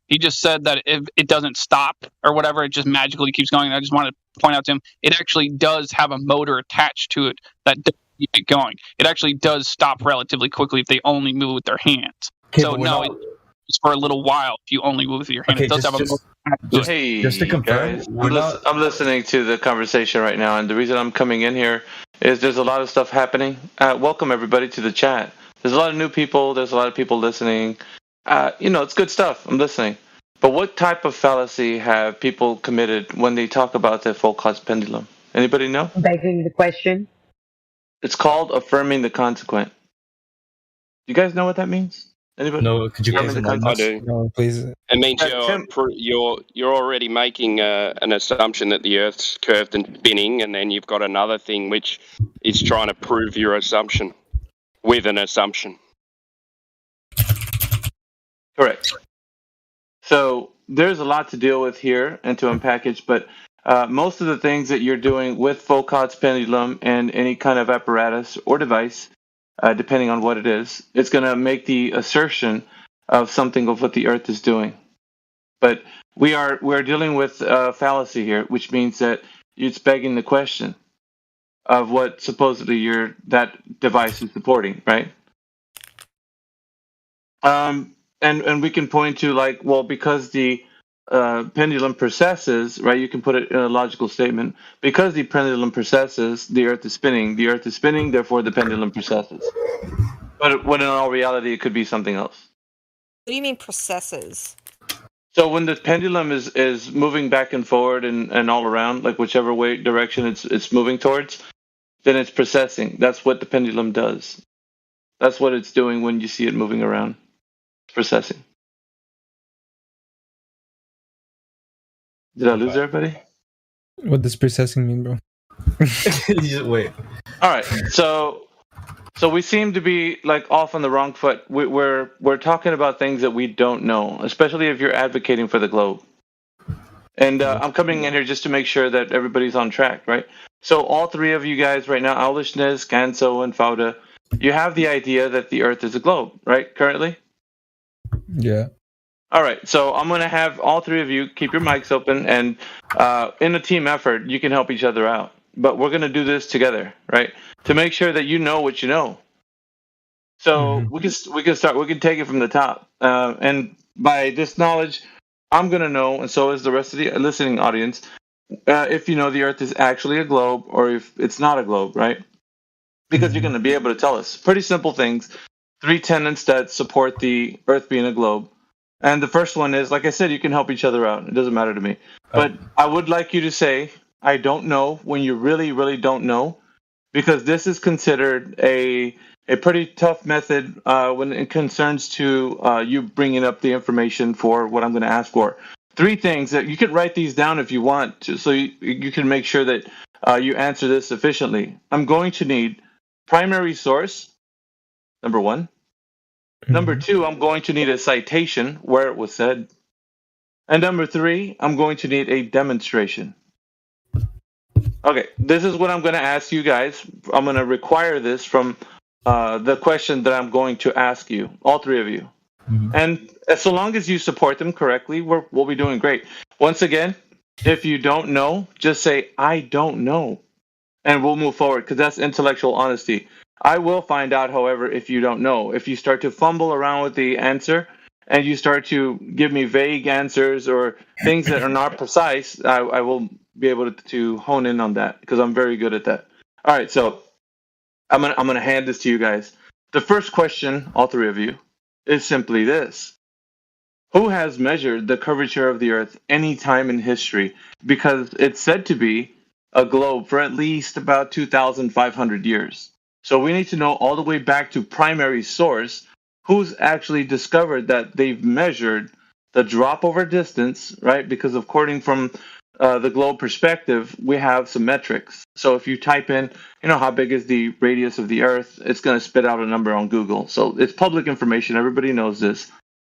he just said that if it doesn't stop or whatever, it just magically keeps going. I just wanted to point out to him, it actually does have a motor attached to it that does keep it going. It actually does stop relatively quickly if they only move with their hands. Okay, so no, it's for a little while if you only move with your hand. Okay, it does have a motor attached to it. Hey, just to confirm, guys, I'm listening to the conversation right now, and the reason I'm coming in here is there's a lot of stuff happening. Welcome everybody to the chat. There's a lot of new people. There's a lot of people listening. It's good stuff. I'm listening. But what type of fallacy have people committed when they talk about the Foucault's pendulum? Anybody know? Begging the question. It's called affirming the consequent. You guys know what that means? Anybody? No, could you guys enlighten us? I do. No, please. It means you're already making an assumption that the Earth's curved and spinning, and then you've got another thing which is trying to prove your assumption with an assumption. Correct. So there's a lot to deal with here and to unpackage, but most of the things that you're doing with Foucault's pendulum and any kind of apparatus or device, depending on what it is, it's going to make the assertion of something of what the Earth is doing. But we're dealing with fallacy here, which means that it's begging the question of what supposedly that device is supporting, right? And we can point to because the pendulum precesses, right? You can put it in a logical statement. Because the pendulum precesses, the Earth is spinning. The Earth is spinning, therefore the pendulum precesses. But when in all reality, it could be something else. What do you mean precesses? So when the pendulum is moving back and forward and all around, like whichever way direction it's moving towards, then it's precessing. That's what the pendulum does. That's what it's doing when you see it moving around. It's precessing. Did I lose everybody? What does processing mean, bro? Wait. All right. So we seem to be off on the wrong foot. We're talking about things that we don't know, especially if you're advocating for the globe. And I'm coming in here just to make sure that everybody's on track, right? So all three of you guys right now, Owlishness, Ganso, and Fauda, you have the idea that the Earth is a globe, right? Currently? Yeah. All right, so I'm going to have all three of you keep your mics open, and in a team effort, you can help each other out. But we're going to do this together, right? To make sure that you know what you know. So we can start. We can take it from the top. And by this knowledge, I'm going to know, and so is the rest of the listening audience, if you know the Earth is actually a globe or if it's not a globe, right? Because you're going to be able to tell us. Pretty simple things. 3 tenets that support the Earth being a globe. And the first one is, like I said, you can help each other out. It doesn't matter to me. But I would like you to say, I don't know, when you really, really don't know, because this is considered a pretty tough method when it concerns to you bringing up the information for what I'm going to ask for. 3 things that you can write these down if you want to, so you can make sure that you answer this sufficiently. I'm going to need primary source, number 1. Number 2, I'm going to need a citation where it was said. And number 3, I'm going to need a demonstration. Okay, this is what I'm going to ask you guys. I'm going to require this from the question that I'm going to ask you, all 3 of you. And so long as you support them correctly, we'll be doing great. Once again, if you don't know, just say, I don't know. And we'll move forward, because that's intellectual honesty. I will find out, however, if you don't know. If you start to fumble around with the answer and you start to give me vague answers or things that are not precise, I will be able to hone in on that, because I'm very good at that. All right, so I'm gonna hand this to you guys. The first question, all 3 of you, is simply this. Who has measured the curvature of the Earth any time in history? Because it's said to be a globe for at least about 2,500 years. So we need to know all the way back to primary source who's actually discovered that they've measured the drop over distance, right? Because according from the globe perspective, we have some metrics. So if you type in, how big is the radius of the Earth, it's going to spit out a number on Google. So it's public information. Everybody knows this.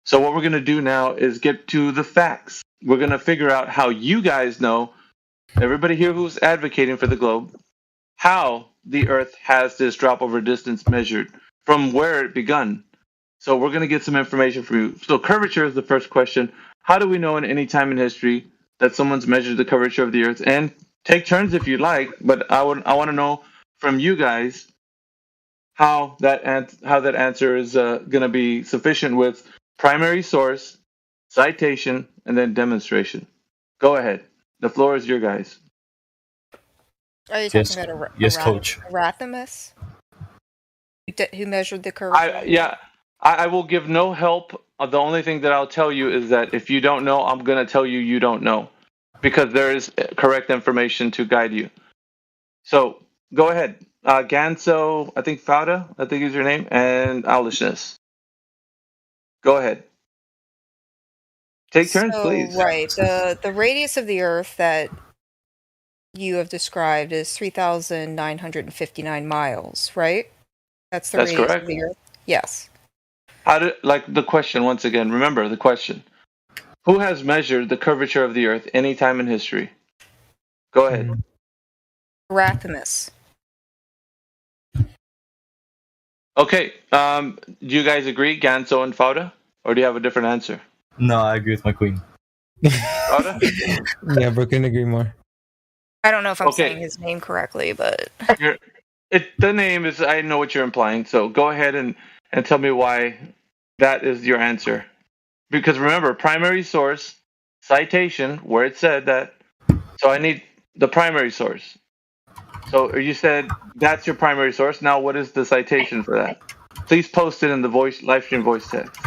So what we're going to do now is get to the facts. We're going to figure out how you guys know, everybody here who's advocating for the globe, how the Earth has this drop over distance measured, from where it begun. So we're going to get some information from you. So curvature is the first question. How do we know in any time in history that someone's measured the curvature of the Earth? And take turns if you'd like, but I want to know from you guys how that answer is going to be sufficient with primary source, citation, and then demonstration. Go ahead. The floor is your guys. Are you Yes, talking about yes, coach. Eratosthenes? Who measured the curvature? I will give no help. The only thing that I'll tell you is that if you don't know, I'm going to tell you you don't know, because there is correct information to guide you. So go ahead. Ganso, I think Fauda, I think is your name, and owlishness. Go ahead. Take turns, please. Right. The radius of the Earth that you have described is 3,959 miles, right? That's radius correct. of the Earth? Yes. The question once again, remember the question. Who has measured the curvature of the Earth any time in history? Go ahead. Eratosthenes. Okay. Do you guys agree, Ganso and Fauda? Or do you have a different answer? No, I agree with my queen. Fauda? Yeah, but couldn't agree more. I don't know if I'm Okay. saying his name correctly, but The name is, I know what you're implying, so go ahead and tell me why that is your answer. Because remember, primary source, citation, where it said that, so I need the primary source. So you said that's your primary source. Now what is the citation for that? Please post it in the live stream voice text.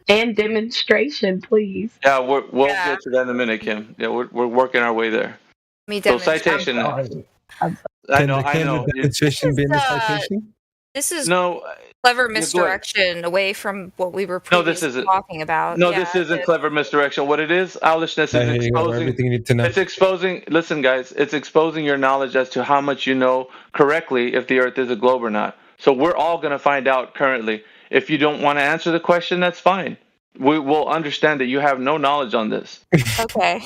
And demonstration, please. Yeah, we'll get to that in a minute, Kim. Yeah, we're working our way there. me So demonstrate. citation. I know. The demonstration be in the citation? This is No, clever go ahead. misdirection away from what we were No, this previously isn't. talking about. No, this isn't clever misdirection. What it is, owlishness is Here you go, exposing. everything you need to know. It's exposing. Listen, guys, it's exposing your knowledge as to how much you know correctly if the Earth is a globe or not. So we're all going to find out currently. If you don't want to answer the question, that's fine. We will understand that you have no knowledge on this. Okay.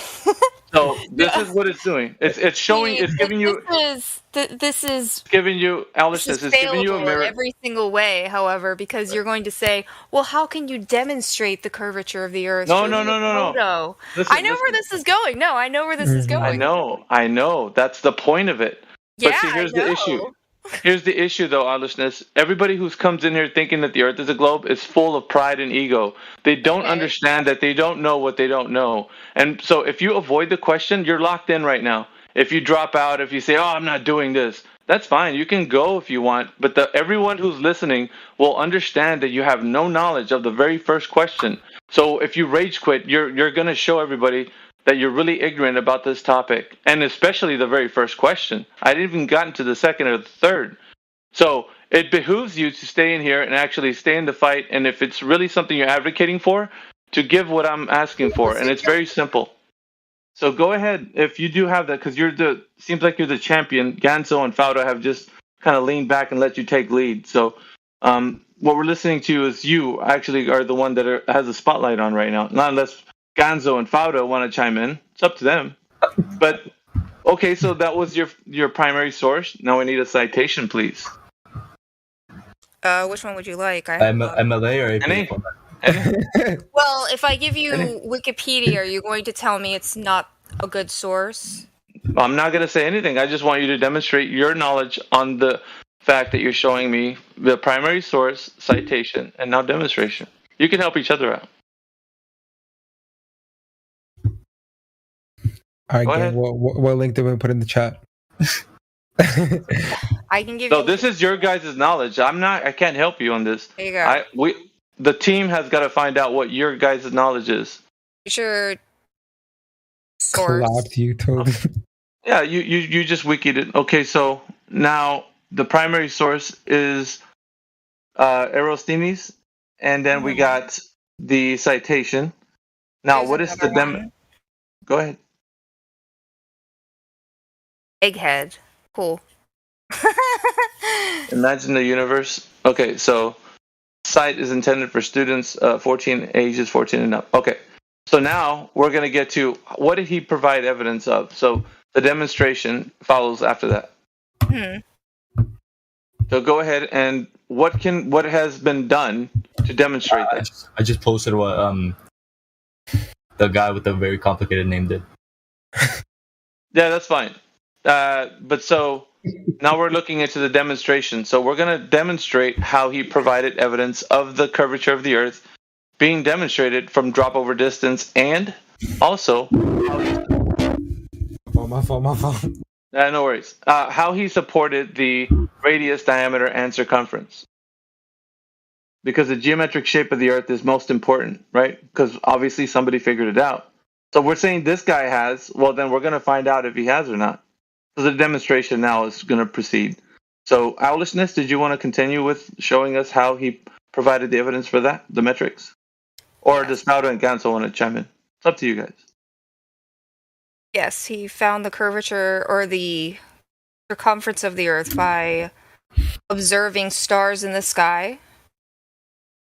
So this is what it's doing. It's showing. It's giving you. This is Giving you owlishness. It's giving you a failable mirror. in every single way. However, because you're going to say, "Well, how can you demonstrate the curvature of the Earth?" No. I know where this is going. No, I know where this is going. I know. That's the point of it. Yeah, But see, here's I know. the issue. Here's the issue, though, owlishness. Everybody who comes in here thinking that the Earth is a globe is full of pride and ego. They don't understand that they don't know what they don't know. And so if you avoid the question, you're locked in right now. If you drop out, if you say, "Oh, I'm not doing this," that's fine. You can go if you want. But everyone who's listening will understand that you have no knowledge of the very first question. So if you rage quit, you're going to show everybody that you're really ignorant about this topic, and especially the very first question. I didn't even gotten to the second or the third. So it behooves you to stay in here and actually stay in the fight, and if it's really something you're advocating for, to give what I'm asking for, and it's very simple. So go ahead if you do have that, because seems like you're the champion. Ganso and Fauda have just kind of leaned back and let you take lead. So what we're listening to is you actually are the one that has the spotlight on right now, not unless Ganso and Fauda want to chime in. It's up to them. But okay, so that was your primary source. Now we need a citation, please. Which one would you like? I have MLA or AP Any? format? Well, if I give you Wikipedia, are you going to tell me it's not a good source? I'm not going to say anything. I just want you to demonstrate your knowledge on the fact that you're showing me the primary source, citation, and now demonstration. You can help each other out. All right, Go gang. ahead. What link did we put in the chat? I can give So you. this is your guys' knowledge. I can't help you on this. There you go. The team has got to find out what your guys' knowledge is. Your source. Clapped YouTube. Yeah, you just wikied it. Okay, so now the primary source is Eratosthenes, and then we got the citation. Now, There's what is the another one. Go ahead. Egghead. Cool. Imagine the universe. Okay, so site is intended for students ages 14 and up. Okay, so now we're going to get to what did he provide evidence of. So the demonstration follows after that. So go ahead and what has been done to demonstrate that? I just posted what the guy with the very complicated name did. Yeah, that's fine. But so now we're looking into the demonstration. So we're going to demonstrate how he provided evidence of the curvature of the Earth being demonstrated from drop over distance, and also My fault. no worries. How he supported the radius, diameter, and circumference. Because the geometric shape of the Earth is most important, right? Because obviously somebody figured it out. So we're saying this guy has, well, then we're going to find out if he has or not. So the demonstration now is going to proceed. So, owlishness, did you want to continue with showing us how he provided the evidence for that, the metrics? Or does Powder and Gansel want to chime in? It's up to you guys. Yes, he found the curvature or the circumference of the Earth by observing stars in the sky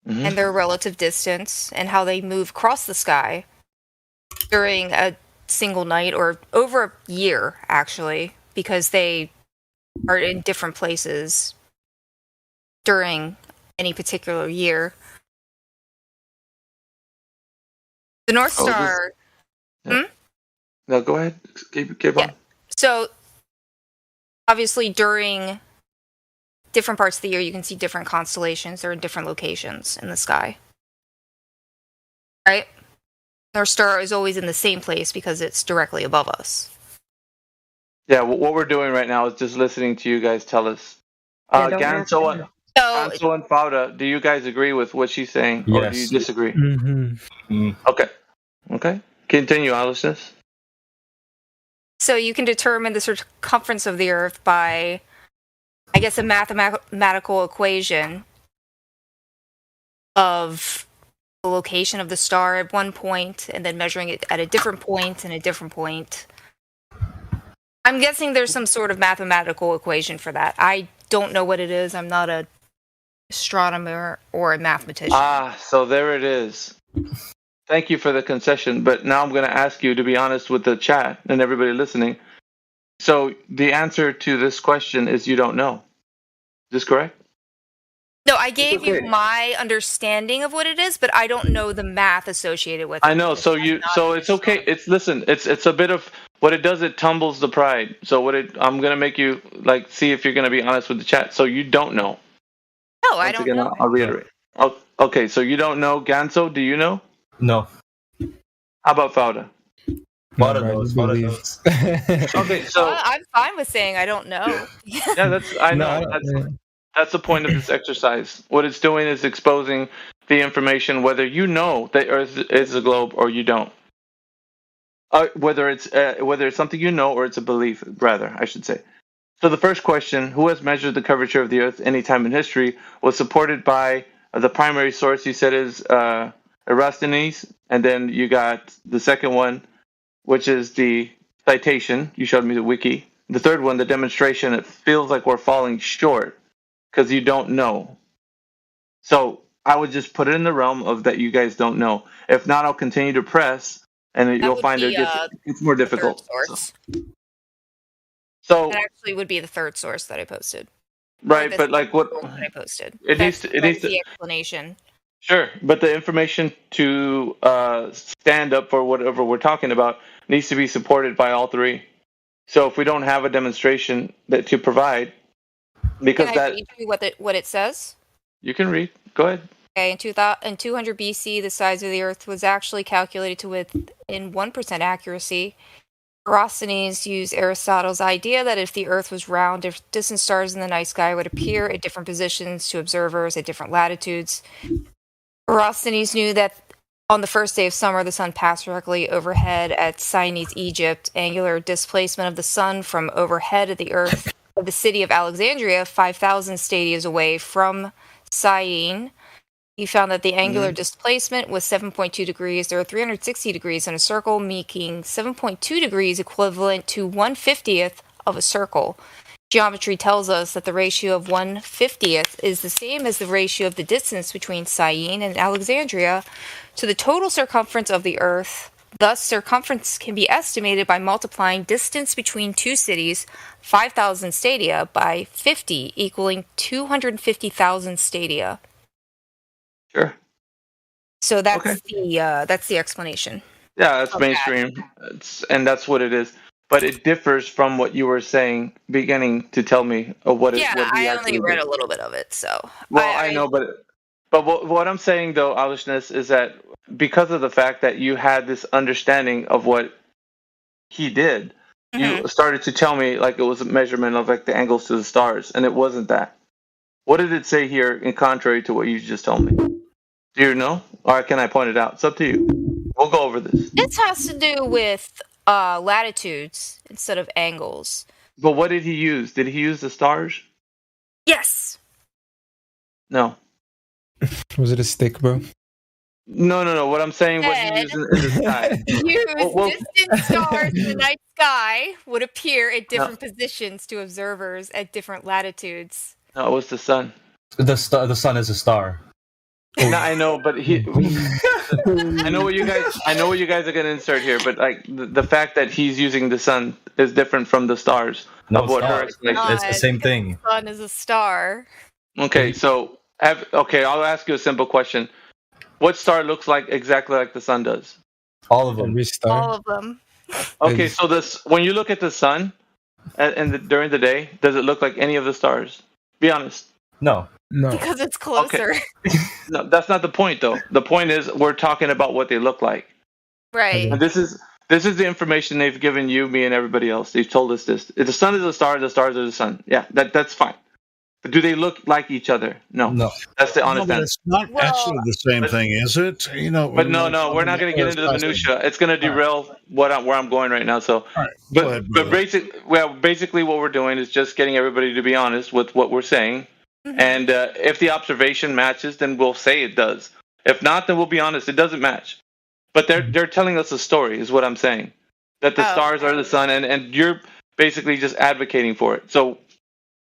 and their relative distance and how they move across the sky during a single night or over a year, actually, because they are in different places during any particular year. The North Star... No, go ahead. Keep on. So, obviously, during different parts of the year, you can see different constellations. They're in different locations in the sky. Right? North Star is always in the same place because it's directly above us. Yeah, what we're doing right now is just listening to you guys tell us. Gansel and Fauda, do you guys agree with what she's saying, or do you disagree? Okay. Continue, owlishness. So you can determine the circumference of the Earth by, I guess, a mathematical equation of the location of the star at one point and then measuring it at a different point and a different point. I'm guessing there's some sort of mathematical equation for that. I don't know what it is. I'm not an astronomer or a mathematician. So there it is. Thank you for the concession, but now I'm going to ask you to be honest with the chat and everybody listening. So the answer to this question is you don't know. Is this correct? No, I gave you my understanding of what it is, but I don't know the math associated with it. I know. So it's okay. It's a bit of what it does. It tumbles the pride. So I'm going to make you see if you're going to be honest with the chat. So you don't know. No, I don't know. I'll reiterate. Oh, okay. So you don't know. Ganso, do you know? No. How about Fauda? Fauda knows. Okay, so I'm fine with saying I don't know. Yeah, I know. That's the point of this exercise. What it's doing is exposing the information, whether you know that Earth is a globe or you don't. Whether it's something you know or it's a belief, rather, I should say. So the first question, who has measured the curvature of the Earth any time in history, was supported by the primary source you said is Eratosthenes, and then you got the second one, which is the citation. You showed me the wiki. The third one, the demonstration. It feels like we're falling short because you don't know. So I would just put it in the realm of that you guys don't know. If not, I'll continue to press, and you'll find it gets more difficult. So that actually would be the third source that I posted. Right, but what I posted. It needs to the explanation. Sure, but the information to stand up for whatever we're talking about needs to be supported by all three. So if we don't have a demonstration to provide, because Can I read you what it says? You can read. Go ahead. Okay, in 200 BC, the size of the Earth was actually calculated to within 1% accuracy. Eratosthenes used Aristotle's idea that if the Earth was round, distant stars in the night sky would appear at different positions to observers at different latitudes. Eratosthenes knew that on the first day of summer, the sun passed directly overhead at Sinai's Egypt. Angular displacement of the sun from overhead of the Earth of the city of Alexandria, 5,000 stadias away from Syene. He found that the angular displacement was 7.2 degrees. There are 360 degrees in a circle, making 7.2 degrees equivalent to 1/50th of a circle. Geometry tells us that the ratio of 1/50th is the same as the ratio of the distance between Syene and Alexandria to the total circumference of the Earth Thus, circumference can be estimated by multiplying distance between two cities, 5,000 stadia, by 50, equaling 250,000 stadia. Sure. So that's Okay. the explanation. Yeah, that's Okay. mainstream, and that's what it is. But it differs from what you were saying, beginning to tell me of what Yeah, what he I actually only read did. a little bit of it, so. Well, I know, but what I'm saying though, owlishness, is that because of the fact that you had this understanding of what he did, you started to tell me like it was a measurement of like the angles to the stars, and it wasn't that. What did it say here in contrary to what you just told me? Do you know, or can I point it out? It's up to you. We'll go over this. This has to do with latitudes instead of angles. But what did he use? Did he use the stars? Yes. No. Was it a stick, bro? No. What I'm saying, what he used in the sky. Distant stars in the night sky would appear at different positions to observers at different latitudes. No, it was the sun. The sun is a star. No, I know, but I know what you guys are gonna insert here, but like the fact that he's using the sun is different from the stars. No, of what her it's the same thing. The sun is a star. Okay, so I'll ask you a simple question. What star looks like exactly like the sun does? All of them. Every star. All of them. Okay, so when you look at the sun, during the day, does it look like any of the stars? Be honest. No. Because it's closer. Okay. No, that's not the point, though. The point is we're talking about what they look like. Right. And this is the information they've given you, me, and everybody else. They've told us this. If the sun is a star, the stars are the sun. Yeah, that's fine. But do they look like each other? No. That's the honest answer. It's not actually the same thing, is it? But no, we're not going to get into the minutia. It's going to derail where I'm going right now. So, but basically, what we're doing is just getting everybody to be honest with what we're saying. Mm-hmm. And if the observation matches, then we'll say it does. If not, then we'll be honest, it doesn't match. But they're telling us a story, is what I'm saying. That the stars are the sun, and you're basically just advocating for it. So,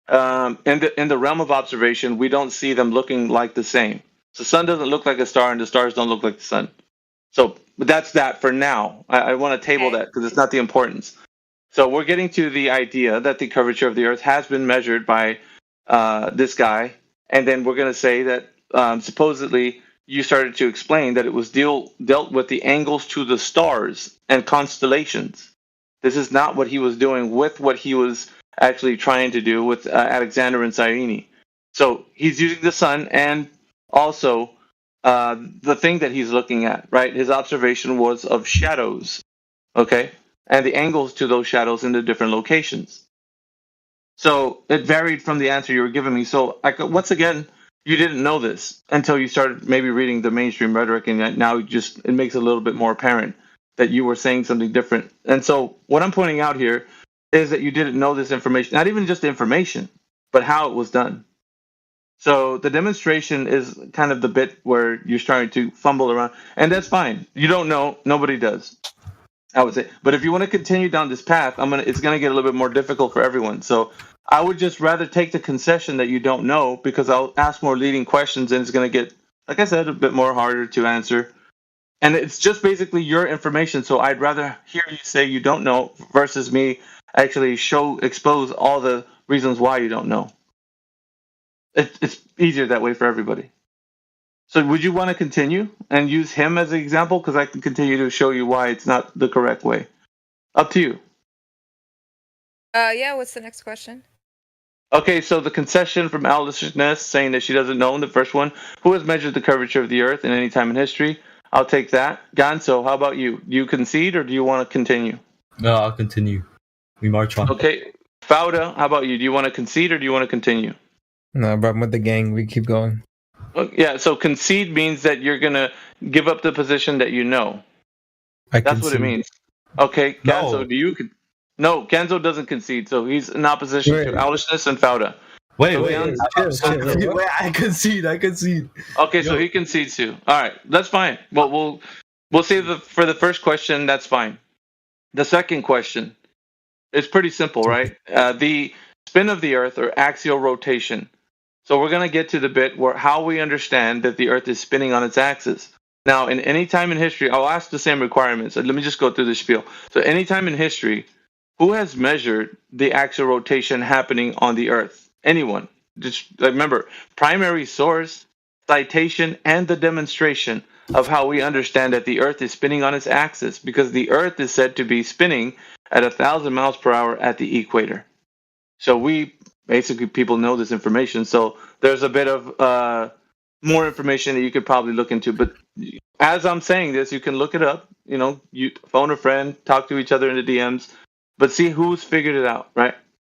in the realm of observation, we don't see them looking like the same. The sun doesn't look like a star, and the stars don't look like the sun. So, but that's that for now. I want to table that because it's not the importance. So we're getting to the idea that the curvature of the Earth has been measured by this guy, and then we're going to say that supposedly you started to explain that it was dealt with the angles to the stars and constellations. This is not what he was doing with what he was actually trying to do with Alexander and Cyrene. So he's using the sun and also the thing that he's looking at, right? His observation was of shadows, okay? And the angles to those shadows in the different locations. So it varied from the answer you were giving me. So once again, you didn't know this until you started maybe reading the mainstream rhetoric, and now it makes it a little bit more apparent that you were saying something different. And so what I'm pointing out here is that you didn't know this information, not even just the information, but how it was done. So the demonstration is kind of the bit where you're starting to fumble around, and that's fine. You don't know, nobody does, I would say. But if you want to continue down this path, it's going to get a little bit more difficult for everyone. So I would just rather take the concession that you don't know, because I'll ask more leading questions, and it's going to get, like I said, a bit more harder to answer. And it's just basically your information, so I'd rather hear you say you don't know versus me actually expose all the reasons why you don't know. It's easier that way for everybody. So would you want to continue and use him as an example? Because I can continue to show you why it's not the correct way. Up to you. Yeah, what's the next question? Okay, so the concession from owlishness, saying that she doesn't know in the first one, who has measured the curvature of the Earth in any time in history? I'll take that. Gonzo, how about you? Do you concede or do you want to continue? No, I'll continue. We march on. Okay. Fauda, how about you? Do you want to concede or do you want to continue? No, but I'm with the gang. We keep going. Yeah, so concede means that you're going to give up the position that you know. That's what it means. Okay, Gonzo, do you... No, Kenzo doesn't concede, so he's in opposition to owlishness and Fauda. Wait, I concede. Okay, so he concedes too. All right, that's fine. Well, we'll save for the first question. That's fine. The second question is pretty simple, right? The spin of the Earth, or axial rotation. So we're going to get to the bit where how we understand that the Earth is spinning on its axis. Now, in any time in history, I'll ask the same requirements. Let me just go through the spiel. So, any time in history, who has measured the axial rotation happening on the Earth? Anyone. Just remember, primary source, citation, and the demonstration of how we understand that the Earth is spinning on its axis, because the Earth is said to be spinning at 1,000 miles per hour at the equator. So people know this information. So there's a bit of more information that you could probably look into. But as I'm saying this, you can look it up. You phone a friend, talk to each other in the DMs, but see who's figured it out, right?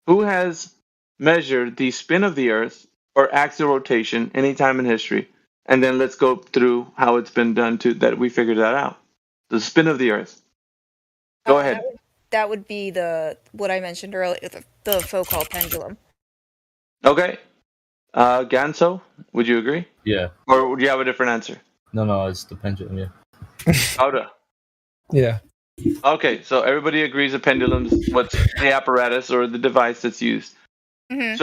Who has measured the spin of the Earth or axial rotation any time in history? And then let's go through how it's been done that we figured that out. The spin of the Earth. Go ahead. That would be what I mentioned earlier, the Foucault pendulum. Okay. Ganso, would you agree? Yeah. Or would you have a different answer? No, it's the pendulum. Yeah. Auda. Yeah. Okay, so everybody agrees a pendulum is what's the apparatus or the device that's used. Mm-hmm.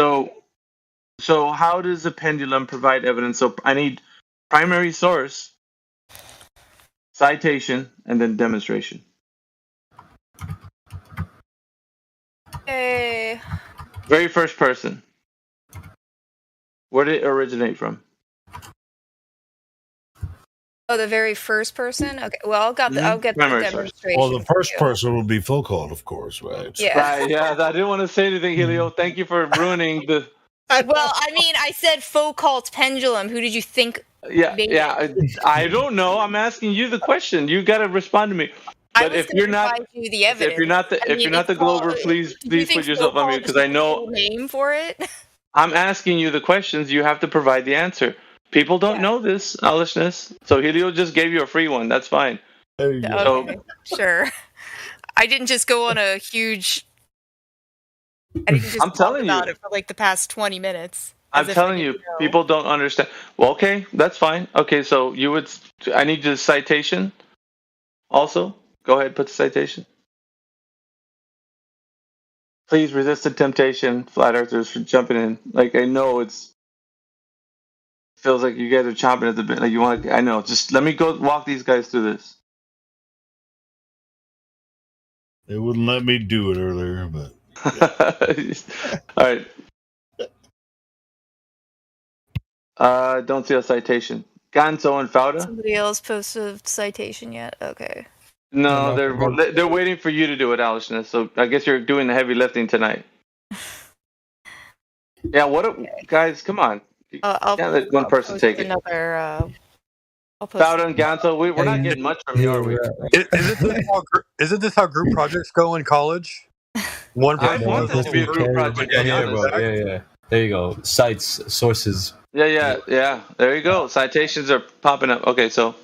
So how does the pendulum provide evidence? So I need primary source, citation, and then demonstration. Very first person. Where did it originate from? Oh, the very first person? Okay, well, I'll get the demonstration. Well, the first person would be Foucault, of course, right? Yeah. Right, yeah, I didn't want to say anything, Helio. Thank you for ruining the... Well, I mean, I said Foucault's pendulum. Who did you think made it? I don't know. I'm asking you the question. You got to respond to me. But if you're not, if you're not the Glover, please put yourself on mute, because I know name for it. I'm asking you the questions. You have to provide the answer. People don't know this, owlishness. So Helio just gave you a free one. That's fine. There you go. Okay, sure. I didn't just go on a huge... I didn't just talk about it for like the past 20 minutes. I'm telling you, people don't understand. Well, okay, that's fine. Okay, so I need the citation also. Go ahead, put the citation. Please resist the temptation, flat earthers, for jumping in. Like, I know feels like you guys are chomping at the bit. Like, you want to, I know. Just let me go walk these guys through this. They wouldn't let me do it earlier, but. All right. Don't see a citation. Ganso and Fauda? Somebody else posted a citation yet? Okay. No, they're waiting for you to do it, owlishness. So I guess you're doing the heavy lifting tonight. Yeah, guys, come on. I'll let one person take it. Fauda and Ganso, we're not getting much from you, are we? Isn't this how group projects go in college? One I person. want this to be a group project. Yeah. There you go. Sites, sources. Yeah. There you go. Citations are popping up. Okay, so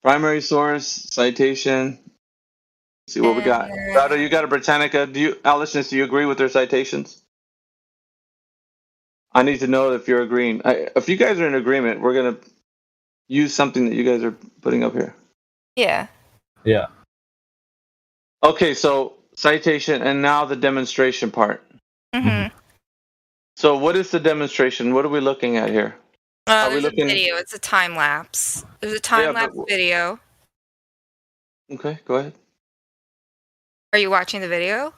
primary source, citation. Let's see what we got. Fauda, you got a Britannica. Owlishness, do you agree with their citations? I need to know if you're agreeing. If you guys are in agreement, we're gonna use something that you guys are putting up here. Yeah. Yeah. Okay, so citation and now the demonstration part. Mm-hmm. So what is the demonstration? What are we looking at here? There's a video. It's a time lapse. There's a time lapse video. Okay, go ahead. Are you watching the video?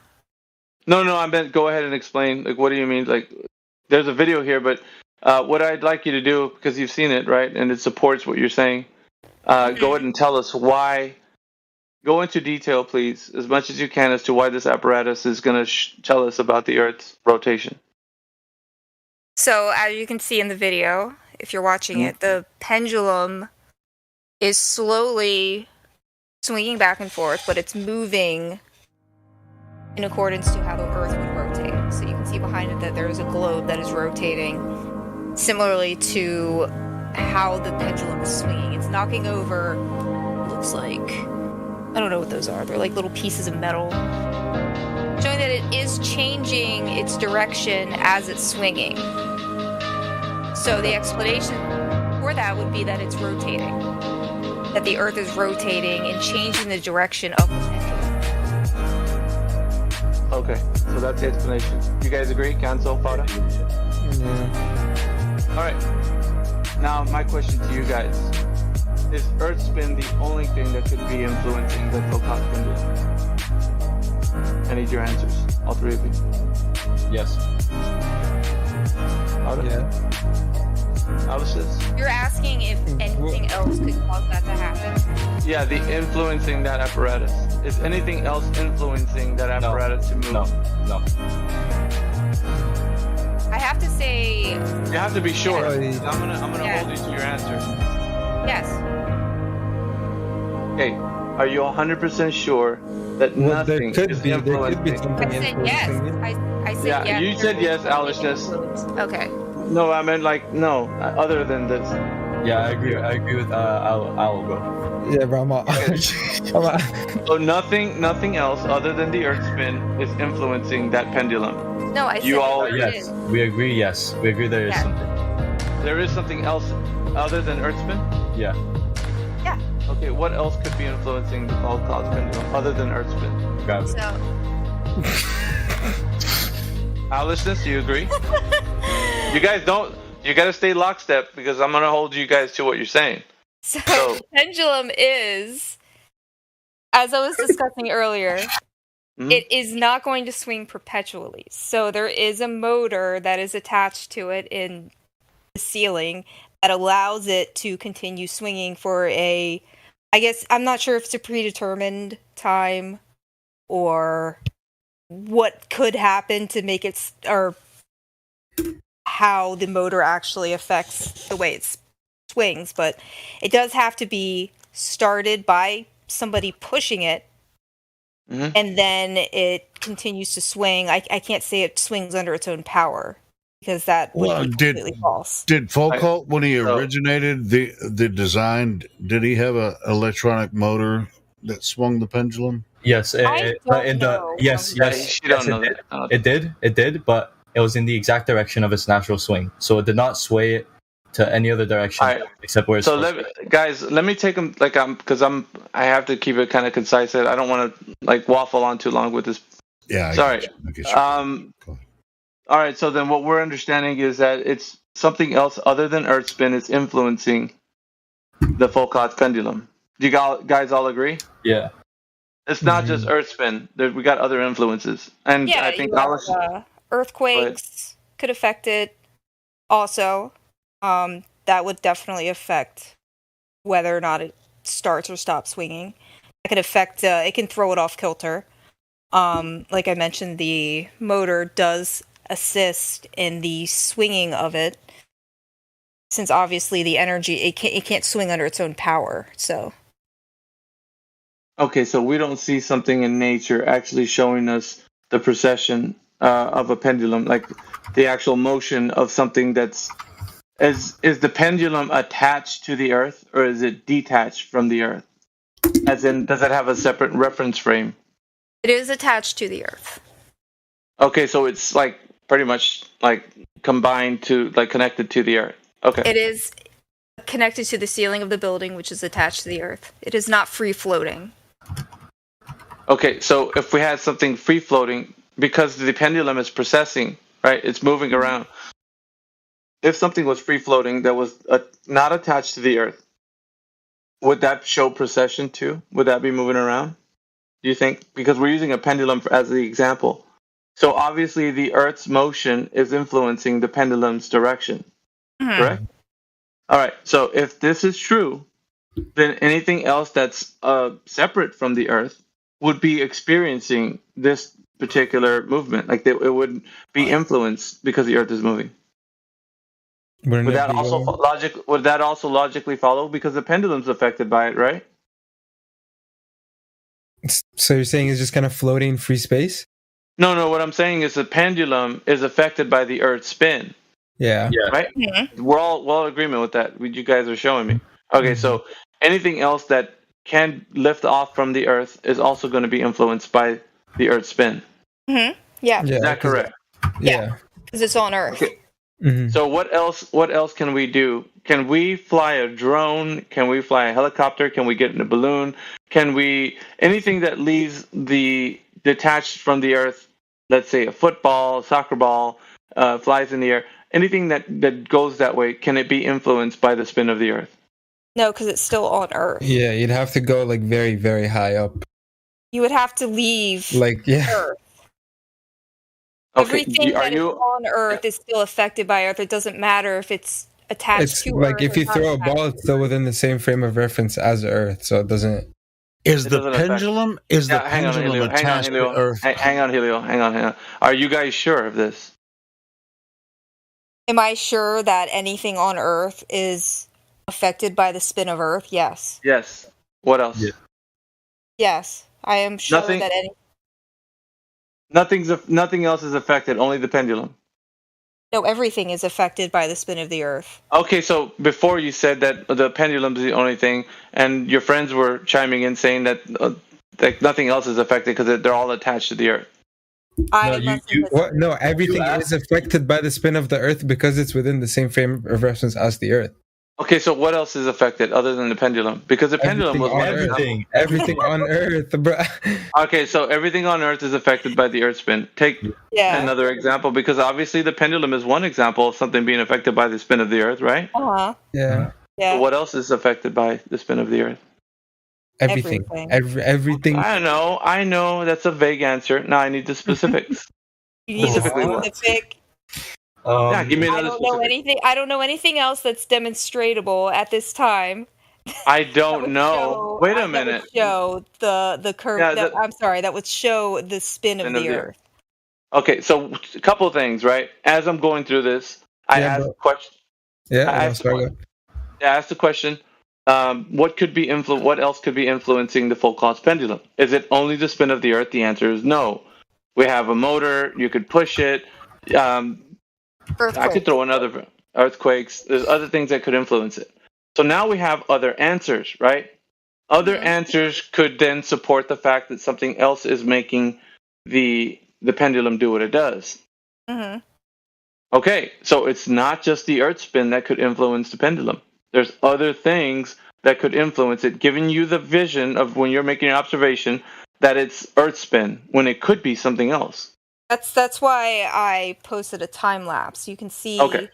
No, I meant go ahead and explain. Like, what do you mean? Like, there's a video here, but what I'd like you to do, because you've seen it, right, and it supports what you're saying, go ahead and tell us why. Go into detail, please, as much as you can, as to why this apparatus is going to tell us about the Earth's rotation. So, as you can see in the video, if you're watching it, the pendulum is slowly swinging back and forth, but it's moving in accordance to how the Earth would rotate. So you can see behind it that there is a globe that is rotating, similarly to how the pendulum is swinging. It's knocking over, looks like, I don't know what those are. They're like little pieces of metal, showing that it is changing its direction as it's swinging. So the explanation for that would be that it's rotating. That the Earth is rotating and changing the direction of the pendulum. Okay, so that's the explanation. You guys agree? Cancel, Fauda? Yeah. All right. Now, my question to you guys. is Earth spin the only thing that could be influencing the Foucault pendulum? I need your answers, all three of you. Yes. Owlishness? You're asking if anything else could cause that to happen. Yeah, the influencing that apparatus. Is anything else influencing that apparatus to move? No. I have to say You have to be sure. Yes. I'm gonna hold you to your answer. yes. Okay, are you 100% sure that Well, nothing there could is be influencing? something I said yes. influencing it. I said Yeah, yes. you said yes, Owlishness. Okay. No, I meant like no. Other than this. Yeah, I agree with Owl, bro. Yeah, bro. I'm out. So nothing else other than the Earth spin is influencing that pendulum. No, I said You all- there Yes, is. we agree. Yes, we agree. There is Yeah. something. There is something else other than Earth spin? Yeah. Okay, what else could be influencing the Foucault pendulum other than Earth spin? Gravity. So Owlishness, do you agree? You guys don't. You gotta stay lockstep because I'm gonna hold you guys to what you're saying. So So- the pendulum is, as I was discussing earlier, Mhm. it is not going to swing perpetually. So there is a motor that is attached to it in the ceiling that allows it to continue swinging for a, I guess, I'm not sure if it's a predetermined time or what could happen to make it, or how the motor actually affects the way it swings, but it does have to be started by somebody pushing it, Mhm. and then it continues to swing. I can't say it swings under its own power, because that would Well, be completely false. Did Foucault, when he So- originated the design, did he have an electronic motor that swung the pendulum? Yes. I don't know. Yes. Yeah, Yes. she Yes. don't know It did. that. It did, but it was in the exact direction of its natural swing, so it did not sway it to any other direction Alright. except where it's So supposed to. guys, let me take them like because I have to keep it kind of concise. I don't want to like waffle on too long with this. Yeah. I Sorry. get you. I get you. Go ahead. All right. So then, what we're understanding is that it's something else other than Earth spin is influencing the Foucault pendulum. Do you guys all agree? Yeah. It's not just Earth spin. We got other influences, and Yeah, I think you have, earthquakes could affect it. Also, that would definitely affect whether or not it starts or stops swinging. That could affect. It can throw it off kilter. Like I mentioned, the motor does assist in the swinging of it, since obviously the energy it can't swing under its own power. So Okay, so we don't see something in nature actually showing us the precession of a pendulum, like the actual motion of something that's. Is the pendulum attached to the Earth, or is it detached from the Earth? As in, does it have a separate reference frame? it is attached to the Earth. Okay, so it's like pretty much like combined to like connected to the Earth. Okay. It is connected to the ceiling of the building, which is attached to the Earth. It is not free floating. Okay, so if we had something free floating, because the pendulum is precessing, right? It's moving around. If something was free floating that was not attached to the Earth, would that show precession too? Would that be moving around? Do you think? Because we're using a pendulum as the example. So obviously the Earth's motion is influencing the pendulum's direction, correct? All right, so if this is true, then anything else that's separate from the Earth would be experiencing this particular movement. Like it would be influenced because the Earth is moving. Wouldn't Would it that be also would that also logically follow because the pendulum's affected by it, right? So you're saying it's just kind of floating in free space? No. What I'm saying is the pendulum is affected by the Earth's spin, Yeah. Yeah. right? We're all in agreement with that. You guys are showing me. Okay, so anything else that can lift off from the Earth is also going to be influenced by the Earth's spin. Yeah, Yeah. Is that 'cause- correct? Yeah. because it's on Earth. Okay. Mhm. So what else can we do? Can we fly a drone? Can we fly a helicopter? Can we get in a balloon? Can we anything that leaves the detached from the Earth, let's say a football, a soccer ball, flies in the air, anything that goes that way, can it be influenced by the spin of the Earth? No, because it's still on Earth. Yeah, you'd have to go like very, very high up. You would have to leave Like, yeah. Earth. Okay, Everything are that is you? on Earth is still affected by Earth. It doesn't matter if it's attached It's to like Earth if or you not throw a attached. ball, it's still within the same frame of reference as Earth, so it doesn't. Is It the doesn't affect- pendulum is the Yeah, hang on, pendulum Helio. Hang on, attached to Helio. Earth? Hang on, Helio. Hang on. Are you guys sure of this? Am I sure that anything on Earth is affected by the spin of Earth? Yes. Yes. What else? Yeah. Yes. I am sure Nothing- that any. Nothing else is affected. Only the pendulum. No, everything is affected by the spin of the Earth. Okay, so before you said that the pendulum is the only thing, and your friends were chiming in saying that nothing else is affected because they're all attached to the Earth. I you- must you- have What? No, everything asked- is affected by the spin of the Earth because it's within the same frame of reference as the Earth. Okay, so what else is affected other than the pendulum? Because the pendulum was one example. Everything. Everything on Earth, bro. Okay, so everything on Earth is affected by the Earth spin. Take Yeah. another example, because obviously the pendulum is one example of something being affected by the spin of the Earth, right? Uh-huh. Yeah, Yeah. What else is affected by the spin of the Earth? everything. Everything. I know. That's a vague answer. Now I need the specifics. You need a Specifically what? specific. Yeah, give me I another don't know specific. anything. I don't know anything else that's demonstrable at this time. I that don't would know. show- Wait a that minute. would show the curve. Yeah, I'm sorry. That would show the spin of the Earth. Okay, so a couple of things, right? As I'm going through this, I Yeah, asked but- the question. Yeah, I no, asked, sorry. I asked the question. What else could be influencing the Foucault's pendulum? Is it only the spin of the Earth? The answer is no. We have a motor. You could push it. I could throw another earthquakes. There's other things that could influence it. So now we have other answers, right? Other answers could then support the fact that something else is making the pendulum do what it does. Mm-hmm. Okay, so it's not just the Earth spin that could influence the pendulum. There's other things that could influence it, giving you the vision of when you're making an observation that it's Earth spin when it could be something else. That's why I posted a time lapse. You can see. Okay.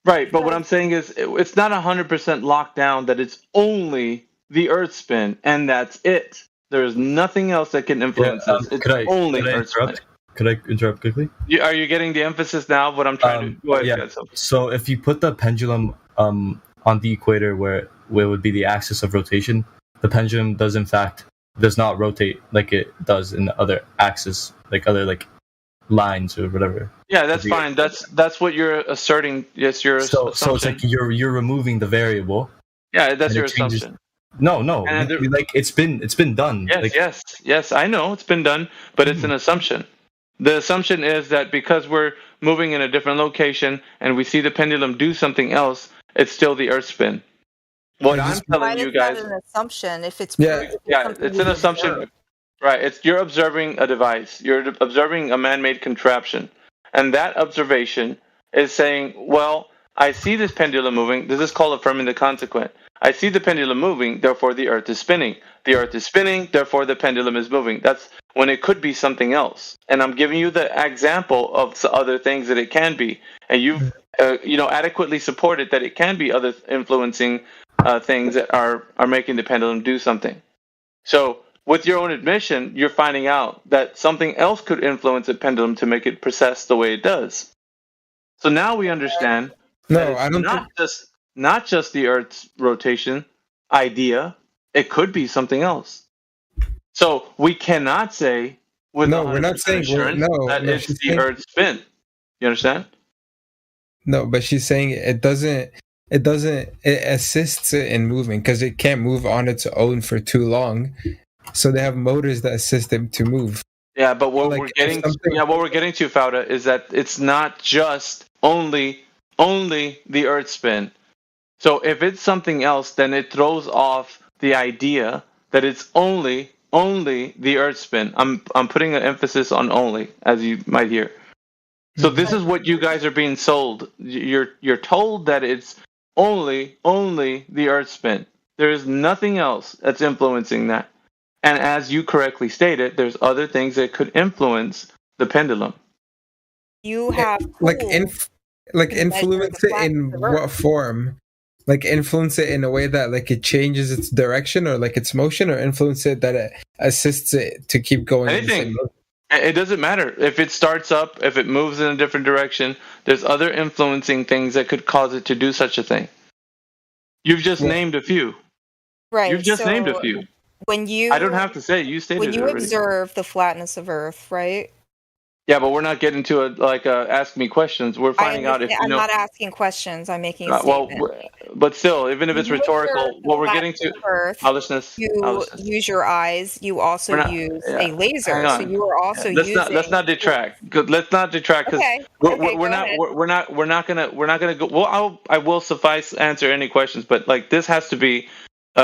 Right, but what I'm saying is it's not 100% locked down that it's only the Earth spin and that's it. There's nothing else that can influence this. It's only Earth spin. Could I interrupt quickly? Are you getting the emphasis now of what I'm trying to... Go ahead, yeah. guys. So if you put the pendulum on the equator where would be the axis of rotation, the pendulum does not rotate like it does in the other axis, like other lines or whatever. Yeah, that's fine. That's what you're asserting. Yes, your assumption. So it's like you're removing the variable. Yeah, that's and your it changes- assumption. No. And It's been done. Yes. I know it's been done, but it's an assumption. The assumption is that because we're moving in a different location and we see the pendulum do something else, it's still the Earth spin. What I'm telling you guys, an assumption if it's it's an assumption, right? You're observing a device, you're observing a man-made contraption, and that observation is saying, well, I see this pendulum moving. This is called affirming the consequent. I see the pendulum moving, therefore the Earth is spinning. The Earth is spinning, therefore the pendulum is moving. That's when it could be something else. And I'm giving you the example of other things that it can be, and you've adequately supported that it can be other influencing things that are making the pendulum do something. So with your own admission, you're finding out that something else could influence a pendulum to make it process the way it does. So now we understand. No, I don't Not just the Earth's rotation idea. It could be something else. So we cannot say with we're not saying that it's the Earth's spin. You understand? No, but she's saying it assists it in moving because it can't move on its own for too long. So they have motors that assist it to move. Yeah, but what we're getting to, Fauda, is that it's not just only the Earth spin. So if it's something else, then it throws off the idea that it's only the Earth spin. I'm putting an emphasis on only, as you might hear. So this is what you guys are being sold. You're told that it's only the Earth spin. There is nothing else that's influencing that. And as you correctly stated, there's other things that could influence the pendulum. You have influence it in what form? Like influence it in a way that like it changes its direction or like its motion, or influence it that it assists it to keep going in the same Anything. motion? It doesn't matter if it starts up, if it moves in a different direction. There's other influencing things that could cause it to do such a thing. You've just named a few. Right. You've just named a So few. when you I don't have to say. You stated when it you already. observe the flatness of Earth, right? Yeah, but we're not getting to ask me questions. We're I finding out if understand. you I'm know. not asking questions. I'm making a Well, statement. but still, even if When it's you rhetorical, observe the what we're getting flatness to of Earth, owlishness. you Owlishness. use your eyes. You also We're not. use Yeah, a laser. hang So on. you are also Let's using. not detract. Let's not detract because Okay. we're, Okay. we're Go not ahead. we're not gonna go. Well, I will suffice answer any questions, but like this has to be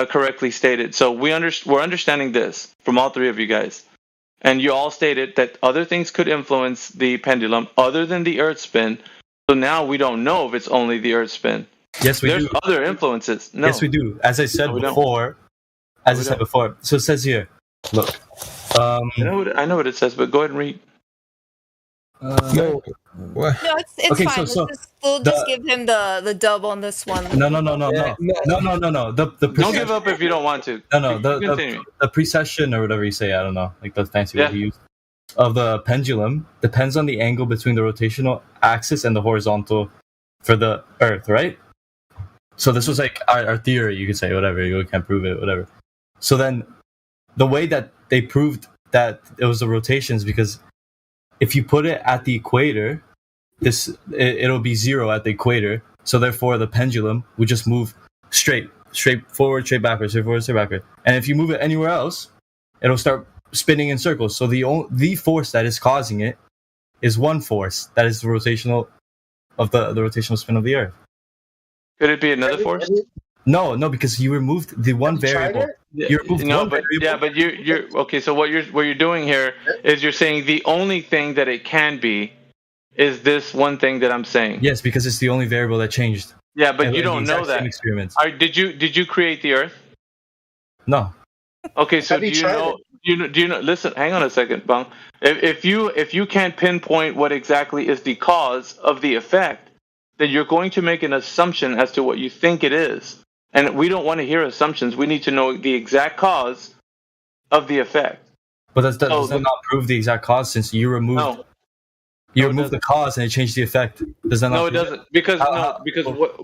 correctly stated. So we're understanding this from all three of you guys. And you all stated that other things could influence the pendulum other than the Earth spin. So now we don't know if it's only the Earth spin. Yes, we There's do. other influences. No. Yes, we do. As I said No, we don't. before. As I said before. So it says here. Look. I know what it says, but go ahead and read. No. What? No, it's Okay, fine. so We'll the- just give him the dub on this one. No. No. The Don't give up if you don't want to. No. Continue. The precession or whatever you say. I don't know. Like the fancy word Yeah. you use. Of the pendulum depends on the angle between the rotational axis and the horizontal for the Earth, right? So this was like our theory, you could say, whatever. You can't prove it, whatever. So then the way that they proved that it was the rotations, because if you put it at the equator, it'll be zero at the equator. So therefore, the pendulum would just move straight forward, straight backwards, straight forward, straight backward. And if you move it anywhere else, it'll start spinning in circles. So the force that is causing it is one force that is the rotational of the rotational spin of the Earth. Could it be another force? No, because you removed the one variable. You removed one variable. Yeah, but you're okay. So what you're doing here is you're saying the only thing that it can be is this one thing that I'm saying. Yes, because it's the only variable that changed. Yeah, but And you the don't know exact that. same experiments. Did you create the Earth? No. Okay, so Have do you you tried know? Do you know? Listen, hang on a second, Bung. If you can't pinpoint what exactly is the cause of the effect, then you're going to make an assumption as to what you think it is. And we don't want to hear assumptions. We need to know the exact cause of the effect. But does that not prove the exact cause, since you removed removed the cause and it changed the effect? Does that not? No, it doesn't. Because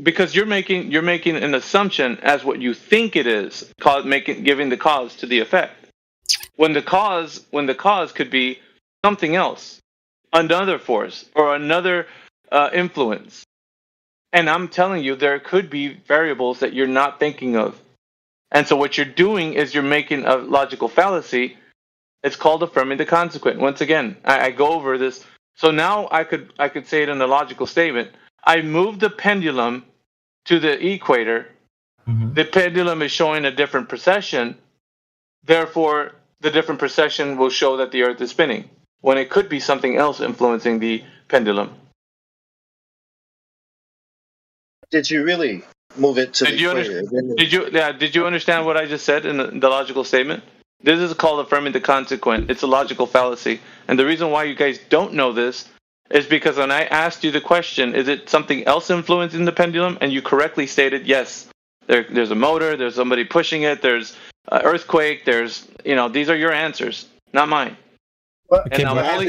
because you're making an assumption as what you think it is, giving the cause to the effect. When the cause could be something else, another force or another influence. And I'm telling you, there could be variables that you're not thinking of. And so what you're doing is you're making a logical fallacy. It's called affirming the consequent. Once again, I go over this. So now I could say it in a logical statement. I moved the pendulum to the equator. Mm-hmm. The pendulum is showing a different precession. Therefore, the different precession will show that the Earth is spinning, when it could be something else influencing the pendulum. Did you really move it to Did the you equator? did you understand what I just said in the logical statement? This is called affirming the consequent. It's a logical fallacy. And the reason why you guys don't know this is because when I asked you the question, is it something else influencing the pendulum? And you correctly stated, yes. There's a motor, there's somebody pushing it, there's an earthquake, these are your answers, not mine. Okay, but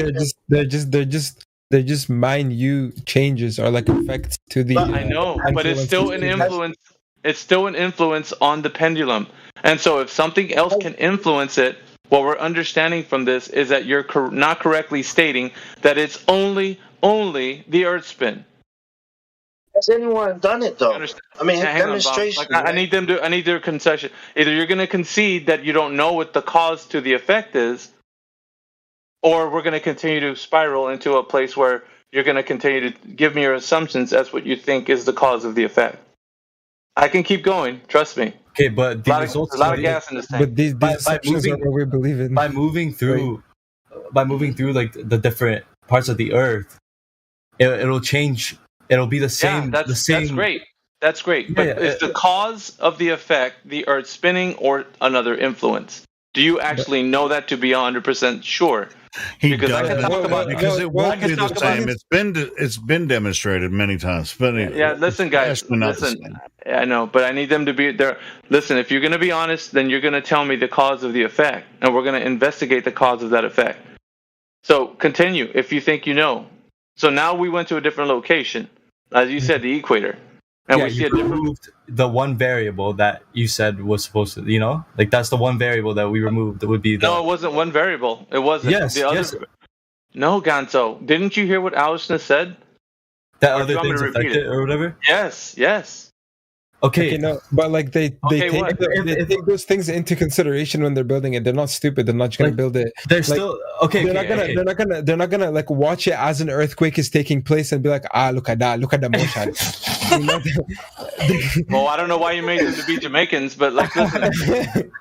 they're just minute changes or like effects to the. I know, but it's still an influence. It's still an influence on the pendulum. And so if something else can influence it, what we're understanding from this is that you're not correctly stating that it's only the Earth spin. Has anyone done it though? I mean, Yeah, demonstration. I need their concession. Either you're going to concede that you don't know what the cause to the effect is, or we're going to continue to spiral into a place where you're going to continue to give me your assumptions as what you think is the cause of the effect. I can keep going. Trust me. Okay, but the results. A lot of gas in this tank. But these assumptions are what we believe in. By moving through like the different parts of the Earth, it'll change. It'll be the same. Yeah, the same. That's great. That's great. But is the cause of the effect the Earth spinning or another influence? Do you actually know that to be 100% sure? He Because I can doesn't, talk about because it well, I won't can be the talk about same. It's been demonstrated many times. But Yeah, listen, guys. actually not the Listen, same. I know, but I need them to be there. Listen, if you're going to be honest, then you're going to tell me the cause of the effect, and we're going to investigate the cause of that effect. So continue if you think you know. So now we went to a different location, as you said, the equator, and Yeah, we see you a different. removed the one variable that you said was supposed to, like that's the one variable that we removed. That would be the. No, it wasn't one variable. It wasn't. Yes, The other. yes. No, Gonzo. Didn't you hear what owlishness said? That Or do other you want me things to repeat affect it it? or whatever. Yes, yes. Okay. no, but like they Okay, take what? they take those things into consideration when they're building it. They're not stupid. They're not just gonna Like, build it. They're Like, still okay. They're not gonna like watch it as an earthquake is taking place and be like, look at that, look at the motion. Well, I don't know why you made them to be Jamaicans, but like, listen.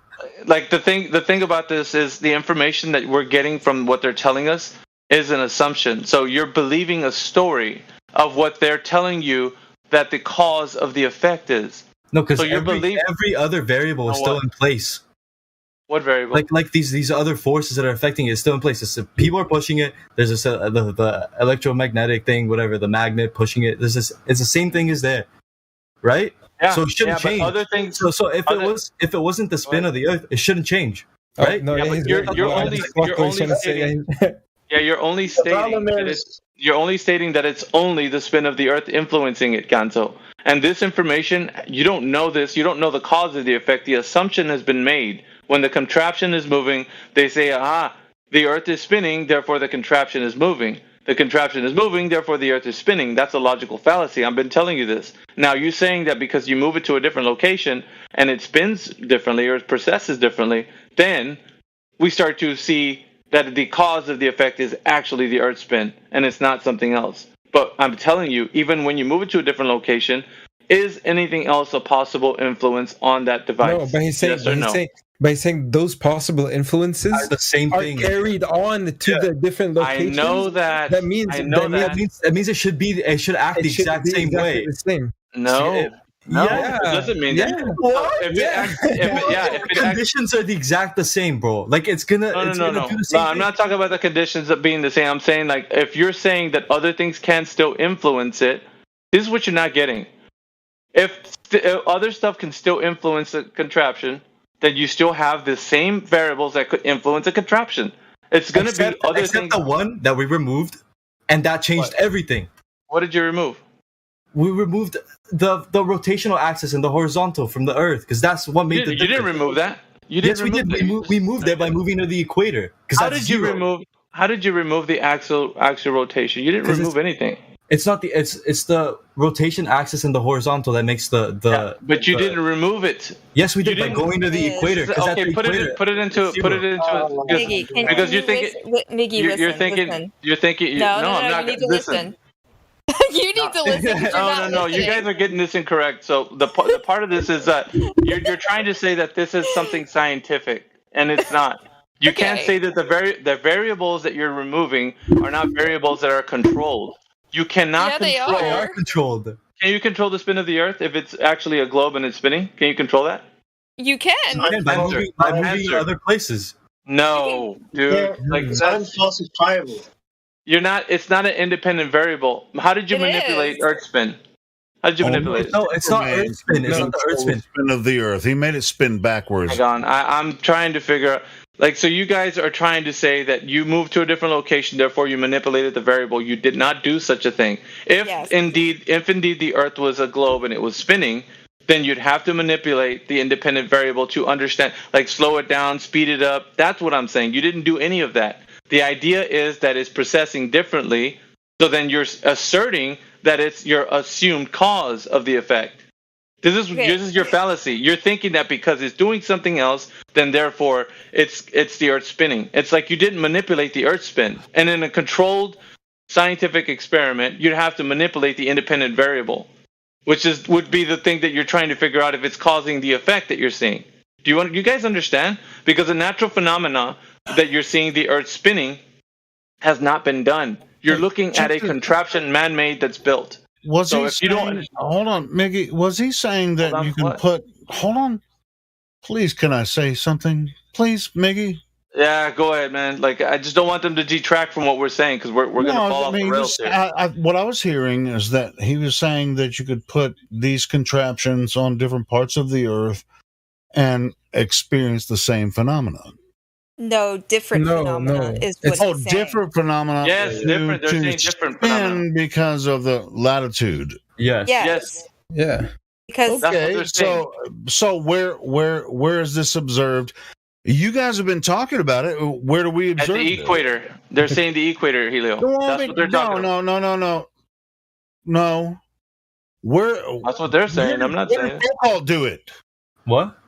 Like the thing about this is the information that we're getting from what they're telling us is an assumption. So you're believing a story of what they're telling you that the cause of the effect is. No, because So you're every other variable is still in place. What variable? Like these other forces that are affecting it is still in place. People are pushing it. There's the electromagnetic thing, whatever, the magnet pushing it. It's the same thing as there, right? Yeah, so it shouldn't change. But other things. So if it wasn't the spin of the Earth, it shouldn't change, right? No, yeah, but you're only stating. Yeah, you're only stating that it's only the spin of the Earth influencing it, Ganto. And this information, you don't know this. You don't know the cause of the effect. The assumption has been made. When the contraption is moving, they say, the Earth is spinning, therefore the contraption is moving. The contraption is moving, therefore the Earth is spinning. That's a logical fallacy. I've been telling you this. Now, you're saying that because you move it to a different location and it spins differently or it processes differently, then we start to see that the cause of the effect is actually the Earth spin and it's not something else. But I'm telling you, even when you move it to a different location, is anything else a possible influence on that device? No, but he's saying those possible influences are the same thing carried on to the different locations. I know that. That means that means it should act the exact same way. The same. No. Yeah, it doesn't mean that. What? If the conditions are the exact the same, bro. Like it's gonna. No. Do the same I'm not talking about the conditions of being the same. I'm saying like if you're saying that other things can still influence it, this is what you're not getting. If other stuff can still influence the contraption, then you still have the same variables that could influence a contraption. It's going to be other things. Except the one that we removed, and that changed everything. What did you remove? We removed the rotational axis and the horizontal from the Earth because that's what made the difference. You didn't remove that. Yes, we did. We moved it by moving to the equator. How did you remove the axial rotation? You didn't remove anything. It's not it's the rotation axis and the horizontal that makes the but you didn't remove it. Yes, we did by going to the equator. Okay, put it into Miggy, because you're thinking. Miggy, you're thinking. No, I'm not. You need to listen. You need to listen. No. You guys are getting this incorrect. So the part of this is that you're trying to say that this is something scientific, and it's not. You can't say that the variables that you're removing are not variables that are controlled. You cannot control. They are controlled. Can you control the spin of the Earth if it's actually a globe and it's spinning? Can you control that? You can. By moving to other places. No, dude. It's unfalsifiable. You're not. It's not an independent variable. How did you manipulate Earth spin? How did you manipulate it? No, it's not Earth spin. It's not the Earth spin. Spin of the Earth. He made it spin backwards. Hang on. I'm trying to figure out. So you guys are trying to say that you moved to a different location, therefore you manipulated the variable. You did not do such a thing. If indeed the Earth was a globe and it was spinning, then you'd have to manipulate the independent variable to understand, like slow it down, speed it up. That's what I'm saying. You didn't do any of that. The idea is that it's processing differently, so then you're asserting that it's your assumed cause of the effect. This is your fallacy. You're thinking that because it's doing something else, then therefore it's the Earth spinning. It's like you didn't manipulate the Earth spin. And in a controlled scientific experiment, you'd have to manipulate the independent variable, which would be the thing that you're trying to figure out if it's causing the effect that you're seeing. Do you guys understand? Because the natural phenomena that you're seeing the Earth spinning has not been done. You're looking at a contraption man-made that's built. Hold on, Miggy. Was he saying that you can put? Hold on. Please, can I say something? Please, Miggy? Yeah, go ahead, man. Like, I just don't want them to detract from what we're saying because we're going to fall off the rails here. What I was hearing is that he was saying that you could put these contraptions on different parts of the Earth and experience the same phenomenon. No, different phenomena is what he's saying. Different phenomena. Yes, different. They're saying different phenomena because of the latitude. Yes. Yeah. Because okay, so where is this observed? You guys have been talking about it. Where do we observe it? At the equator. They're saying the equator, Helio. That's what they're talking about. No. Where? That's what they're saying. I'm not saying. Where did Foucault do it? What?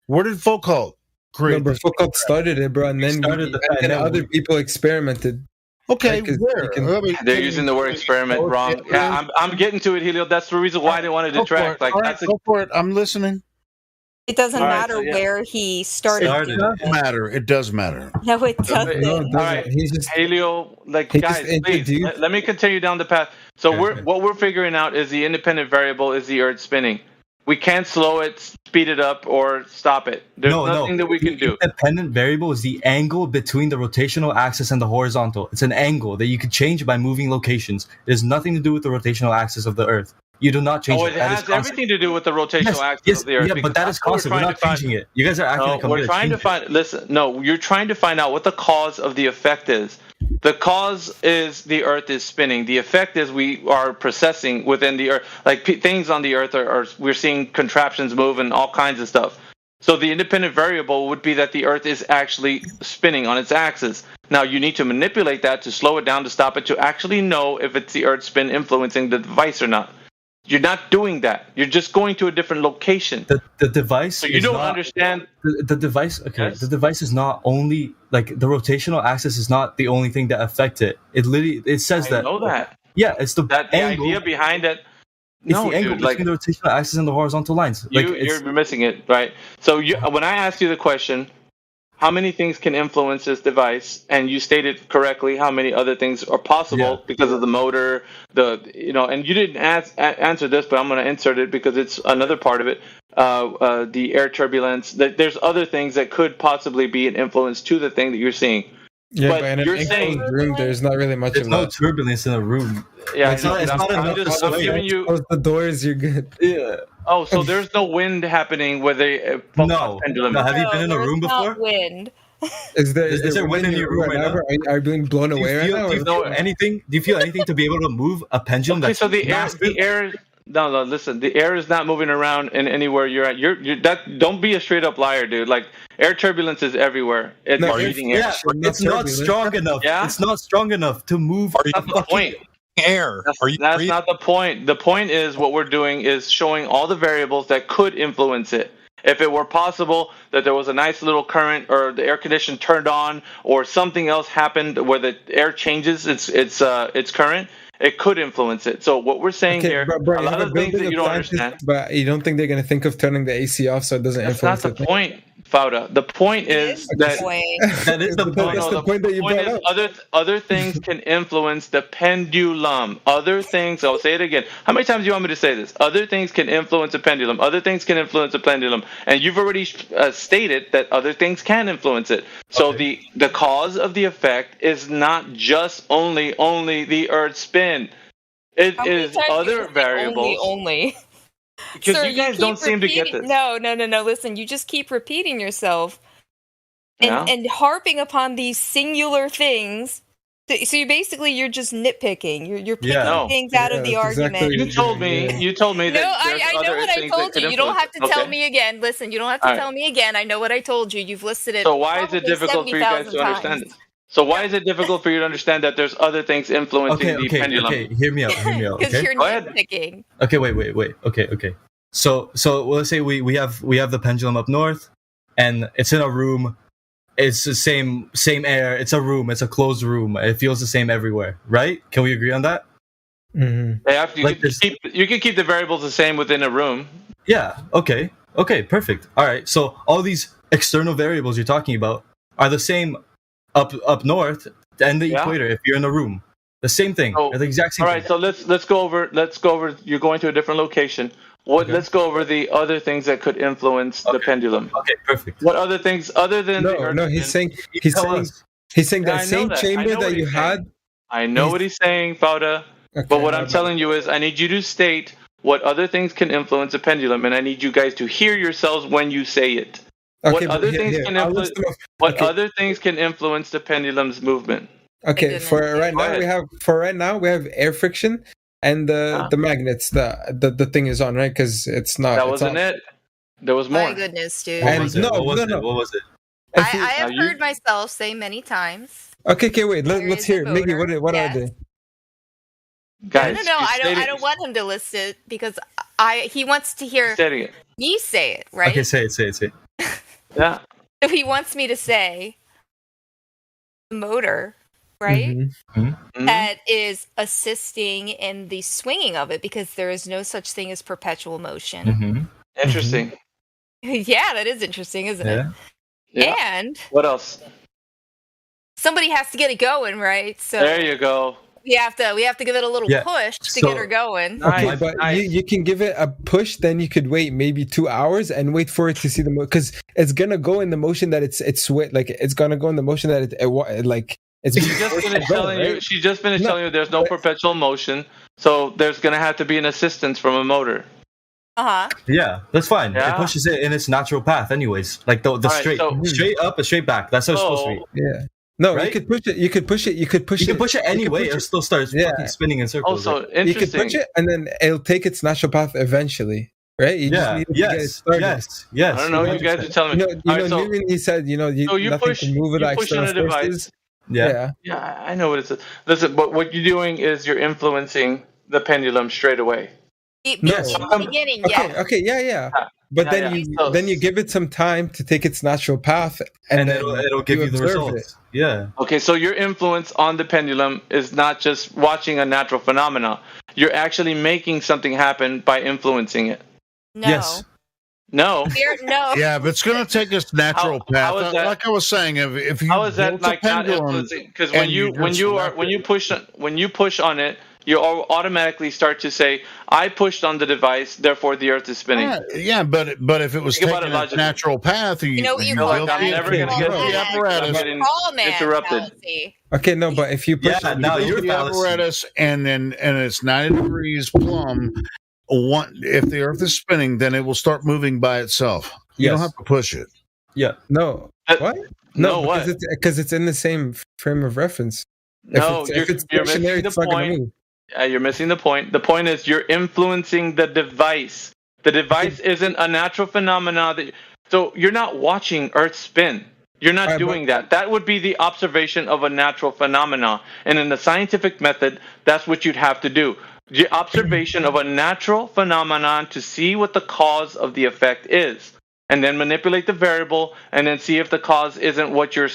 Where did Foucault create? No, Foucault started it, bro, and then other people experimented. Okay, where? They're using the word experiment wrong. Yeah, I'm getting to it, Helio. That's the reason why they wanted to detract. Go for it. I'm listening. It doesn't matter where he started. It does matter. It does matter. No, it doesn't. No, All right, Helio, guys, please let me continue down the path. So what we're figuring out is the independent variable is the Earth spinning. We can't slow it, speed it up, or stop it. There's nothing that we can do. The independent variable is the angle between the rotational axis and the horizontal. It's an angle that you can change by moving locations. It has nothing to do with the rotational axis of the Earth. You do not change it. It has everything to do with the rotational axis of the Earth. Yeah, but that is constant. We're not changing it. You guys are acting like we're trying to find. Listen, no, you're trying to find out what the cause of the effect is. The cause is the Earth is spinning. The effect is we are processing within the Earth. Like things on the Earth are we're seeing contraptions move and all kinds of stuff. So the independent variable would be that the Earth is actually spinning on its axis. Now you need to manipulate that to slow it down, to stop it, to actually know if it's the Earth's spin influencing the device or not. You're not doing that. You're just going to a different location. The device. So you don't understand. The device. Okay. Yes. The device is not only like the rotational axis is not the only thing that affects it. It says that. I know that. Yeah, it's the idea behind it. It's the angle between the rotational axis and the horizontal lines. You're missing it, right? So when I asked you the question, how many things can influence this device, and you stated correctly how many other things are possible because of the motor, and you didn't answer this, but I'm going to insert it because it's another part of it. The air turbulence. There's other things that could possibly be an influence to the thing that you're seeing. Yeah, but in an enclosed room, there's not really much of that. There's no turbulence in a room. Yeah, it's not enough. I'm giving you. Close the doors, you're good. Yeah. Oh, so there's no wind happening where they pendulum. No, have you been in a room before? Not wind. Is there wind in your room right now? Are you being blown away right now? Do you feel anything? Do you feel anything to be able to move a pendulum? Okay, so the air. No, listen. The air is not moving around in anywhere you're at. Don't be a straight up liar, dude. Like air turbulence is everywhere. It's breathing air. It's not strong enough. Yeah? It's not strong enough to move. That's the point. Air. That's not the point. The point is what we're doing is showing all the variables that could influence it. If it were possible that there was a nice little current, or the air condition turned on, or something else happened where the air changes its current, it could influence it. So what we're saying here, a lot of things that you don't understand. But you don't think they're going to think of turning the AC off so it doesn't influence it? That's not the point, Fauda. The point is that that is the point. That's the point that you brought up. Other things can influence the pendulum. Other things, I'll say it again. How many times do you want me to say this? Other things can influence a pendulum. Other things can influence a pendulum. And you've already stated that other things can influence it. So the cause of the effect is not just only the Earth's spin. It is other variables. Only. Because Sir, you guys don't seem to get this. No. Listen, you just keep repeating yourself and harping upon these singular things. So you're just nitpicking. You're picking things out of the argument. Exactly. You told me that. No, I know what I told you. You don't have to tell me again. Listen, you don't have to tell me again. I know what I told you. You've listed it. So why is it difficult for you guys to understand it? So why is it difficult for you to understand that there's other things influencing the pendulum? Okay, hear me out. Because you're nitpicking. Okay, wait. Okay. So let's say we have the pendulum up north, and it's in a room. It's the same air. It's a room. It's a closed room. It feels the same everywhere, right? Can we agree on that? Mm-hmm. You can keep the variables the same within a room. Yeah. Okay. Perfect. All right. So all these external variables you're talking about are the same up north and the equator. If you're in a room, the same thing. The exact same. All right. thing. So let's go over. You're going to a different location. Okay. Let's go over the other things that could influence the pendulum. Okay, perfect. What other things other than the Earth? No, he's saying Tell us. that I know same that. I chamber know what that you he's had. saying. I know what he's saying, Fauda. Okay, But what I'm telling you is, I need you to state what other things can influence a pendulum, and I need you guys to hear yourselves when you say it. What other things can influence? What other things can influence the pendulum's movement? Okay, for right now we have air friction and the magnets. The thing is on, right? Because it's not. That wasn't it. There was more. My goodness, dude. What was it? What was it? I have heard myself say many times. Okay, wait. Let's hear it. Miggy, what are they? Guys, no. I don't want him to list it because he wants to hear me say it, right? Okay, say it. Yeah. So he wants me to say the motor, right? That is assisting in the swinging of it because there is no such thing as perpetual motion. Interesting. Yeah, that is interesting, isn't it? Yeah. And what else? Somebody has to get it going, right? So there you go. We have to give it a little push to get her going. Okay, but you can give it a push, then you could wait maybe 2 hours and wait for it to see the because it's gonna go in the motion that it's like it's gonna go in the motion that it like it's. She just finished telling you. She just finished telling you there's no perpetual motion, so there's gonna have to be an assistance from a motor. Yeah, that's fine. Yeah. It pushes it in its natural path, anyways. Like the straight up and straight back. That's how it's supposed to be. Yeah. No, right? You could push it. You could push it anyway. It still starts fucking spinning in circles. Also, interesting. You could push it, and then it'll take its natural path eventually, right? You just need to get it started. Yes. I don't know. You guys are telling me. He said, nothing can move it like push on a device. Yeah. Yeah, I know what it is. Listen, but what you're doing is you're influencing the pendulum straight away. In the beginning, Okay, yeah. But then you give it some time to take its natural path, and then it'll give you the results. Yeah. Okay, so your influence on the pendulum is not just watching a natural phenomena. You're actually making something happen by influencing it. No. Yes. No. No. Yeah, but it's going to take its natural path. Like I was saying, if you how is that like not influencing? Because when you push on it, you automatically start to say, "I pushed on the device, therefore the Earth is spinning." Yeah, but if it was taking its natural path, you know what you call that? I'm never going to get the apparatus interrupted. Okay, no, but if you push now you're the apparatus and it's 90 degrees plumb. If the Earth is spinning, then it will start moving by itself. You don't have to push it. Yeah. No. What? No, because it's in the same frame of reference. No, you're missing the point. You're missing the point. The point is you're influencing the device. The device isn't a natural phenomenon. So you're not watching Earth spin. You're not doing that. That would be the observation of a natural phenomenon. And in the scientific method, that's what you'd have to do. The observation of a natural phenomenon to see what the cause of the effect is. And then manipulate the variable and then see if the cause isn't what your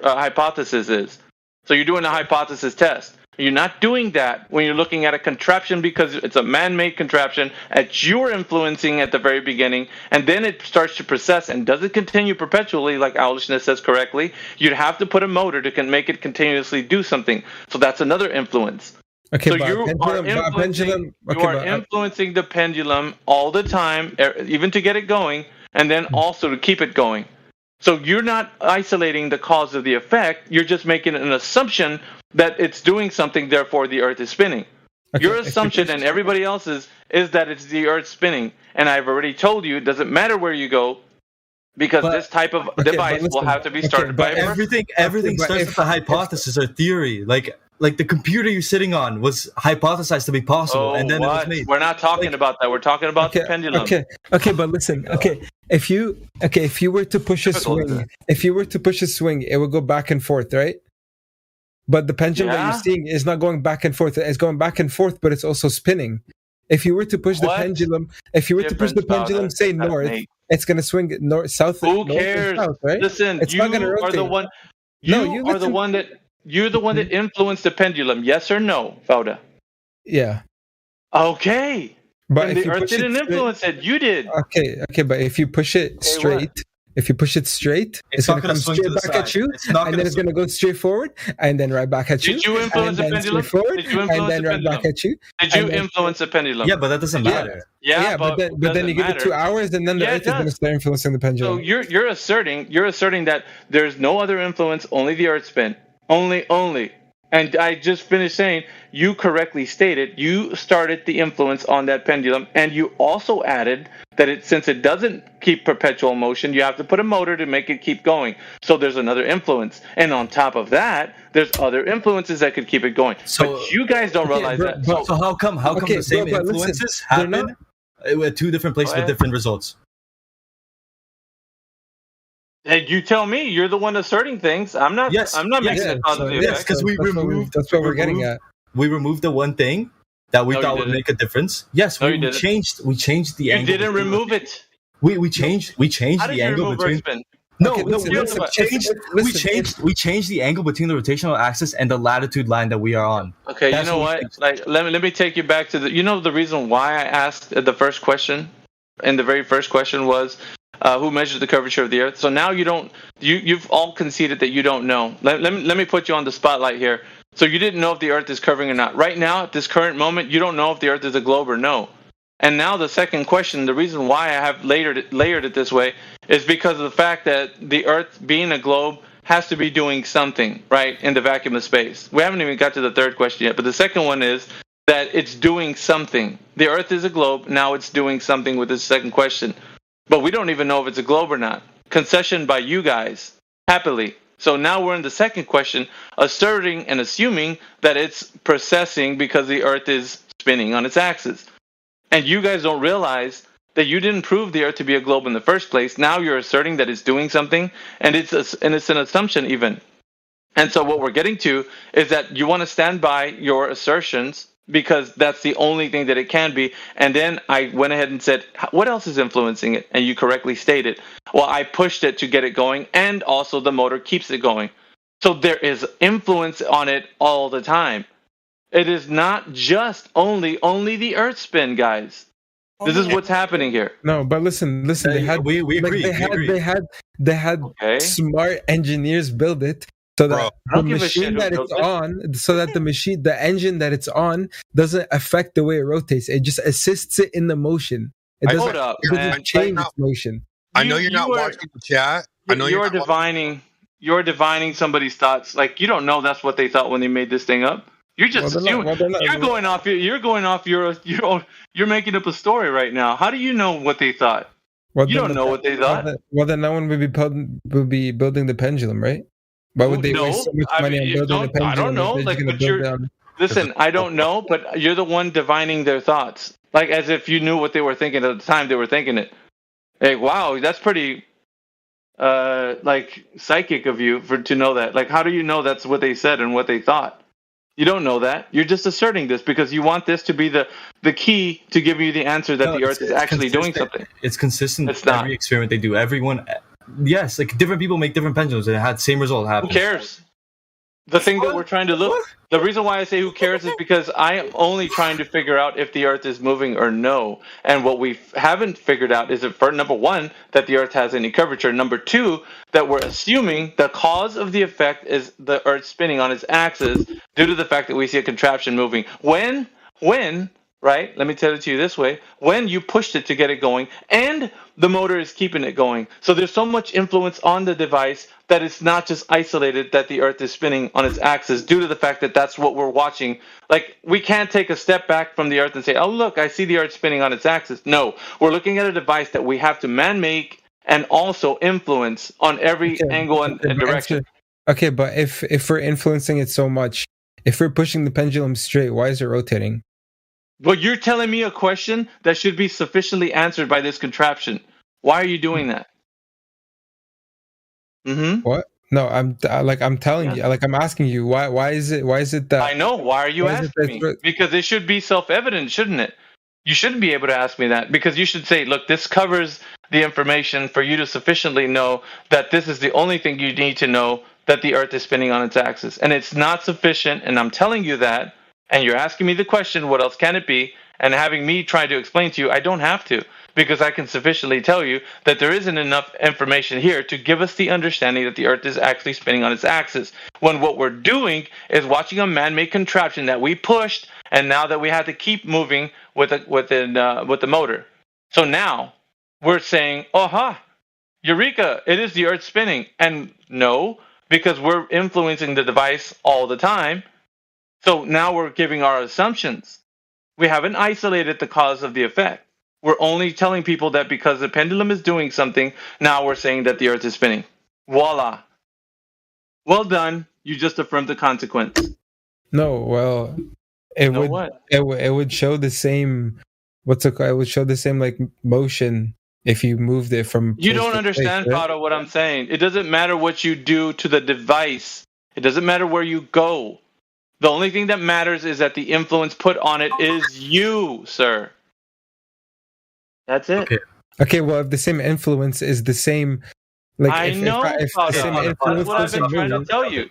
hypothesis is. So you're doing a hypothesis test. You're not doing that when you're looking at a contraption because it's a man-made contraption that you're influencing at the very beginning, and then it starts to process and doesn't continue perpetually, like owlishness says correctly. You'd have to put a motor to make it continuously do something. So that's another influence. Okay, so you are influencing the pendulum all the time, even to get it going, and then also to keep it going. So you're not isolating the cause of the effect. You're just making an assumption that it's doing something, therefore the Earth is spinning. Okay, your assumption and everybody else's is that it's the Earth spinning. And I've already told you it doesn't matter where you go because this type of device will have to be started by a person. Everything starts with a hypothesis or theory. Like the computer you're sitting on was hypothesized to be possible, and then it was made. We're not talking about that. We're talking about the pendulum. Okay, but listen. If you were to push a swing, it would go back and forth, right? But the pendulum that you're seeing is not going back and forth. It's going back and forth, but it's also spinning. If you were to push the pendulum, say north, it's going to swing north, south. Who cares? South, right? Listen, you are the one. You're the one that influenced the pendulum. Yes or no, Fauda? Yeah. Okay. But the Earth didn't influence it. You did. Okay. But if you push it straight, If you push it straight, it's going to come swing to straight the back side. at you, It's not and gonna then it's going to go straight forward, and then right back at you. Did you influence and the then pendulum? straight forward, Did you and influence then the right back pendulum? at you. Did you and then- influence the pendulum? Yeah, but that doesn't matter. Yeah, but then you give it 2 hours, and then the Yeah, it Earth is going to does. start influencing the So pendulum. you're asserting that there's no other influence, only the Earth spin, only. And I just finished saying you correctly stated you started the influence on that pendulum, and you also added that since it doesn't keep perpetual motion, you have to put a motor to make it keep going. So there's another influence, and on top of that, there's other influences that could keep it going. So- but you guys don't realize that. So how come Okay, the same bro, but listen, influences they're happen at two different places Go with ahead. different results? Hey, you tell me. You're the one asserting things. I'm not. Yes, I'm not making yeah, a cause and yes, effect. 'cause we that's what removed- That's what we we're getting removed- at. We removed the one thing that we No, you thought would didn't. make a difference. Yes, No, we you didn't. changed the You angle. didn't remove it. We changed How did the you angle remove between. Earth spin? No, Okay, no, listen, we listen, changed. listen, We changed the angle between the rotational axis and the latitude line that we are on. Okay, That's you know what we what? changed. Like, let me take you back to the reason why I asked the first question, and the very first question was, who measured the curvature of the Earth? So now you've all conceded that you don't know. Let me put you on the spotlight here. So you didn't know if the Earth is curving or not. Right now, at this current moment, you don't know if the Earth is a globe or no. And now the second question, the reason why I have layered it this way, is because of the fact that the Earth, being a globe, has to be doing something, right, in the vacuum of space. We haven't even got to the third question yet, but the second one is that it's doing something. The Earth is a globe, now it's doing something with this second question. But we don't even know if it's a globe or not. Concession by you guys, happily. So now we're in the second question, asserting and assuming that it's processing because the Earth is spinning on its axis. And you guys don't realize that you didn't prove the Earth to be a globe in the first place. Now you're asserting that it's doing something, and it's an assumption even. And so what we're getting to is that you want to stand by your assertions because that's the only thing that it can be. And then I went ahead and said, what else is influencing it? And you correctly stated, well, I pushed it to get it going, and also the motor keeps it going. So there is influence on it all the time. It is not just only the Earth spin, guys. This is what's happening here. No, but listen. They had we agree. They had Okay. smart engineers build it so that Bro, I the don't give a shit machine who that built it's it. on, so that the engine that it's on doesn't affect the way it rotates. It just assists it in the motion. It Hold doesn't, up, it doesn't man. change its motion. I know you're not you are- watching the chat. I know You're not watching- divining. You're divining somebody's thoughts. Like, you don't know that's what they thought when they made this thing up. You're just assuming. You're going off. You're making up a story right now. How do you know what they thought? You don't know what they thought. Well, then no one would be building the pendulum, right? Why would they No, waste so much I money mean, on building the pendulum? I don't know. if they're Like, just gonna but build you're it on- listen. I don't know, but you're the one divining their thoughts, like as if you knew what they were thinking at the time they were thinking it. Hey, wow, that's pretty, like psychic of you to know that. Like, how do you know that's what they said and what they thought? You don't know that. You're just asserting this because you want this to be the key to give you the answer that No, the Earth is actually doing consistent. something. It's consistent. It's not. Every experiment they do. Everyone, yes, like different people make different pendulums, and it had same result happen. Who cares? The thing that we're trying to look. The reason why I say who cares is because I am only trying to figure out if the Earth is moving or no. And what we haven't figured out is, for number one, that the Earth has any curvature. Number two, that we're assuming the cause of the effect is the Earth spinning on its axis due to the fact that we see a contraption moving. When, right? Let me tell it to you this way. When you pushed it to get it going, and the motor is keeping it going. So there's so much influence on the device that it's not just isolated that the Earth is spinning on its axis due to the fact that that's what we're watching. Like, we can't take a step back from the Earth and say, oh, look, I see the Earth spinning on its axis. No, we're looking at a device that we have to man-make and also influence on every angle and direction. Okay, but if we're influencing it so much, if we're pushing the pendulum straight, why is it rotating? Well, you're telling me a question that should be sufficiently answered by this contraption. Why are you doing that? Mm-hmm. What? No, I'm telling you, like I'm asking you, why is it that I know. Why are you asking me? Because it should be self-evident, shouldn't it? You shouldn't be able to ask me that because you should say, look, this covers the information for you to sufficiently know that this is the only thing you need to know, that the Earth is spinning on its axis. And it's not sufficient, and I'm telling you that And you're asking me the question, what else can it be? And having me try to explain to you, I don't have to, because I can sufficiently tell you that there isn't enough information here to give us the understanding that the Earth is actually spinning on its axis. When what we're doing is watching a man-made contraption that we pushed, and now that we have to keep moving with the motor. So now we're saying, aha, Eureka, it is the Earth spinning. And no, because we're influencing the device all the time. So now we're giving our assumptions. We haven't isolated the cause of the effect. We're only telling people that because the pendulum is doing something, now we're saying that the Earth is spinning. Voila. Well done. You just affirmed the consequence. No, well, it know would what? it would show the same. What's it called? It would show the same like motion if you moved it from. You place don't to understand, place, right? Pato, what I'm saying. It doesn't matter what you do to the device. It doesn't matter where you go. The only thing that matters is that the influence put on it is you, sir. That's it. Okay, well, if the same influence is the same, like I know, if the Pato. same That's influence what I've been doesn't trying to move. tell you.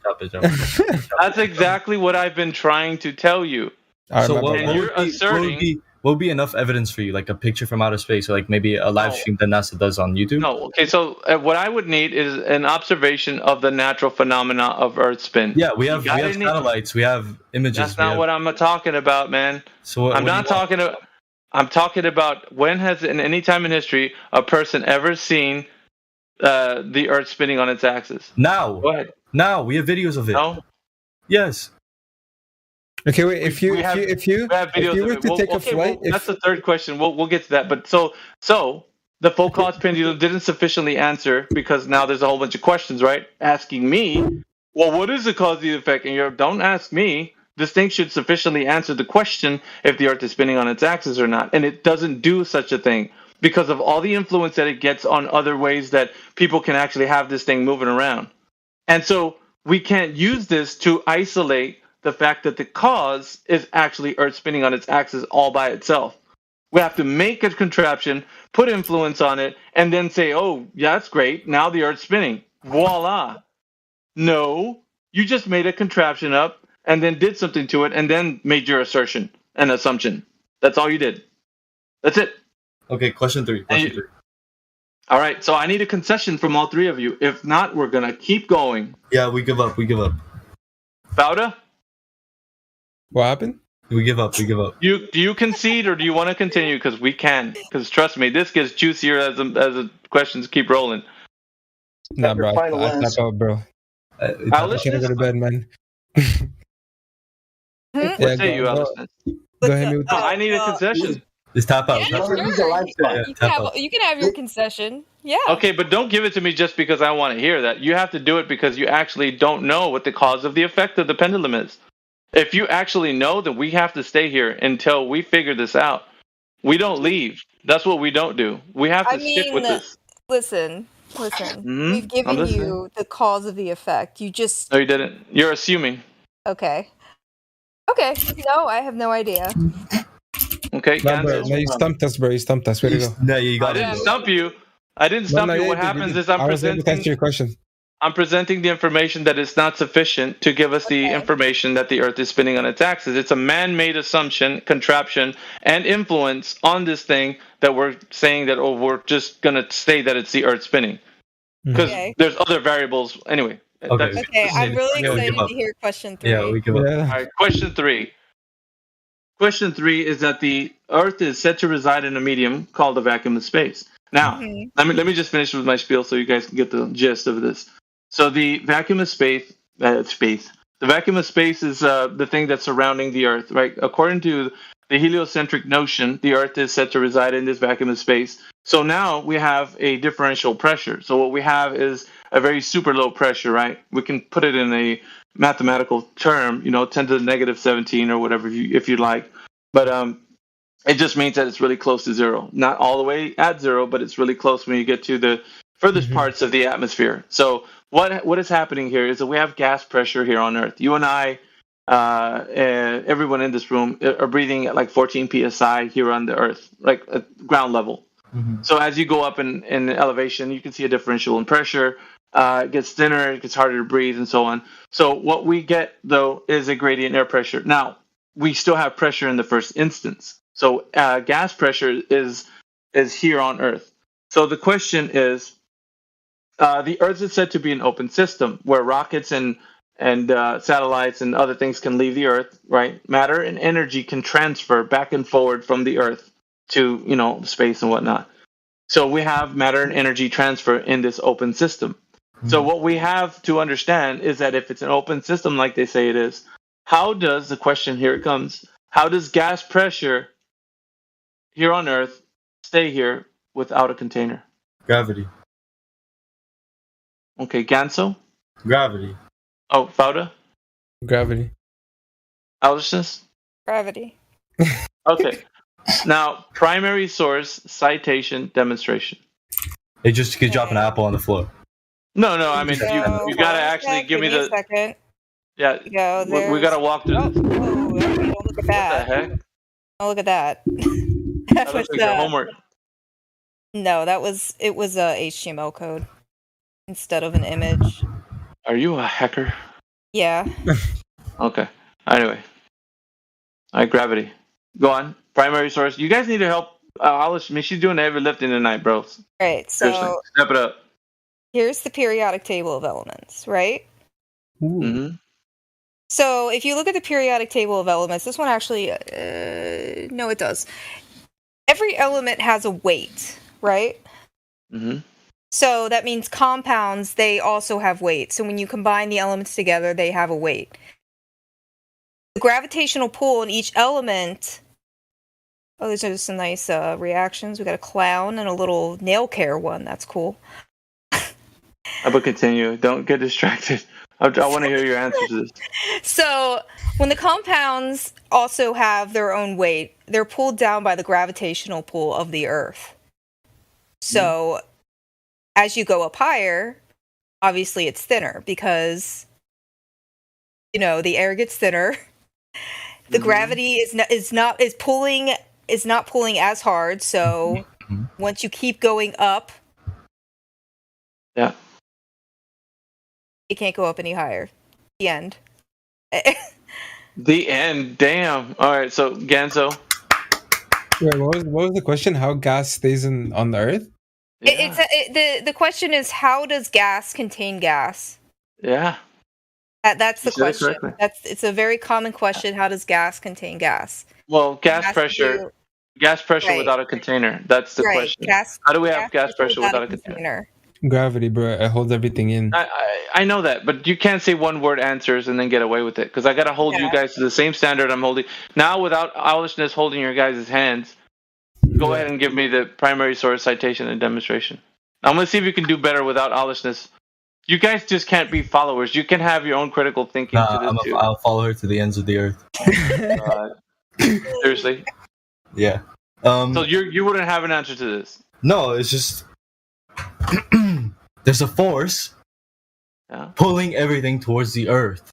That's exactly what I've been trying to tell you. Alright, So my what, bad. And you're asserting. what would be enough evidence for you, like a picture from outer space, or like maybe a live No. stream that NASA does on YouTube? No, okay, so what I would need is an observation of the natural phenomena of Earth spin. Yeah, we have gotta need- satellites, we have images. That's not what I'm talking about, man. So what, I'm not talking about. I'm talking about when has in any time in history a person ever seen the Earth spinning on its axis? Now. Go ahead. Now we have videos of it. No. Yes. Okay, wait. If you we have videos were of it. to take a flight, that's the third question. We'll get to that. But so the Foucault's pendulum didn't sufficiently answer because now there's a whole bunch of questions, right? Asking me, well, what is the cause of the effect? And you're don't ask me. This thing should sufficiently answer the question if the Earth is spinning on its axis or not. And it doesn't do such a thing because of all the influence that it gets on other ways that people can actually have this thing moving around. And so we can't use this to isolate the fact that the cause is actually Earth spinning on its axis all by itself. We have to make a contraption, put influence on it, and then say, oh, yeah, that's great. Now the Earth's spinning. Voila. No, you just made a contraption up and then did something to it and then made your assertion and assumption. That's all you did. That's it. Okay, question three. All right, so I need a concession from all three of you. If not, we're going to keep going. Yeah, we give up. Fauda? What happened? We give up. Do you concede or do you want to continue? Because we can. Because trust me, this gets juicier as the questions keep rolling. Nah, bro. I tap out, bro. I should go to bed, man. What say you, Allison? Go ahead. I need a concession. Just tap out. Yeah, sure. You can have your concession. Yeah. Okay, but don't give it to me just because I want to hear that. You have to do it because you actually don't know what the cause of the effect of the pendulum is. If you actually know, then we have to stay here until we figure this out. We don't leave. That's what we don't do. We have to stick with this. Listen. Mm-hmm. We've given you the cause of the effect. You just... No, you didn't. You're assuming. Okay. No, I have no idea. Okay, no, you stumped us, bro. You stumped us. Way to go. No, you got it. I didn't stump you. What happens is I was able to answer your question. I'm presenting the information that is not sufficient to give us the information that the Earth is spinning on its axis. It's a man-made assumption, contraption, and influence on this thing that we're saying that, we're just going to say that it's the Earth spinning. Because there's other variables. Anyway. Okay, I'm really excited to hear question 3. Yeah, we give up. All right, question 3. Question 3 is that the Earth is said to reside in a medium called the vacuum of space. Now, let me just finish with my spiel so you guys can get the gist of this. So the vacuum of space. The vacuum of space is the thing that's surrounding the Earth, right? According to the heliocentric notion, the Earth is said to reside in this vacuum of space. So now we have a differential pressure. So what we have is a very super low pressure, right? We can put it in a mathematical term, 10 to the negative 17 or whatever, if you like. But it just means that it's really close to zero. Not all the way at zero, but it's really close when you get to the furthest parts of the atmosphere. So what is happening here is that we have gas pressure here on Earth. You and I, everyone in this room are breathing at like 14 psi here on the Earth, like at ground level. Mm-hmm. So as you go up in elevation, you can see a differential in pressure. It gets thinner, it gets harder to breathe, and so on. So what we get, though, is a gradient air pressure. Now, we still have pressure in the first instance. So gas pressure is here on Earth. So the question is, the Earth is said to be an open system where rockets and satellites and other things can leave the Earth, right? Matter and energy can transfer back and forward from the Earth to space and whatnot. So we have matter and energy transfer in this open system. So what we have to understand is that if it's an open system like they say it is, how does gas pressure here on Earth stay here without a container? Gravity. Okay, Ganso? Gravity. Oh, Fauda? Gravity. Owlishness? Gravity. Okay. Now, primary source, citation, demonstration. It just could drop an apple on the floor. No, I mean, you gotta actually give me the... second. Yeah, we gotta walk through this. Don't look at that. What the heck? Oh, look at that. That looks like your homework. No, it was a HTML code instead of an image. Are you a hacker? Yeah. Okay. Anyway. Alright, gravity. Go on. Primary source. You guys need to help Alice. I mean, she's doing the heavy lifting tonight, bro. Right, Seriously. so Step it up. here's the periodic table of elements, right? Mm-hmm. So if you look at the periodic table of elements, this one actually, no, it does. Every element has a weight, right? Mm-hmm. So that means compounds, they also have weight. So when you combine the elements together, they have a weight. The gravitational pull in each element... Oh, these are some nice reactions. We got a clown and a little nail care one. That's cool. I will continue. Don't get distracted. I want to hear your answer to this. So when the compounds also have their own weight, they're pulled down by the gravitational pull of the Earth. So as you go up higher, obviously it's thinner because, the air gets thinner. The gravity is not pulling as hard. So once you keep going up, yeah, it can't go up any higher. The end. The end. Damn. All right. So Ganso. Wait, what was the question? How gas stays on the Earth? Yeah. The question is, how does gas contain gas? Yeah. That's the You said it question. correctly. It's a very common question. How does gas contain gas? Well, gas pressure Right. without a container. That's the Right. question. How do we have gas pressure without a container? container? Gravity, bro. It holds everything in. I know that, but you can't say one word answers and then get away with it because I got to hold you guys to the same standard I'm holding. Now, without owlishness holding your guys' hands, go ahead and give me the primary source, citation, and demonstration. I'm going to see if you can do better without owlishness. You guys just can't be followers. You can have your own critical thinking to this too. I'll follow her to the ends of the earth. Seriously? Yeah. So you wouldn't have an answer to this? No, it's just there's a force pulling everything towards the earth.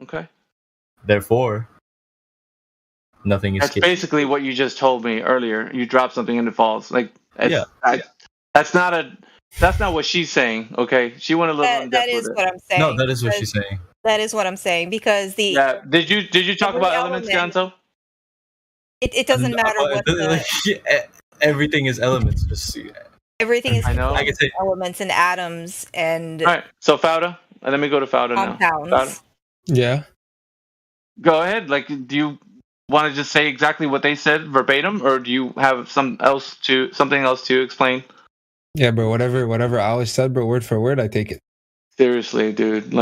Okay. Therefore, nothing is. That's basically what you just told me earlier. You drop something and it falls. That's not what she's saying. Okay, she went a little in depth That is with it. what I'm saying. No, that is what she's saying. That is what I'm saying because the Did you talk about elements, Ganso? It doesn't matter what everything is elements. Everything is I can say elements and atoms and. All right, so Fauda. Let me go to Fauda now. Compounds. Yeah. Go ahead. Do you want to just say exactly what they said verbatim, or do you have something else to explain? Yeah, bro. Whatever Alice said, bro, word for word, I take it. Seriously, dude.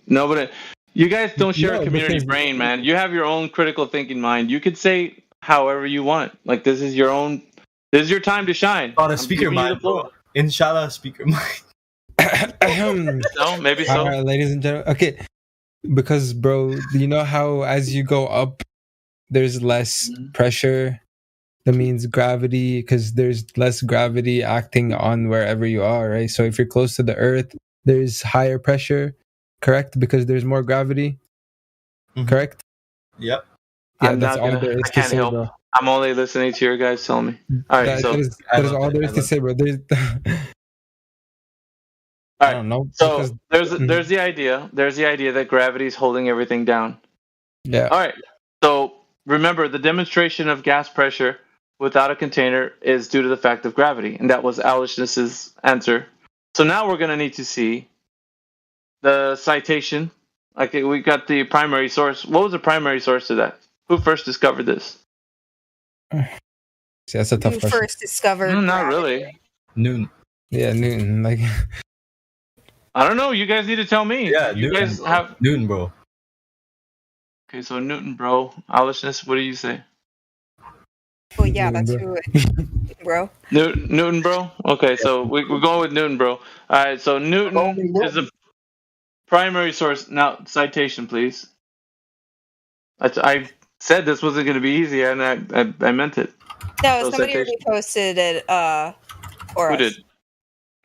Nobody. You guys don't share a community brain, man. You have your own critical thinking mind. You could say however you want. This is your own. This is your time to shine. On a speaker mind. Inshallah, speaker mind. No, maybe so. All right, ladies and gentlemen. Okay, because bro, you know how as you go up, there's less pressure. That means gravity, because there's less gravity acting on wherever you are, right? So if you're close to the Earth, there's higher pressure, correct? Because there's more gravity, correct? Yep. Yeah, that's all there is I to can't say, help. bro. I'm only listening to your guys tell me. All right, that is all there is to say, bro. I don't know. So there's the idea. There's the idea that gravity is holding everything down. Yeah. All right. So remember, the demonstration of gas pressure without a container is due to the fact of gravity, and that was owlishness's answer. So now we're going to need to see the citation. Like we got the primary source. What was the primary source to that? Who first discovered this? See, that's a tough Who question. first discovered? Not gravity? really. Newton. Yeah, Newton. Like, I don't know. You guys need to tell me. Yeah, you Newton, guys bro. have. Newton, bro. Okay, so Newton, bro. Owlishness, what do you say? Well, yeah, Newton, that's bro. who it, bro. Newton, bro. Okay, so we're going with Newton, bro. All right, so Newton is the primary source. Now, citation, please. I said this wasn't going to be easy, and I meant it. No, So somebody citation. already posted it for Who us. did?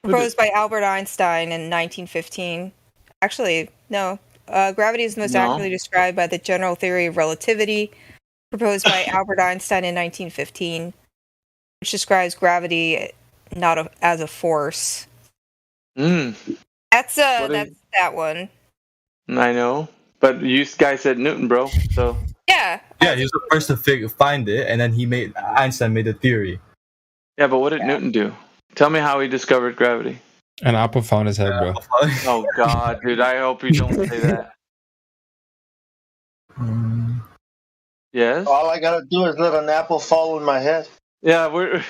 Proposed by Albert Einstein in 1915. Actually, no. Gravity is most No. accurately described by the general theory of relativity, proposed by Albert Einstein in 1915, which describes gravity not as a force. That's that one. I know, but you guys said Newton, bro. So Yeah. Yeah, he was the first to find it, and then Einstein made a theory. yeah, but what did Newton do? Tell me how he discovered gravity. an apple found his head, bro. Oh God, dude! I hope you don't say that. Yes. All I gotta do is let an apple fall in my head. Yeah, we're.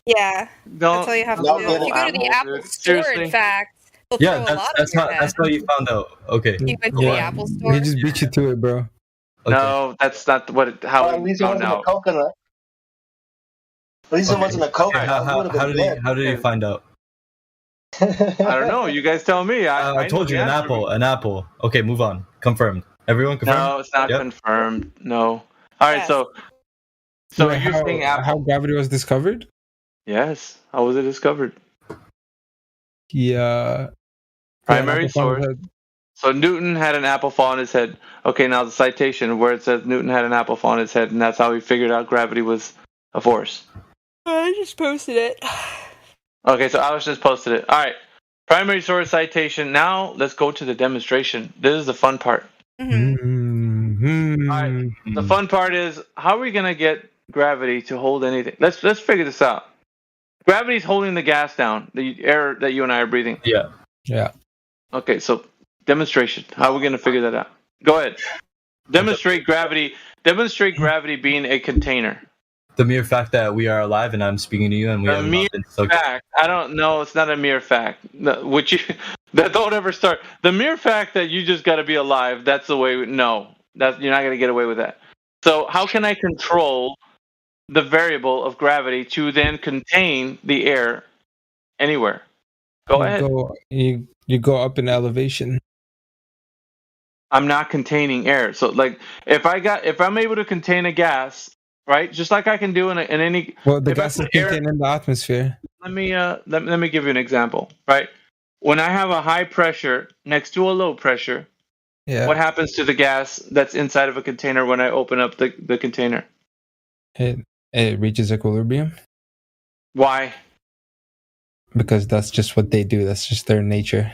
Yeah. Don't. That's all you have to no, do. get If you go to the Apple, Apple dude. store, Seriously? in fact, they'll Yeah, throw a lot on your head. that's how you found out. Okay. You went to the Apple store? He just beat you to it, bro. Okay. No, that's not how At we least it found wasn't a out. coconut. At least it Okay. wasn't a coconut. Yeah, I would've been how did he find out? I don't know. You guys tell me. I told know you, the answer. an apple. Okay, move on. Confirmed. Everyone confirmed? No, it's not Yep. confirmed. No. All right, Yes. so Wait, you're saying how apple? gravity was discovered? Yes. How was it discovered? Yeah. Primary apple found his source. head. So Newton had an apple fall on his head. Okay, now the citation where it says Newton had an apple fall on his head, and that's how he figured out gravity was a force. I just posted it. Okay, so Alex just posted it. All right. Primary source citation. Now let's go to the demonstration. This is the fun part. Mm-hmm. All right. The fun part is how are we gonna get gravity to hold anything? Let's figure this out. Gravity's holding the gas down, the air that you and I are breathing. Yeah. Yeah. Okay, so demonstration. How are we gonna figure that out? Go ahead. Demonstrate gravity. Demonstrate gravity being a container. The mere fact that we are alive and I'm speaking to you and we A have mere not been soaked. fact. I don't know. It's not a mere fact. No, which you that don't ever start. The mere fact that you just got to be alive. That's the way. No, you're not gonna get away with that. So how can I control the variable of gravity to then contain the air anywhere? Go ahead. You go up in elevation. I'm not containing air. So like if I'm able to contain a gas, right? Just like I can do in any. Well, the if I gas is put air- contained in the atmosphere. Let me give you an example, right? When I have a high pressure next to a low pressure, Yeah. what happens to the gas that's inside of a container when I open up the container? It reaches equilibrium Why? because that's just what they do. That's just their nature.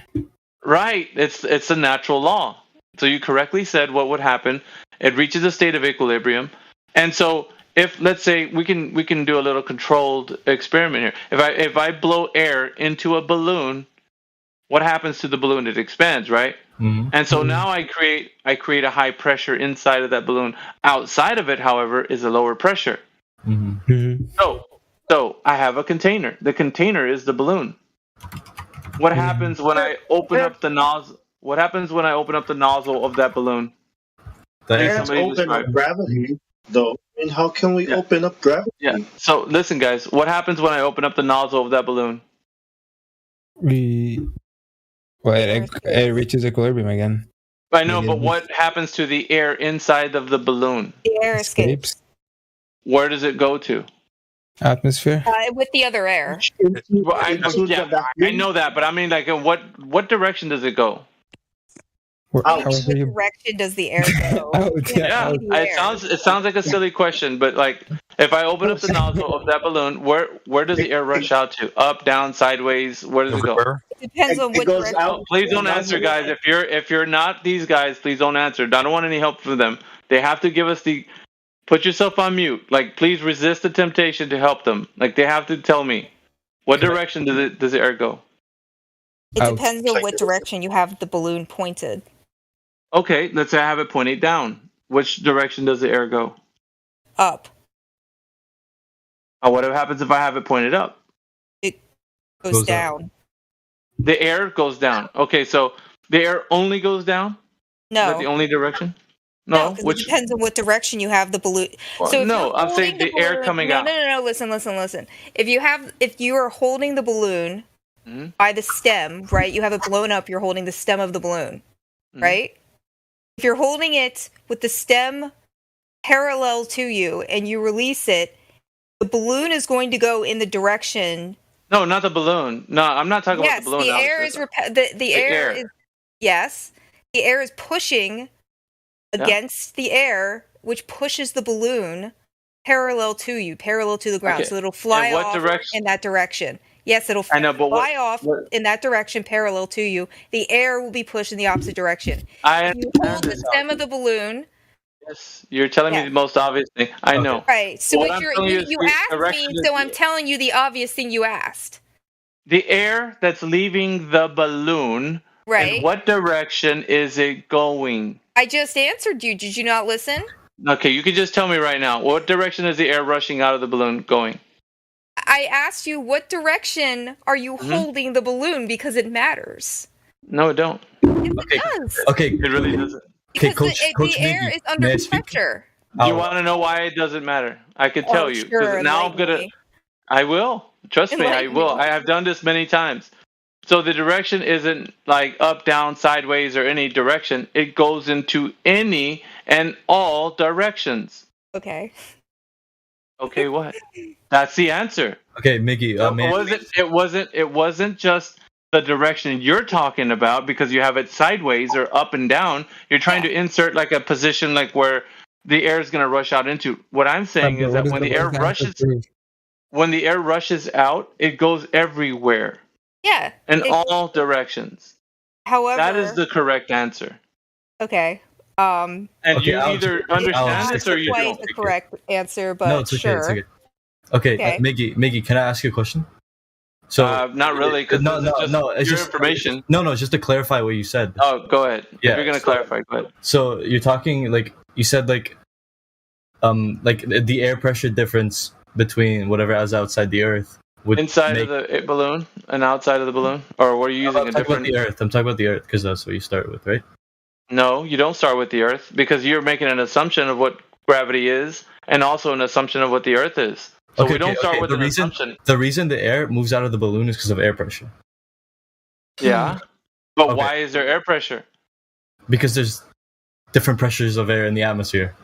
Right. It's a natural law. So you correctly said what would happen. It reaches a state of equilibrium. And so if let's say we can do a little controlled experiment here. If I blow air into a balloon, what happens to the balloon? It expands, right? Mm-hmm. And so now I create a high pressure inside of that balloon. Outside of it, however, is a lower pressure. Mm-hmm. So I have a container. The container is the balloon. What happens when I open up the nozzle? What happens when I open up the nozzle of that balloon? Can't open up gravity, though. I mean, how can we open up gravity? Yeah. So listen, guys. What happens when I open up the nozzle of that balloon? It reaches equilibrium again. I know, but what happens to the air inside of the balloon? The air escapes. Where does it go to? Atmosphere. With the other air. Well, I know that, but I mean, like, in what direction does it go? Which direction does the air go? Yeah, it sounds like a silly question, but like, if I open up the nozzle of that balloon, where does the air rush out to? Up, down, sideways? Where does it go? It depends on which direction. Please don't answer, guys. If you're not these guys, please don't answer. I don't want any help from them. They have to give us the. Put yourself on mute. Like, please resist the temptation to help them. Like, they have to tell me what direction does the air go. It depends on what direction you have the balloon pointed. Okay, let's say I have it pointed down. Which direction does the air go? Up. What happens if I have it pointed up? It goes down. The air goes down. Okay, so the air only goes down? No. Is that the only direction? No, because it depends on what direction you have the balloon. Well, so no, I'm saying the air coming out. No. Listen. If you are holding the balloon by the stem, right? You have it blown up. You're holding the stem of the balloon, right? If you're holding it with the stem parallel to you and you release it, the balloon is going to go in the direction. No, not the balloon. No, I'm not talking about the balloon. Yes, the air is. Yes, the air is pushing against the air, which pushes the balloon parallel to you, parallel to the ground. Okay. So it'll fly off in that direction. Yes, it'll fly off in that direction, parallel to you. The air will be pushed in the opposite direction. You hold the stem of the balloon. Yes, you're telling me the most obvious thing. I know. Right. So what you asked me, so I'm telling you the obvious thing you asked. The air that's leaving the balloon, in what direction is it going? I just answered you. Did you not listen? Okay, you can just tell me right now. What direction is the air rushing out of the balloon going? I asked you, what direction are you holding the balloon, because it matters. No, it don't. Yes, it does. Okay, it really doesn't. Because the air is under pressure. Do you want to know why it doesn't matter? I can tell you. Sure, now I will. Trust me, I will. I have done this many times. So the direction isn't like up, down, sideways, or any direction. It goes into any and all directions. Okay. Okay, what? That's the answer. Okay, Miggy. It wasn't just the direction you're talking about because you have it sideways or up and down. You're trying to insert like a position like where the air is going to rush out into. What I'm saying is that when the air rushes out, it goes everywhere. Yeah. In all directions. However, that is the correct answer. Okay. And you either understand this or you don't. Quite the correct answer, but no, it's okay, sure. It's okay. Miggy, can I ask you a question? So not really, because it's just information. No, just to clarify what you said. Oh, go ahead. Yeah, if you're gonna clarify, go ahead. So you're talking like you said like the air pressure difference between whatever is outside the Earth would inside of the balloon and outside of the balloon, or what are you using? I'm talking about the Earth because that's what you start with, right? No, you don't start with the Earth because you're making an assumption of what gravity is and also an assumption of what the Earth is. So we don't start with an assumption. The reason the air moves out of the balloon is because of air pressure. Yeah. But why is there air pressure? Because there's different pressures of air in the atmosphere.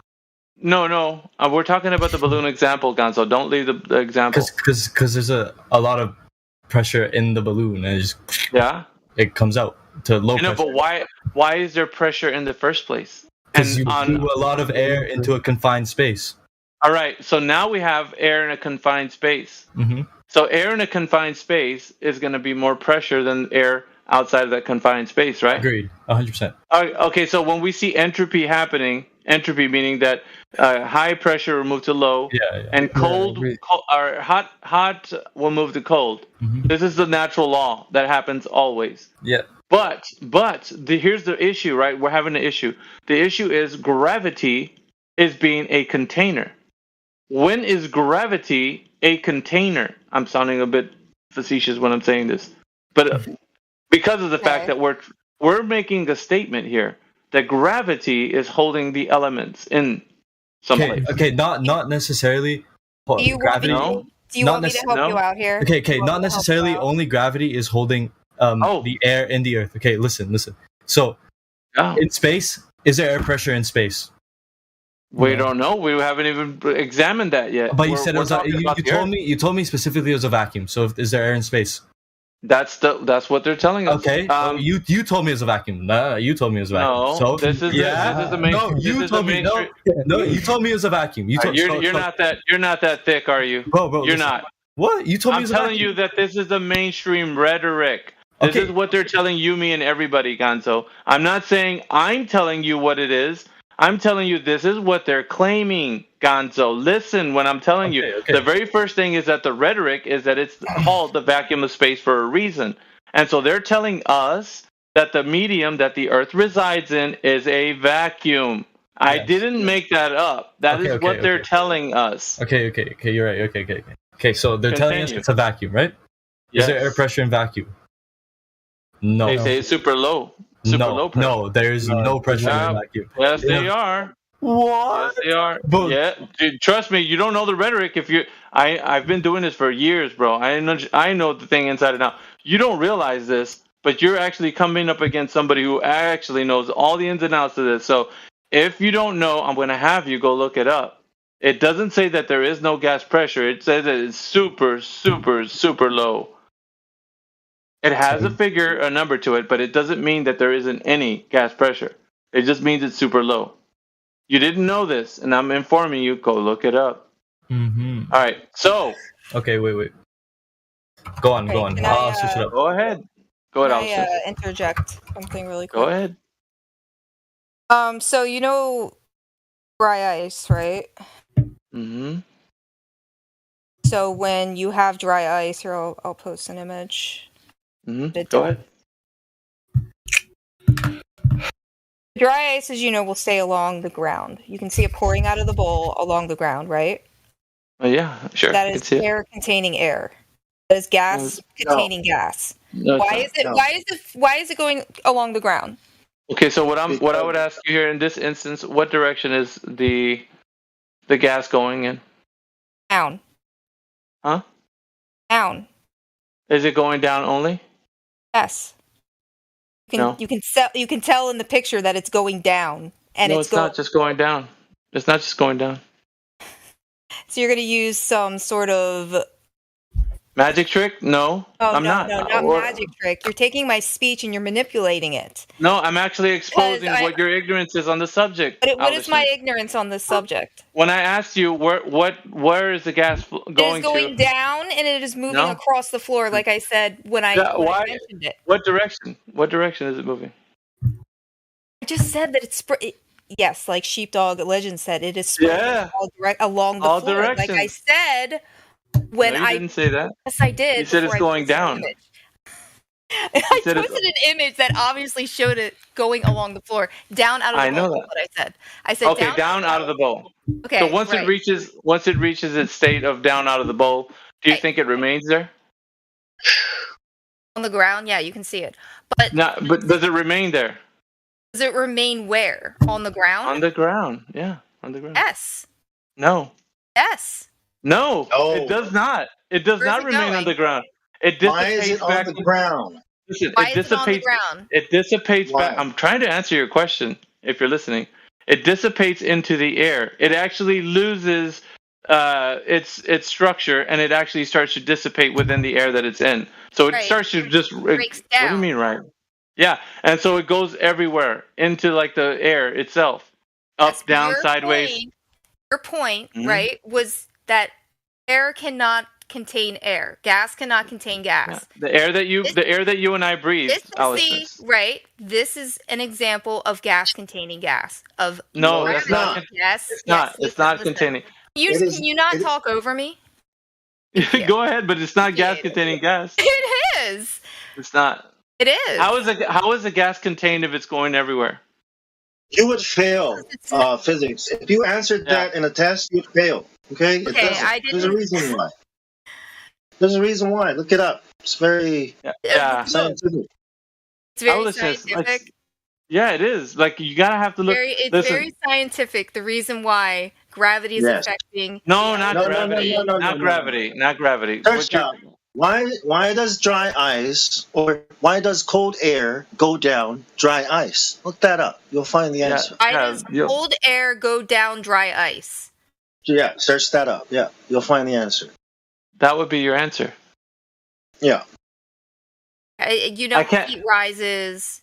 No. We're talking about the balloon example, Gonzo. Don't leave the example. Because there's a lot of pressure in the balloon and it comes out to low pressure. But why is there pressure in the first place? Because you move a lot of air into a confined space. All right, so now we have air in a confined space. Mm-hmm. So air in a confined space is going to be more pressure than air outside of that confined space, right? Agreed, 100%. Okay, so when we see entropy happening, entropy meaning that high pressure will move to low, and cold or hot will move to cold. Mm-hmm. This is the natural law that happens always. Yeah. But here's the issue, right? We're having an issue. The issue is gravity is being a container. When is gravity a container? I'm sounding a bit facetious when I'm saying this, but because of the fact that we're making a statement here that gravity is holding the elements in some place. Okay, not necessarily. Gravity. Do you want me to help you out here? Okay, not necessarily. Only gravity is holding the air in the Earth. Okay, listen. So, in space, is there air pressure in space? We don't know. We haven't even examined that yet. But you said it was. You told me specifically it was a vacuum. So is there air in space? That's what they're telling us. Okay. You told me it was a vacuum. No, you told me it was a vacuum. No. So this is the main. No, you told me. No, you told me it was a vacuum. You're not that thick, are you? Bro, you're not. What? You told me. I'm telling you that this is the mainstream rhetoric. This is what they're telling you, me, and everybody, Gonzo. I'm not saying I'm telling you what it is. I'm telling you, this is what they're claiming, Gonzo. Listen, when I'm telling you, the very first thing is that the rhetoric is that it's called the vacuum of space for a reason. And so they're telling us that the medium that the Earth resides in is a vacuum. I didn't make that up. That is what they're telling us. Okay, you're right. Okay, so they're telling us it's a vacuum, right? Is there air pressure in vacuum? No. They say it's super low. Low pressure. No, there's no pressure in a vacuum. Yes, they are. What? Yes, they are. Yeah, dude, trust me. You don't know the rhetoric. I've been doing this for years, bro. I know the thing inside and out. You don't realize this, but you're actually coming up against somebody who actually knows all the ins and outs of this. So, if you don't know, I'm going to have you go look it up. It doesn't say that there is no gas pressure. It says that it's super, super, super low. It has a number to it, but it doesn't mean that there isn't any gas pressure. It just means it's super low. You didn't know this, and I'm informing you. Go look it up. Mm-hmm. All right. So. Okay, wait. Go on. I'll switch it up. Go ahead. Go ahead. Can I interject something really quick? Go ahead. So you know dry ice, right? Mm-hmm. So when you have dry ice, here I'll post an image. Mm-hmm. Go ahead. Dry ice, as you know, will stay along the ground. You can see it pouring out of the bowl along the ground, right? Yeah, sure. That is air containing air. That is gas containing gas. No, why is it going along the ground? Okay, so what I would ask you here in this instance, what direction is the gas going in? Down. Huh? Down. Is it going down only? Yes. You can tell in the picture that it's going down, and no, it's not just going down. It's not just going down. So you're going to use some sort of magic trick? No, I'm not. No, not magic trick. You're taking my speech and you're manipulating it. No, I'm actually exposing what your ignorance is on the subject. But what is my ignorance on this subject? When I asked you where is the gas going to? It is going down and it is moving across the floor, like I said when I mentioned it. What direction? What direction is it moving? I just said that it's yes, like Sheepdog Legend said, it is spreading along the floor. Directions. Like I said. When I didn't say that. Yes, I did. You said it's going down. I posted an image that obviously showed it going along the floor, down out of the bowl. I know that. What I said. I said okay, down out of the bowl. Okay. So once it reaches its state of down out of the bowl, do you think it remains there? On the ground, yeah, you can see it. But does it remain there? Does it remain where? On the ground? On the ground, yeah, on the ground. Yes. No. Yes. No, it does not. It does not remain on the ground. It dissipates. Why is it on the ground? Listen, Why is it on the ground? It dissipates back. I'm trying to answer your question. If you're listening, it dissipates into the air. It actually loses its structure, and it actually starts to dissipate within the air that it's in. So it starts to just breaks down. What do you mean, right? Yeah, and so it goes everywhere into like the air itself, up, down, sideways. Your point, right, was that air cannot contain air. Gas cannot contain gas. Yeah. The air that you and I breathe. Right. This is an example of gas containing gas. No, that's not. Yes, it's not. It's not containing. Can you not talk over me? Go ahead, but it's not gas containing gas. It is. It's not. It is. How is a gas contained if it's going everywhere? You would fail physics. If you answered that in a test, you'd fail. Okay? There's a reason why. There's a reason why. Look it up. It's very scientific. It's very scientific. Yeah, it is. Like you gotta have to look. It's very scientific. The reason why gravity is affecting. Not gravity. Not gravity. Why does dry ice or why does cold air go down dry ice? Look that up. You'll find the answer. Why does cold air go down dry ice? Yeah, search that up. Yeah, you'll find the answer. That would be your answer. Yeah. Heat rises.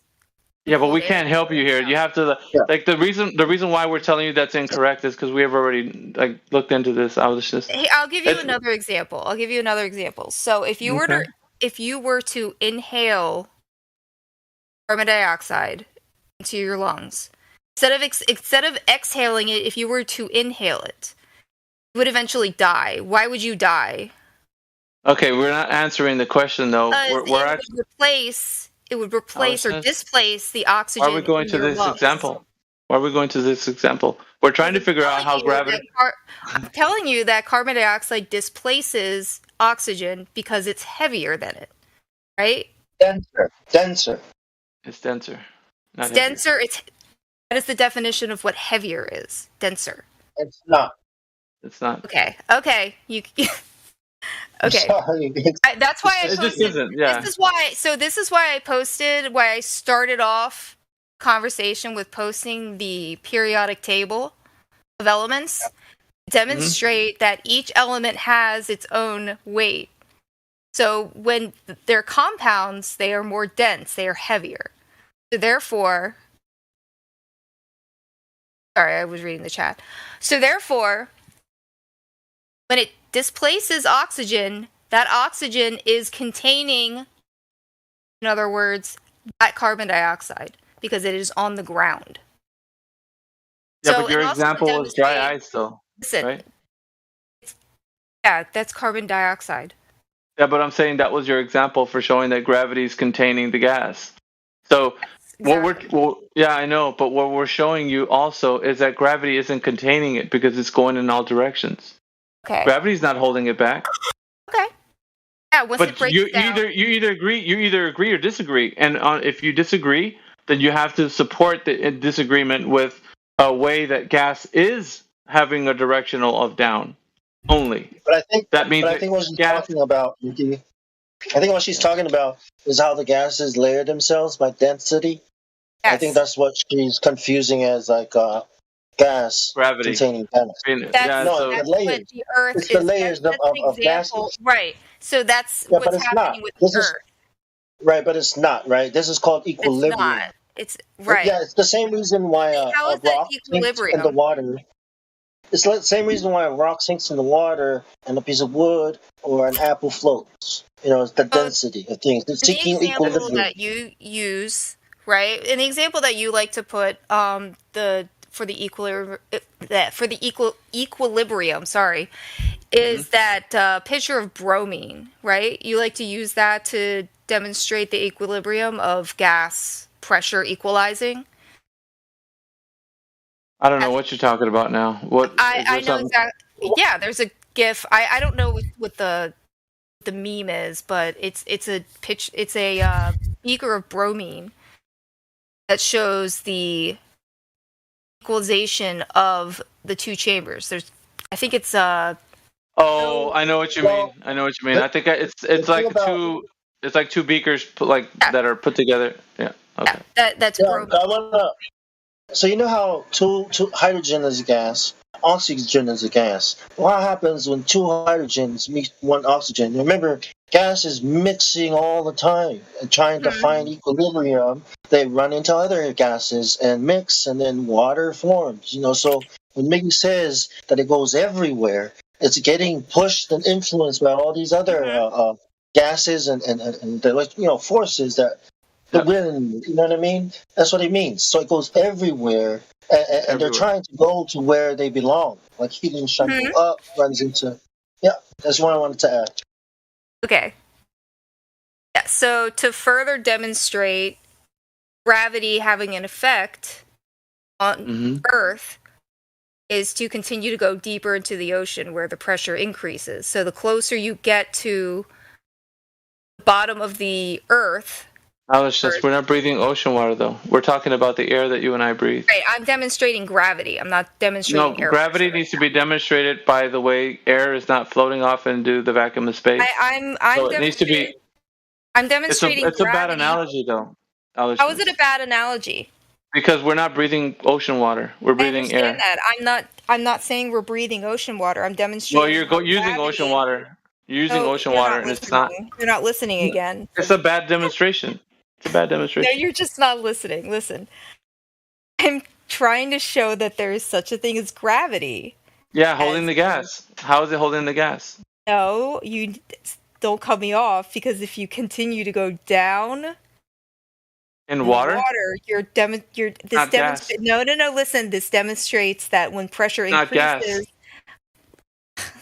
Yeah, but we can't help you here. You have to like the reason why we're telling you that's incorrect is because we have already looked into this owlishness. Hey, I'll give you another example. So if you were to inhale carbon dioxide into your lungs, Instead of exhaling it, if you were to inhale it, you would eventually die. Why would you die? Okay, we're not answering the question though. It would replace or displace the oxygen. Why are we going to this example? Why are we going to this example? We're trying to figure out how gravity. I'm telling you that carbon dioxide displaces oxygen because it's heavier than it, right? Denser. It's denser. It's denser. That is the definition of what heavier is. Denser. It's not. It's not. Okay. You. Okay. That's why I posted. It just isn't. Yeah. This is why I posted. Why I started off conversation with posting the periodic table of elements. Demonstrate that each element has its own weight. So when they're compounds, they are more dense. They are heavier. So therefore, sorry, I was reading the chat. So therefore, when it displaces oxygen, that oxygen is containing, in other words, that carbon dioxide because it is on the ground. Yeah, but your example was dry ice, though. Listen, right? Yeah, that's carbon dioxide. Yeah, but I'm saying that was your example for showing that gravity is containing the gas. So yeah, I know, but what we're showing you also is that gravity isn't containing it because it's going in all directions. Okay. Gravity's not holding it back. Okay. Yeah, once it breaks down. You either agree or disagree, and if you disagree, then you have to support the disagreement with a way that gas is having a directional of down only. But I think that means what she's talking about, Miggy, I think what she's talking about is how the gases layer themselves by density. Yes. I think that's what she's confusing as like gas gravity containing gas. The layers. The Earth it's the layers of gases. Right. So that's what's happening with the Earth. Right, but it's not, right? This is called equilibrium. It's not. It's right. Yeah, it's the same reason why a rock sinks in the water. It's the same reason why a rock sinks in the water and a piece of wood or an apple floats. It's the density of things. It's seeking equilibrium. That you use, right? An example that you like to put for the equilibrium, is that picture of bromine, right? You like to use that to demonstrate the equilibrium of gas pressure equalizing. I don't know what you're talking about now. What I know exactly. Yeah, there's a GIF. I don't know what the meme is, but it's a beaker of bromine that shows the equalization of the two chambers. I think it's I know what you mean. I think it's like two beakers that are put together. Yeah. Okay. Yeah, that's bromine. So you know how two hydrogen is a gas, oxygen is a gas. What happens when two hydrogens meet one oxygen? Remember, gas is mixing all the time and trying to find equilibrium. They run into other gases and mix, and then water forms. So when Miggy says that it goes everywhere, it's getting pushed and influenced by all these other gases and forces that. The wind, you know what I mean? That's what it means. So it goes everywhere, and they're trying to go to where they belong. Like helium's trying to go up, runs into. Yeah, that's what I wanted to add. Okay. Yeah. So to further demonstrate gravity having an effect on Earth is to continue to go deeper into the ocean where the pressure increases. So the closer you get to the bottom of the Earth. Owlishness, we're not breathing ocean water, though. We're talking about the air that you and I breathe. Right, I'm demonstrating gravity. I'm not demonstrating air. No, gravity needs to be demonstrated by the way air is not floating off into the vacuum of space. It needs to be. I'm demonstrating It's a bad analogy, though. Owlishness. How is it a bad analogy? Because we're not breathing ocean water. We're breathing air. That. I'm not saying we're breathing ocean water. I'm demonstrating. Well, you're using ocean water. You're using ocean water, and it's not. You're not listening again. It's a bad demonstration. It's a bad demonstration. No, you're just not listening. Listen. I'm trying to show that there is such a thing as gravity. Yeah, holding the gas. How is it holding the gas? No, you don't cut me off, because if you continue to go down... In water? You're this demonstrates. No. Listen, this demonstrates that when pressure increases.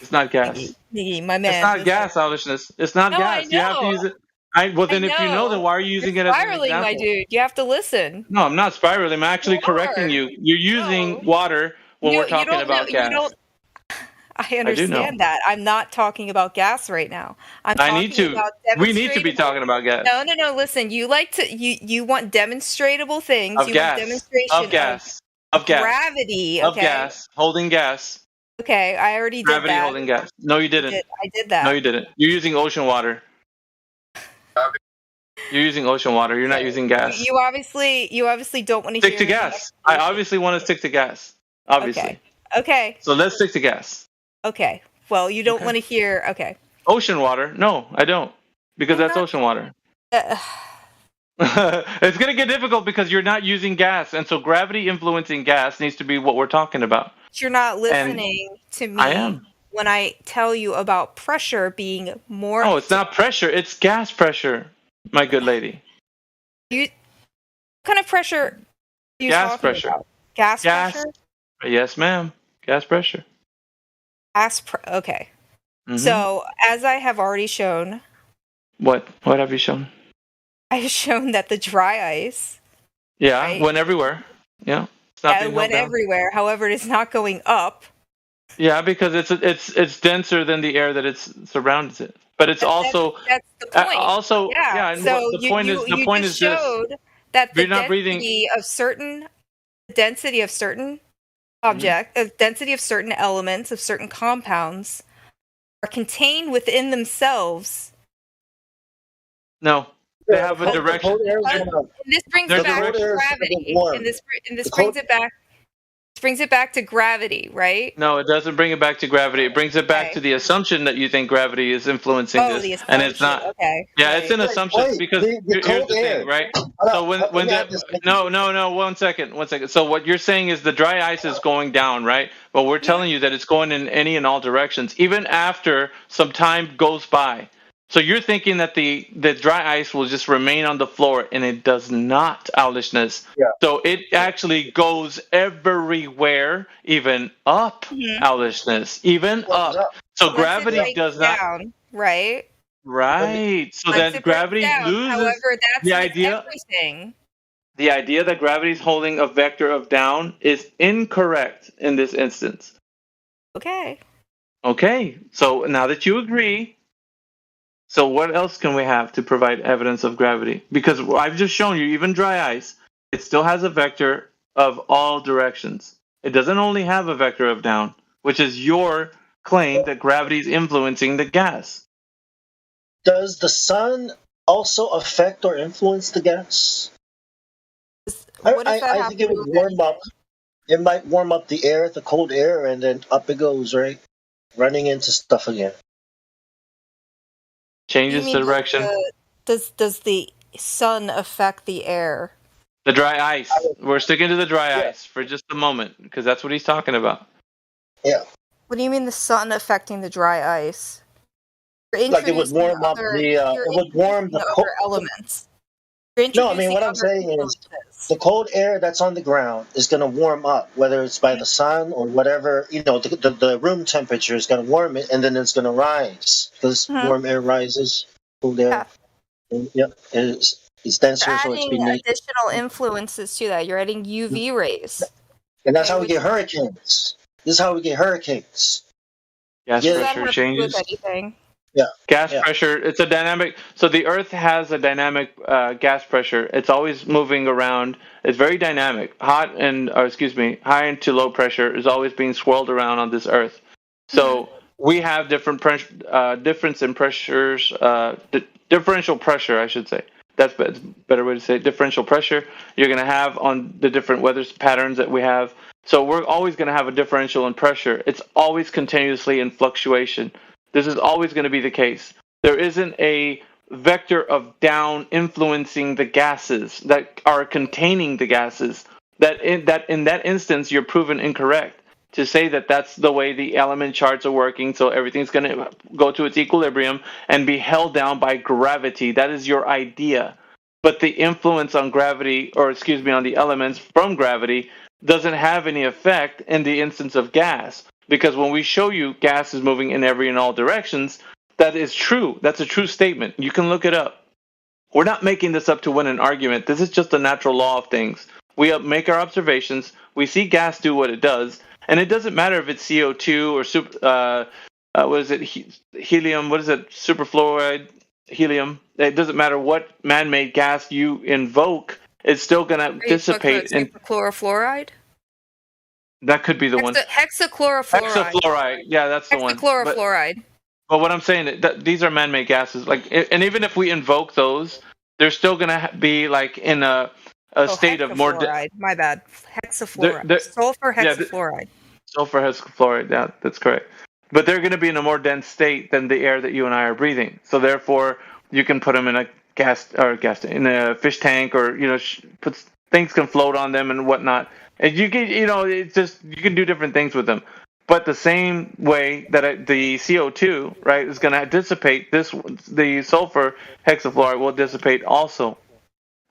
It's not gas. Miggy, my man. It's not gas, owlishness. It's not gas. You have to use it. If you know, then why are you using it as an example? Spiraling, my dude. You have to listen. No, I'm not spiraling. I'm actually correcting you. You're using water when we're talking about gas. I understand that. I'm not talking about gas right now. We need to be talking about gas. No. Listen, you want demonstratable things. Of gas. Demonstration of gravity. Of gas. Holding gas. Okay, I already did that. Gravity holding gas. No, you didn't. I did that. No, you didn't. You're using ocean water. You're using ocean water. You're not using gas. You obviously don't want to stick to gas. I obviously want to stick to gas. Obviously. Okay. So let's stick to gas. Okay. Well, you don't want to hear. Okay. Ocean water? No, I don't, because that's ocean water. It's gonna get difficult because you're not using gas, and so gravity influencing gas needs to be what we're talking about. You're not listening to me. I am. When I tell you about pressure being more. No, it's not pressure. It's gas pressure, my good lady. What kind of pressure? Are you gas pressure. About? Gas pressure. Yes, ma'am. Gas pressure. Okay. Mm-hmm. So, as I have already shown. What have you shown? I have shown that the dry ice. Yeah, right? Went everywhere. Yeah. It's not it went everywhere. However, it is not going up. Yeah, because it's denser than the air that it surrounds it. But it's that's the point. Also, yeah. And so the point is showed that the density of certain density of certain elements, of certain compounds, are contained within themselves. No, they have a direction. This brings it back to gravity. And this brings it back to gravity, right? No, it doesn't bring it back to gravity. It brings it back to the assumption that you think gravity is influencing this, and it's not. Okay. Yeah, it's an assumption because here's the thing, right? So no, 1 second. So what you're saying is the dry ice is going down, right? But we're telling you that it's going in any and all directions, even after some time goes by. So you're thinking that the dry ice will just remain on the floor, and it does not, owlishness. Yeah. So it actually goes everywhere, even up, owlishness, even up. So gravity does not. Down, right. Right. So that gravity loses. However, that's the idea. Everything. The idea that gravity is holding a vector of down is incorrect in this instance. Okay. So now that you agree. So what else can we have to provide evidence of gravity? Because I've just shown you, even dry ice, it still has a vector of all directions. It doesn't only have a vector of down, which is your claim that gravity is influencing the gas. Does the sun also affect or influence the gas? I think it would warm up. It might warm up the air, the cold air, and then up it goes, right? Running into stuff again. Changes the direction. Does the sun affect the air? The dry ice. We're sticking to the dry ice for just a moment because that's what he's talking about. Yeah. What do you mean the sun affecting the dry ice? Like it would warm up it would warm the other elements. No, I mean what I'm saying is the cold air that's on the ground is going to warm up, whether it's by the sun or whatever. The room temperature is going to warm it, and then it's going to rise because warm air rises, cold air. Yep, it's denser, so it's beneath. Additional influences to that. You're adding UV rays, and that's how we get hurricanes. This is how we get hurricanes. Gas pressure changes. Yeah. Gas pressure, it's a dynamic. So the Earth has a dynamic gas pressure. It's always moving around. It's very dynamic. High and to low pressure is always being swirled around on this Earth. So we have different difference in pressures, differential pressure, I should say. That's a better way to say it. Differential pressure you're going to have on the different weather patterns that we have. So we're always going to have a differential in pressure. It's always continuously in fluctuation. This is always going to be the case. There isn't a vector of down influencing the gases that are containing the gases. That in that instance, you're proven incorrect to say that that's the way the element charts are working. So everything's going to go to its equilibrium and be held down by gravity. That is your idea. but the influence on gravity, or excuse me, on the elements from gravity, doesn't have any effect in the instance of gas. Because when we show you gas is moving in every and all directions, that is true. That's a true statement. You can look it up. We're not making this up to win an argument. This is just a natural law of things. We make our observations. We see gas do what it does, and it doesn't matter if it's CO2 or what is it, helium? What is it? Superfluoride, helium. It doesn't matter what man-made gas you invoke. It's still going to dissipate. Superchlorofluoride? That could be the one. Hexachlorofluoride. Hexafluoride. Yeah, that's the one. Hexachlorofluoride. But what I'm saying, these are man-made gases. And even if we invoke those, they're still going to be like in a state of more. My bad. Hexafluoride. Sulfur hexafluoride. Sulfur hexafluoride. Yeah, that's correct. But they're going to be in a more dense state than the air that you and I are breathing. So therefore, you can put them in a in a fish tank, or things can float on them and whatnot. And you can, it's just you can do different things with them. But the same way that the CO2, right, is going to dissipate, the sulfur hexafluoride will dissipate also.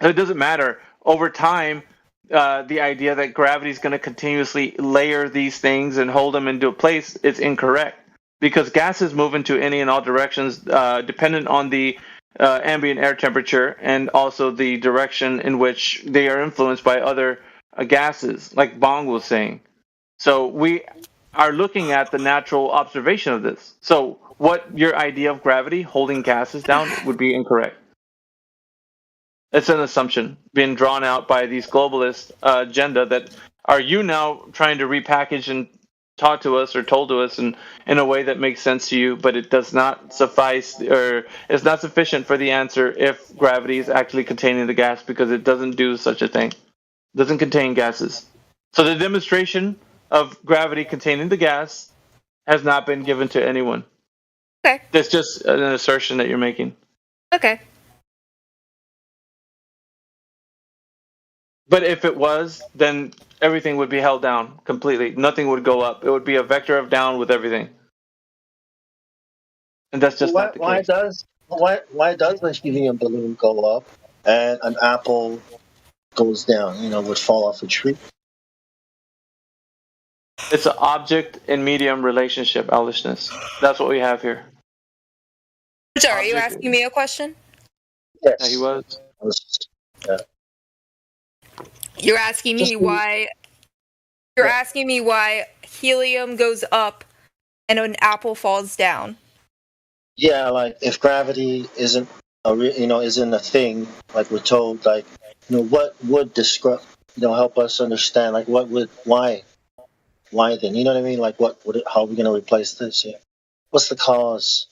So it doesn't matter. Over time, the idea that gravity is going to continuously layer these things and hold them into a place is incorrect. Because gases move into any and all directions dependent on the ambient air temperature and also the direction in which they are influenced by other gases, like Bong was saying. So we are looking at the natural observation of this. So what your idea of gravity holding gases down would be incorrect. It's an assumption being drawn out by these globalist agenda that are you now trying to repackage and taught to us or told to us in a way that makes sense to you, but it does not suffice or is not sufficient for the answer if gravity is actually containing the gas, because it doesn't do such a thing. It doesn't contain gases. So the demonstration of gravity containing the gas has not been given to anyone. Okay. That's just an assertion that you're making. Okay. But if it was, then everything would be held down completely. Nothing would go up. It would be a vector of down with everything. And that's just not the case. Why does the helium balloon go up and an apple goes down, would fall off a tree? It's an object and medium relationship, owlishness. That's what we have here. Sorry, are you asking me a question? Yes. Yeah, he was. Yeah. You're asking me why. You're asking me why helium goes up and an apple falls down. Yeah, like if gravity isn't isn't a thing, like we're told, like what would describe, help us understand, like why then? You know what I mean? Like how are we going to replace this? Yeah. What's the cause?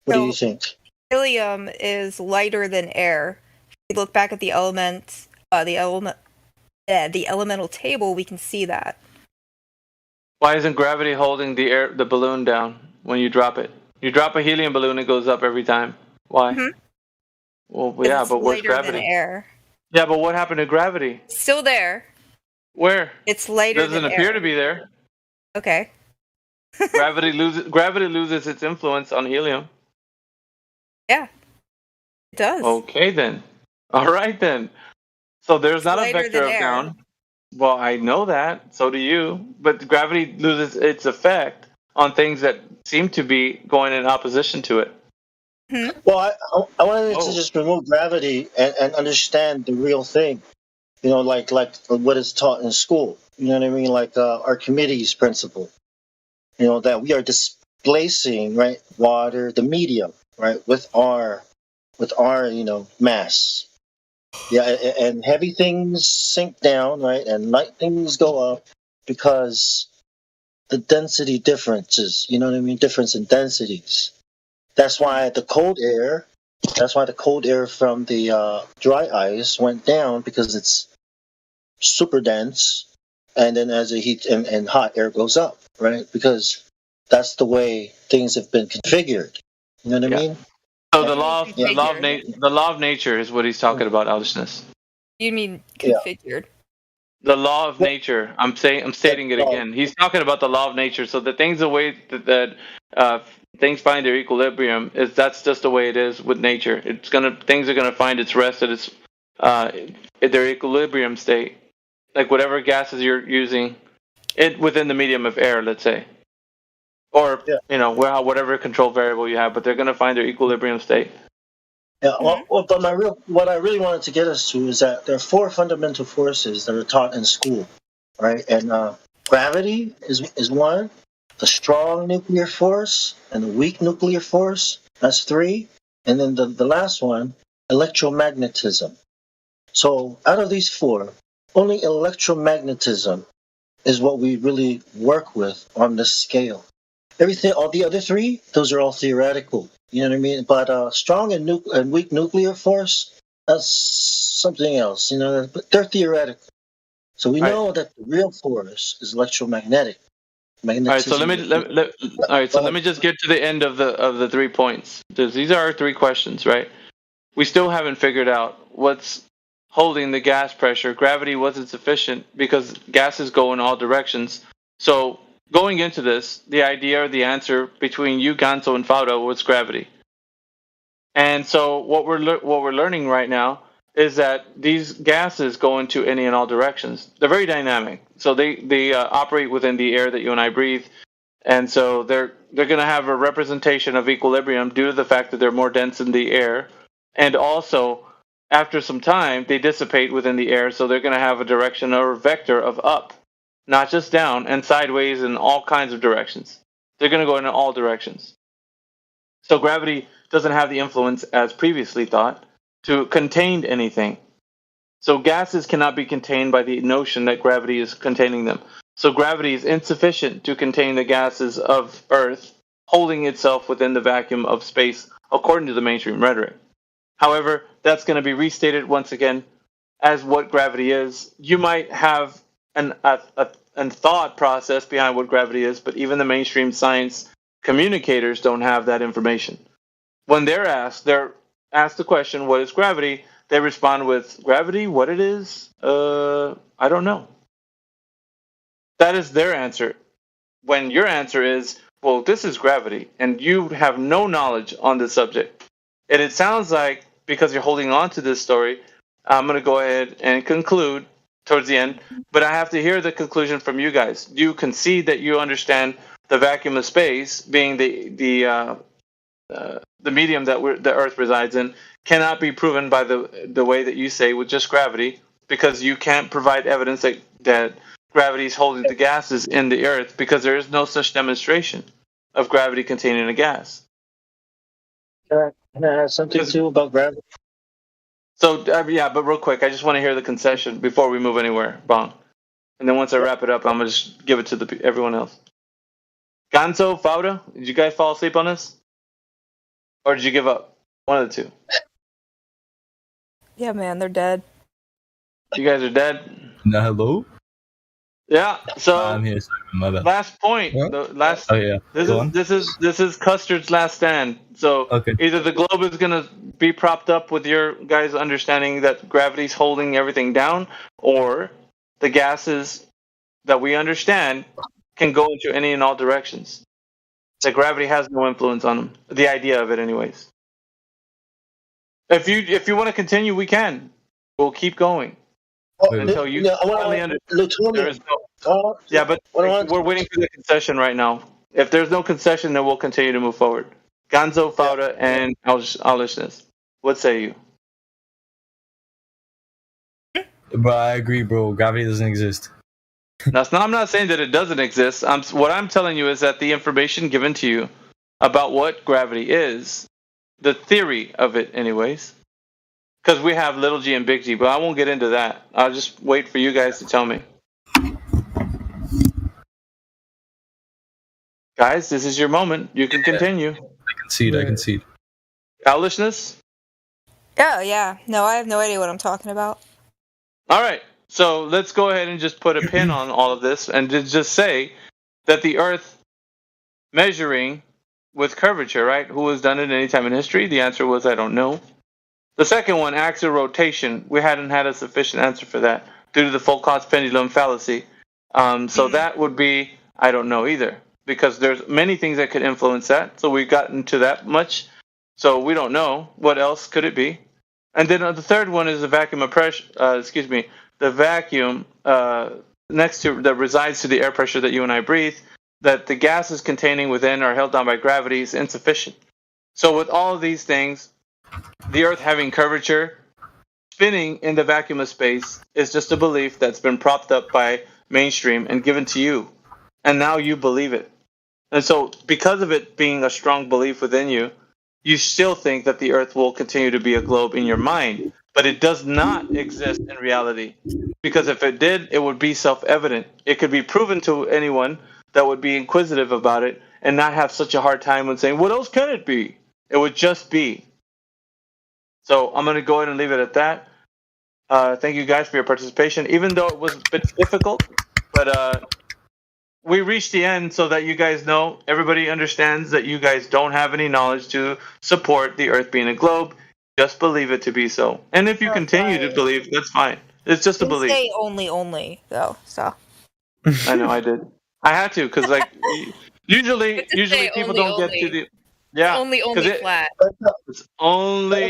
What do you think? Helium is lighter than air. If you look back at the elements, the elemental table, we can see that. Why isn't gravity holding the balloon down when you drop it? You drop a helium balloon, it goes up every time. Why? Mm-hmm. Well, yeah, but where's gravity? Than air. Yeah, but what happened to gravity? Still there. Where? It's lighter than air. Doesn't appear to be there. Okay. Gravity loses its influence on helium. Yeah. It does. Okay then. All right then. So there's not a vector of down. Well, I know that. So do you. But gravity loses its effect on things that seem to be going in opposition to it. Mm-hmm. Well, I wanted to just remove gravity and understand the real thing. Like what is taught in school. You know what I mean? Like Archimedes' principle. That we are displacing, right, water, the medium, right, with our mass. Yeah, and heavy things sink down, right, and light things go up because the density differences. You know what I mean? Difference in densities. That's why the cold air from the dry ice went down, because it's super dense, and then as the heat and hot air goes up, right? Because that's the way things have been configured. You know what I mean? So the law of nature is what he's talking about, owlishness. You mean configured? The law of nature. I'm stating it again. He's talking about the law of nature. So the things the way that things find their equilibrium that's just the way it is with nature. Things are gonna find its rest at its at their equilibrium state. Like whatever gases you're using, it within the medium of air, let's say, or whatever control variable you have, but they're gonna find their equilibrium state. Yeah, but what I really wanted to get us to is that there are 4 fundamental forces that are taught in school, right? And gravity is one, the strong nuclear force and the weak nuclear force, that's 3, and then the last one, electromagnetism. So out of these 4, only electromagnetism is what we really work with on this scale. Everything, all the other 3, those are all theoretical. You know what I mean? But strong and weak nuclear force, that's something else. But they're theoretical. So we know that the real force is electromagnetic. All right. So let me just get to the end of the 3 points. These are our 3 questions, right? We still haven't figured out what's holding the gas pressure. Gravity wasn't sufficient because gases go in all directions. So going into this, the idea or the answer between you, Ganso, and Fauda was gravity. And so what we're learning right now is that these gases go into any and all directions. They're very dynamic, so they operate within the air that you and I breathe, and so they're going to have a representation of equilibrium due to the fact that they're more dense in the air, and also after some time they dissipate within the air, so they're going to have a direction or a vector of up. Not just down, and sideways in all kinds of directions. They're going to go in all directions. So gravity doesn't have the influence, as previously thought, to contain anything. So gases cannot be contained by the notion that gravity is containing them. So gravity is insufficient to contain the gases of Earth, holding itself within the vacuum of space, according to the mainstream rhetoric. However, that's going to be restated once again as what gravity is. You might have a thought process behind what gravity is, but even the mainstream science communicators don't have that information. When they're asked the question, what is gravity? They respond with, gravity, what it is? I don't know. That is their answer. When your answer is, well, this is gravity, and you have no knowledge on this subject. And it sounds like, because you're holding on to this story, I'm going to go ahead and conclude towards the end, but I have to hear the conclusion from you guys. You concede that you understand the vacuum of space being the medium that the Earth resides in cannot be proven by the way that you say with just gravity, because you can't provide evidence that gravity is holding the gases in the Earth, because there is no such demonstration of gravity containing a gas. Can I add something too about gravity? So but real quick, I just want to hear the concession before we move anywhere, Bong. And then once I wrap it up, I'm gonna just give it to everyone else. Ganso, Fauda, did you guys fall asleep on this? Or did you give up? One of the two. Yeah, man, they're dead. You guys are dead? No, hello? Yeah, so I'm here. Sorry, my bad. last point. What? The last. Oh yeah. This is Custard's last stand. So either the globe is gonna be propped up with your guys' understanding that gravity's holding everything down, or the gases that we understand can go into any and all directions. That gravity has no influence on them. The idea of it, anyways. If you want to continue, we can. We'll keep going until you finally understand. Yeah, but we're waiting for the concession right now. If there's no concession, then we'll continue to move forward. Ganso, Fauda, and owlishness. What say you? But I agree, bro. Gravity doesn't exist. I'm not saying that it doesn't exist. What I'm telling you is that the information given to you about what gravity is, the theory of it, anyways, because we have little g and big G, but I won't get into that. I'll just wait for you guys to tell me. Guys, this is your moment. You can continue. I concede. Owlishness? Oh, yeah. No, I have no idea what I'm talking about. All right. So let's go ahead and just put a pin on all of this and just say that the Earth measuring with curvature, right? Who has done it any time in history? The answer was, I don't know. The second one, axial rotation. We hadn't had a sufficient answer for that. due to the full cause pendulum fallacy. So that would be, I don't know either, because there's many things that could influence that. So we've gotten to that much. So we don't know. What else could it be? And then the third one is the vacuum of pressure. The vacuum next to that resides to the air pressure that you and I breathe. That the gases containing within are held down by gravity is insufficient. So with all of these things, the Earth having curvature, spinning in the vacuum of space is just a belief that's been propped up by mainstream and given to you, and now you believe it. And so, because of it being a strong belief within you, you still think that the Earth will continue to be a globe in your mind, but it does not exist in reality. Because if it did, it would be self-evident. It could be proven to anyone that would be inquisitive about it and not have such a hard time when saying, what else can it be? It would just be. So I'm going to go ahead and leave it at that. Thank you guys for your participation, even though it was a bit difficult, but we reached the end so that you guys know, everybody understands that you guys don't have any knowledge to support the Earth being a globe. Just believe it to be so. And if you continue to believe, that's fine. It's just a belief. Say only, though, so. I know, I did. I had to, because like, usually people don't get to the... Yeah. Only flat. It's only.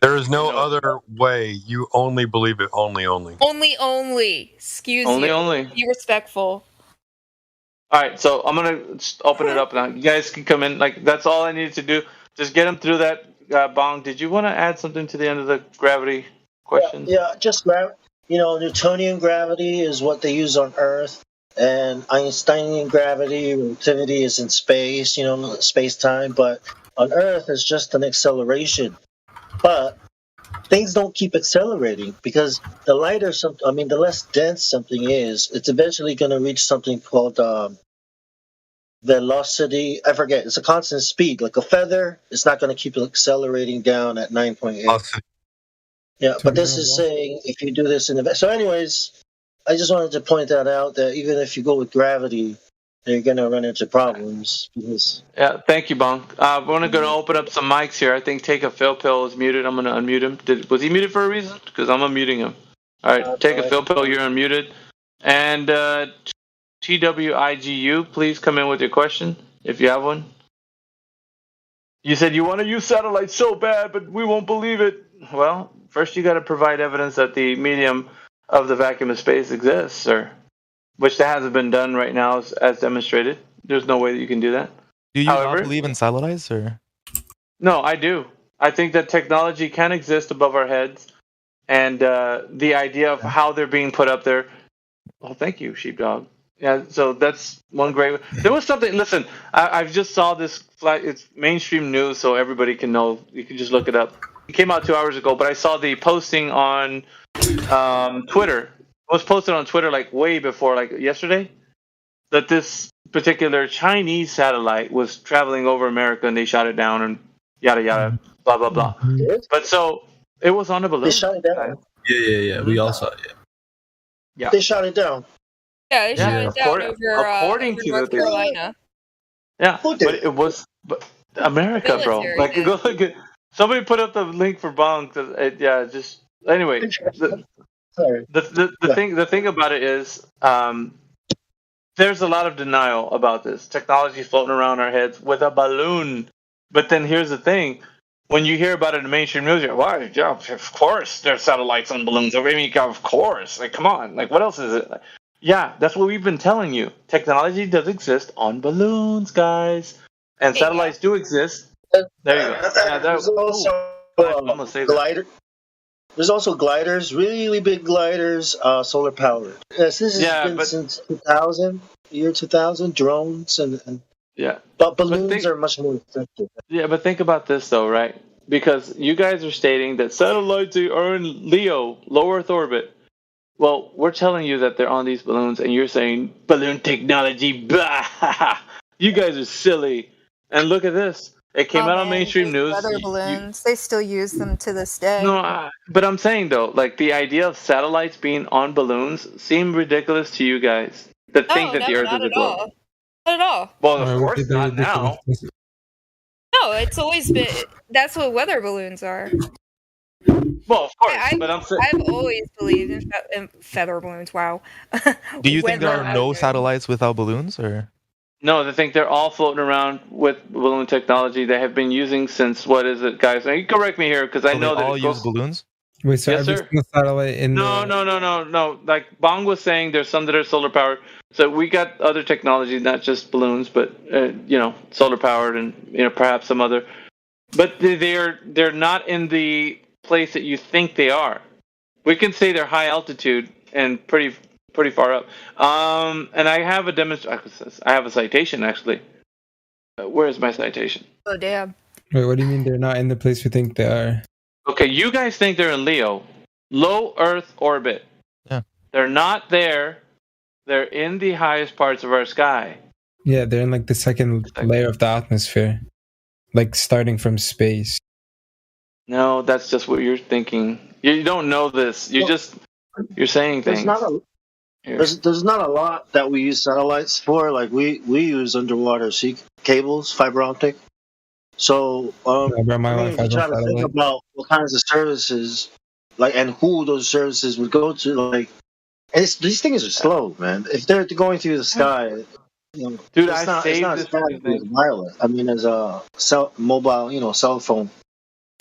There is no other way. You only believe it. Only. Only. Excuse you. Only. Be respectful. All right, so I'm gonna open it up now. You guys can come in. Like that's all I needed to do. Just get them through that. Bong, did you want to add something to the end of the gravity question? Yeah, just Newtonian gravity is what they use on Earth, and Einsteinian gravity, relativity is in space. Space-time, but on Earth it's just an acceleration. But things don't keep accelerating because the less dense something is, it's eventually going to reach something called velocity. I forget. It's a constant speed. Like a feather, it's not going to keep accelerating down at 9.8. Yeah, but this is saying if you do this in the... So anyways, I just wanted to point that out, that even if you go with gravity, you're going to run into problems. Yeah, thank you, Bong. We're going to open up some mics here. I think Take a Phil Pill is muted. I'm going to unmute him. Was he muted for a reason? Because I'm unmuting him. All right, Take a Phil Pill, you're unmuted. And TWIGU, please come in with your question, if you have one. You said you want to use satellites so bad, but we won't believe it. Well, first you got to provide evidence that the medium of the vacuum of space exists, sir. Which that hasn't been done right now, as demonstrated. There's no way that you can do that. Do you not believe in satellites, or? No, I do. I think that technology can exist above our heads, and the idea of how they're being put up there. Oh, thank you, Sheepdog. Yeah, so that's one great. There was something. Listen, I've just saw this. It's mainstream news, so everybody can know. You can just look it up. It came out 2 hours ago, but I saw the posting on Twitter. It was posted on Twitter like way before, like yesterday, that this particular Chinese satellite was traveling over America and they shot it down and yada yada, blah blah blah. But so it was on a balloon. They shot it down. Yeah. We all saw it. Yeah. They shot it down. Yeah, they shot it down according to North Carolina. Yeah, but it was America, bro. Like, go look at. Somebody put up the link for Bong. Just anyway. The thing about it is, there's a lot of denial about this. Technology floating around our heads with a balloon. But then here's the thing. When you hear about it in the mainstream news, you're like, why? Yeah, of course there's satellites on balloons. I mean, of course. Like, come on. Like, what else is it? Like, yeah, that's what we've been telling you. Technology does exist on balloons, guys. And satellites do exist. There you go. Yeah, there's also glider. There's also gliders, really big gliders, solar powered. Yes, this has been since 2000, year 2000. Drones and but balloons are much more effective. Yeah, but think about this though, right? Because you guys are stating that satellites are in LEO, low Earth orbit. Well, we're telling you that they're on these balloons, and you're saying balloon technology. Bah! You guys are silly. And look at this. It came out on mainstream news. Weather balloons, they still use them to this day. No, but I'm saying though, like the idea of satellites being on balloons seem ridiculous to you guys. That think that the Earth is a globe. Not at all. Well, of course not now. No, it's always been. That's what weather balloons are. Well, of course, but I've always believed in feather balloons. Wow. Do you think there are no satellites without balloons, or? No, they think they're all floating around with balloon technology they have been using since, what is it, guys? Now, you correct me here, because I know they that all use balloons? Wait, so yes, every sir. single satellite in No. Like Bong was saying, there's some that are solar powered. So we got other technology, not just balloons, but solar powered, and perhaps some other. But they're not in the place that you think they are. We can say they're high altitude and pretty far up. And I have I have a citation actually. Where is my citation? Oh damn. Wait, what do you mean they're not in the place we think they are? Okay, you guys think they're in Leo, low Earth orbit. Yeah. They're not there. They're in the highest parts of our sky. Yeah, they're in like the second layer of the atmosphere, like starting from space. No, that's just what you're thinking. You don't know this. You're saying things. There's not a lot that we use satellites for. Like we use underwater cables, fiber optic. So if you try to think about what kinds of services, and who those services would go to, these things are slow, man. If they're going through the sky, dude, it's not as fast as wireless. I mean, as a mobile, cell phone.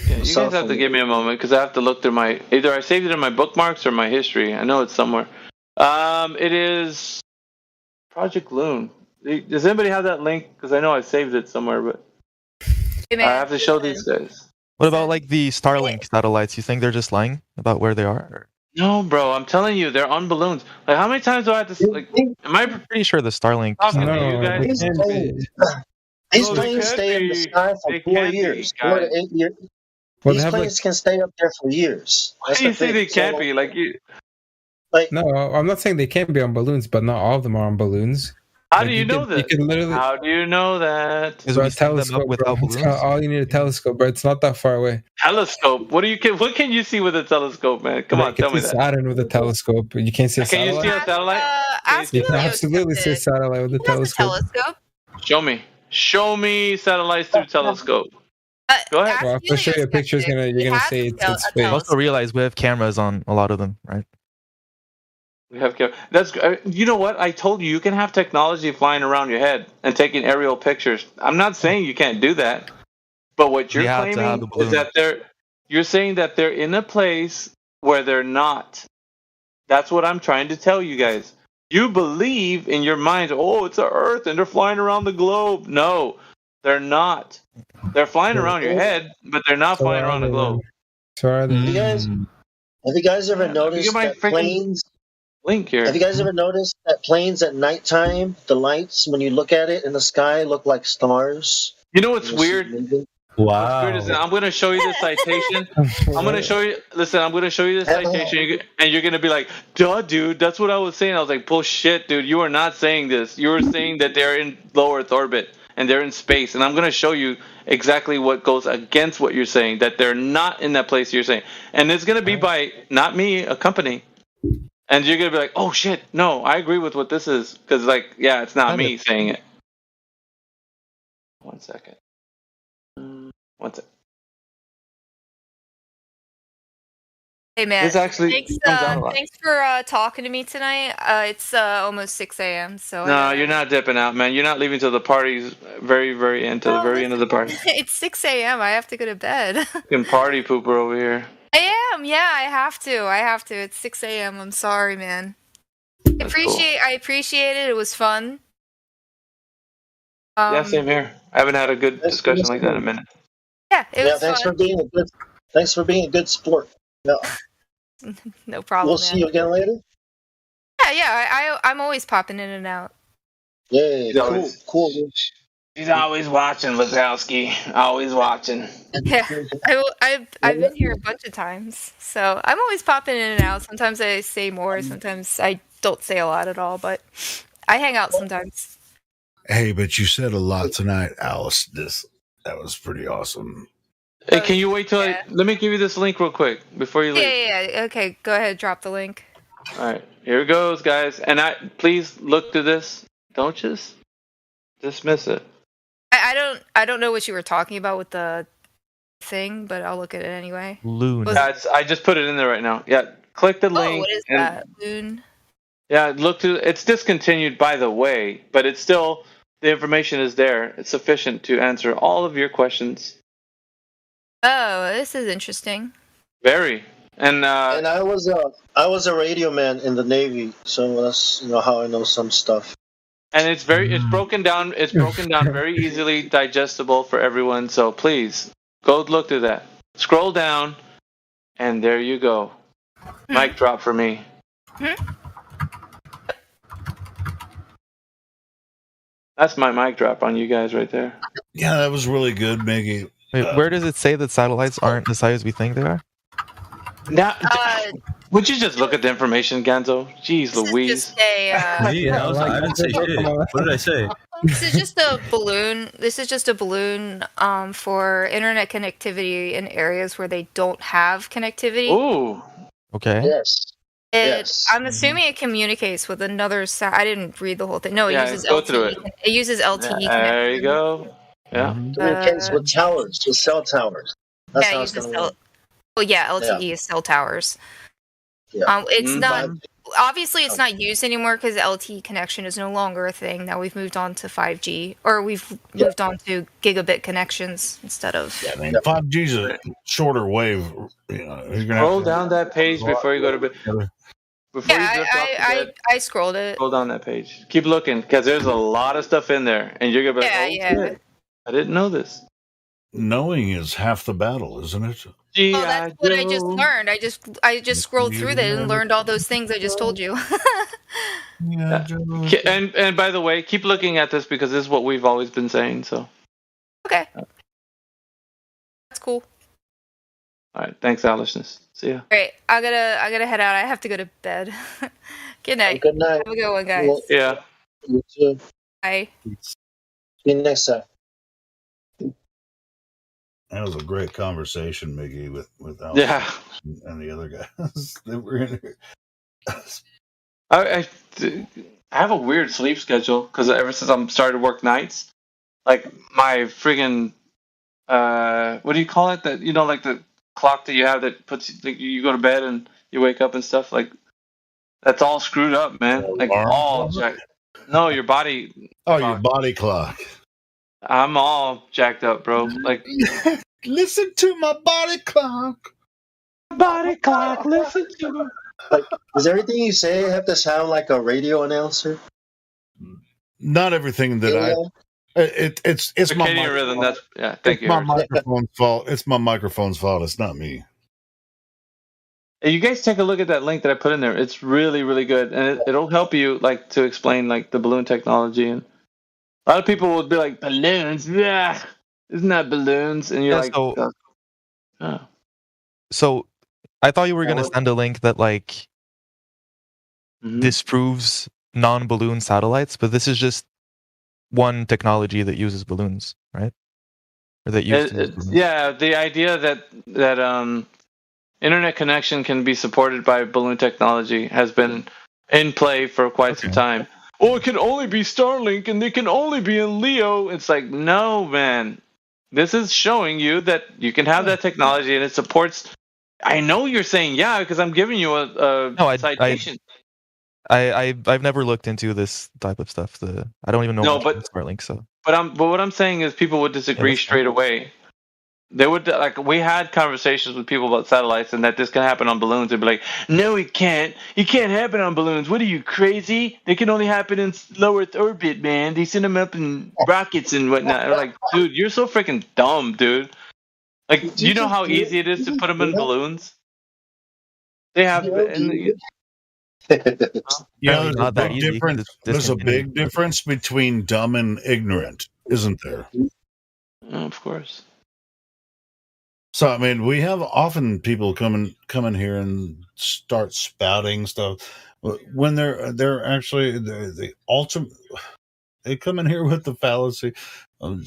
Yeah, you guys have to give me a moment because I have to look through either I saved it in my bookmarks or my history. I know it's somewhere. It is Project Loon. Does anybody have that link? Because I know I saved it somewhere, but I have to show these guys. What about like the Starlink satellites? You think they're just lying about where they are? No, bro. I'm telling you, they're on balloons. Like, how many times do I have to? Am I pretty sure the Starlink? These planes stay in the sky for 4 years, 4 to 8 years. These planes can stay up there for years. Why do you say they can't be? No, I'm not saying they can't be on balloons, but not all of them are on balloons. How do you know that? Literally... How do you know that? Bro, telescope, bro. All you need a telescope, bro. It's not that far away. Telescope? What can you see with a telescope, man? Come on, tell me that. Saturn with a telescope. You can't see a satellite. Can you see a satellite? You can absolutely see a satellite with a telescope. Show me satellites through telescope. Go ahead. Well, if I show you a picture, you're gonna say it's fake. Also realize we have cameras on a lot of them, right? We have cameras. That's you know what I told you. You can have technology flying around your head and taking aerial pictures. I'm not saying you can't do that, but what you're claiming is that you're saying that they're in a place where they're not. That's what I'm trying to tell you guys. You believe in your mind, oh, it's the Earth and they're flying around the globe. No, they're not. They're flying around your head, but they're not flying around the globe. Have you guys ever noticed that planes? Link here. Have you guys ever noticed that planes at nighttime, the lights when you look at it in the sky look like stars? You know what's weird? Wow. I'm going to show you the citation. I'm going to show you. Listen, I'm going to show you the citation, and you're going to be like, "Duh, dude, that's what I was saying." I was like, "Bullshit, dude. You are not saying this. You were saying that they're in low Earth orbit and they're in space." And I'm going to show you exactly what goes against what you're saying, that they're not in that place you're saying. And it's going to be by not me, a company. And you're going to be like, "Oh shit, no, I agree with what this is," because it's not me saying it. 1 second. What's it? Hey man, this actually thanks for talking to me tonight. It's almost 6 a.m. So no, you're not dipping out, man. You're not leaving till the party's very, very end, till the very end of the party. It's 6 a.m. I have to go to bed. Fucking party pooper over here. I am. Yeah, I have to. It's 6 a.m. I'm sorry, man. I appreciate it. It was fun. Yeah, same here. I haven't had a good discussion like that in a minute. Yeah, it was thanks fun. Thanks for being a good sport. No, no problem. We'll see you again later. Yeah. I'm always popping in and out. Yeah, cool. He's always watching, Wazowski. Always watching. Yeah, I've been here a bunch of times, so I'm always popping in and out. Sometimes I say more, sometimes I don't say a lot at all, but I hang out sometimes. Hey, but you said a lot tonight, Alice. That was pretty awesome. Hey, can you wait till let me give you this link real quick before you leave. Yeah. Okay, go ahead, drop the link. All right, here it goes, guys. And please look through this. Don't just dismiss it. I don't know what you were talking about with the thing, but I'll look at it anyway. Loon. Yeah, I just put it in there right now. Yeah, click the link. Oh, what is that? Loon. Yeah, look to. It's discontinued, by the way, but it's still the information is there. It's sufficient to answer all of your questions. Oh, this is interesting. Very. And I was a radio man in the Navy, so that's how I know some stuff. And it's broken down. It's broken down very easily digestible for everyone. So please go look through that. Scroll down, and there you go. Mic drop for me. That's my mic drop on you guys right there. Yeah, that was really good, Miggy. Wait, where does it say that satellites aren't the size we think they are? Now, would you just look at the information, Ganzo? Jeez Louise. I didn't say shit. What did I say? This is just a balloon. This is just a balloon for internet connectivity in areas where they don't have connectivity. Ooh. Okay. Yes. I'm assuming it communicates with another. I didn't read the whole thing. No, it uses go LTE. through it. It uses LTE. There you go. Yeah. Communicates with towers, with cell towers. That's how it's going to work. Well, yeah, LTE is cell towers. Yeah. It's not. Obviously, it's not used anymore because the LTE connection is no longer a thing. Now we've moved on to 5G, or we've moved on to gigabit connections instead of. Yeah, I mean, 5G is a shorter wave. Scroll down that page before you go to bed. I scrolled it. Scroll down that page. Keep looking because there's a lot of stuff in there, and you're gonna be like, shit, I didn't know this. Knowing is half the battle, isn't it? Oh, that's what I just learned. I just scrolled through that and learned all those things I just told you. And by the way, keep looking at this because this is what we've always been saying. So. Okay. That's cool. All right. Thanks, owlishness. See ya. Great. I gotta head out. I have to go to bed. Good night. Good night. Have a good one, guys. Yeah. You too. Bye. See you next time. That was a great conversation, Miggy, with Alex and the other guys that were in here. I have a weird sleep schedule because ever since I'm started to work nights, like my friggin' what do you call it? That like the clock that you have that puts like, you go to bed and you wake up and stuff like that's all screwed up, man. Like all jacked. No, your body. Oh, your body clock. I'm all jacked up, bro. Like, listen to my body clock. Body clock. Listen to me. Like, does everything you say have to sound like a radio announcer? Not everything that it's my rhythm. That's thank you. My microphone's fault. It's my microphone's fault. It's not me. Hey, you guys take a look at that link that I put in there. It's really, really good, and it'll help you like to explain like the balloon technology. And a lot of people would be like, balloons, yeah, isn't that balloons? And you're like, So I thought you were going to send a link that like disproves non-balloon satellites, but this is just one technology that uses balloons, right? Or that uses yeah, the idea that internet connection can be supported by balloon technology has been in play for quite some time. Oh, it can only be Starlink and they can only be in LEO. It's like, no, man. This is showing you that you can have that technology and it supports. I know you're saying because I'm giving you a citation. I've never looked into this type of stuff. I don't even know much about Starlink. So, but what I'm saying is people would disagree straight away. They would we had conversations with people about satellites and that this can happen on balloons. They'd be like, "No, it can't. It can't happen on balloons. What are you, crazy? They can only happen in low Earth orbit, man. They send them up in rockets and whatnot." They're like, dude, you're so freaking dumb, dude. Like, do you know how easy it is to put them in balloons? They have. There's a big difference between dumb and ignorant, isn't there? Of course. So I mean, we have often people come in here and start spouting stuff when they're actually the ultimate. They come in here with the fallacy of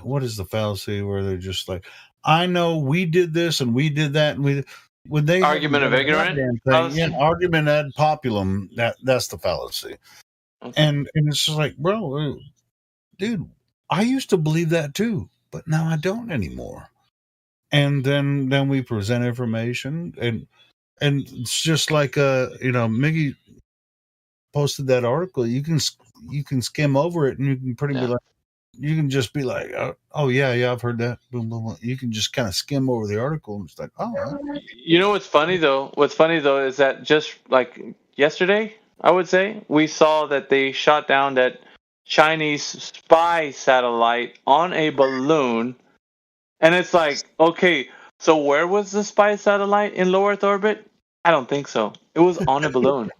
what is the fallacy where they're just like, I know we did this and we did that and when they argument of ignorant, argument ad populum. That's the fallacy, and it's just like, bro, dude, I used to believe that too, but now I don't anymore. and then we present information, and it's just like Miggy posted that article. You can skim over it, and you can pretty much you can just be like, oh yeah, I've heard that. Boom, boom, boom. You can just kind of skim over the article and it's like, oh. You know what's funny though? What's funny though is that just like yesterday, I would say, we saw that they shot down that Chinese spy satellite on a balloon, and it's like, okay, so where was the spy satellite in low Earth orbit? I don't think so. It was on a balloon.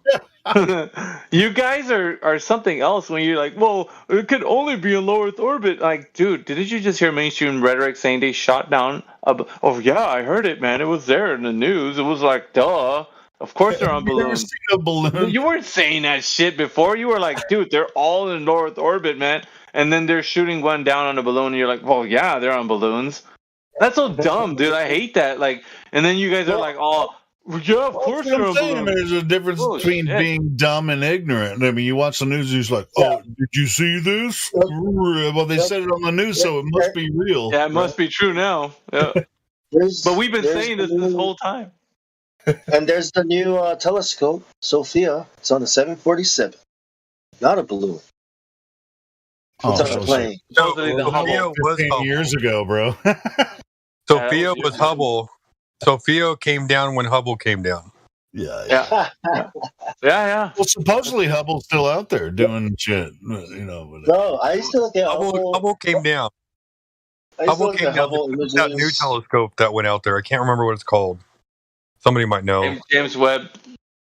You guys are something else when you're like, well, it could only be in low Earth orbit. Like, dude, didn't you just hear mainstream rhetoric saying they shot down? Oh yeah, I heard it, man. It was there in the news. It was like, duh. Of course they're on balloons. A balloon? You weren't saying that shit before. You were like, dude, they're all in low Earth orbit, man. And then they're shooting one down on a balloon, and you're like, well, yeah, they're on balloons. That's so dumb, dude. I hate that. Like, and then you guys are like, oh. Yeah, of course they're on balloons. There's a difference between being dumb and ignorant. I mean, you watch the news, and it's like, oh, did you see this? Well, they said it on the news, so it must be real. Yeah, it must be true now. Yeah. But we've been saying this whole time. And there's the new telescope, Sophia. It's on the 747. Not a balloon. It's on a plane. Sophia was 15 years ago, bro. Sophia was Hubble. Sophia came down when Hubble came down. Yeah. Well, supposedly Hubble's still out there doing shit. No, I used to look at Hubble came down. Hubble came down. That new telescope that went out there. I can't remember what it's called. Somebody might know. James Webb.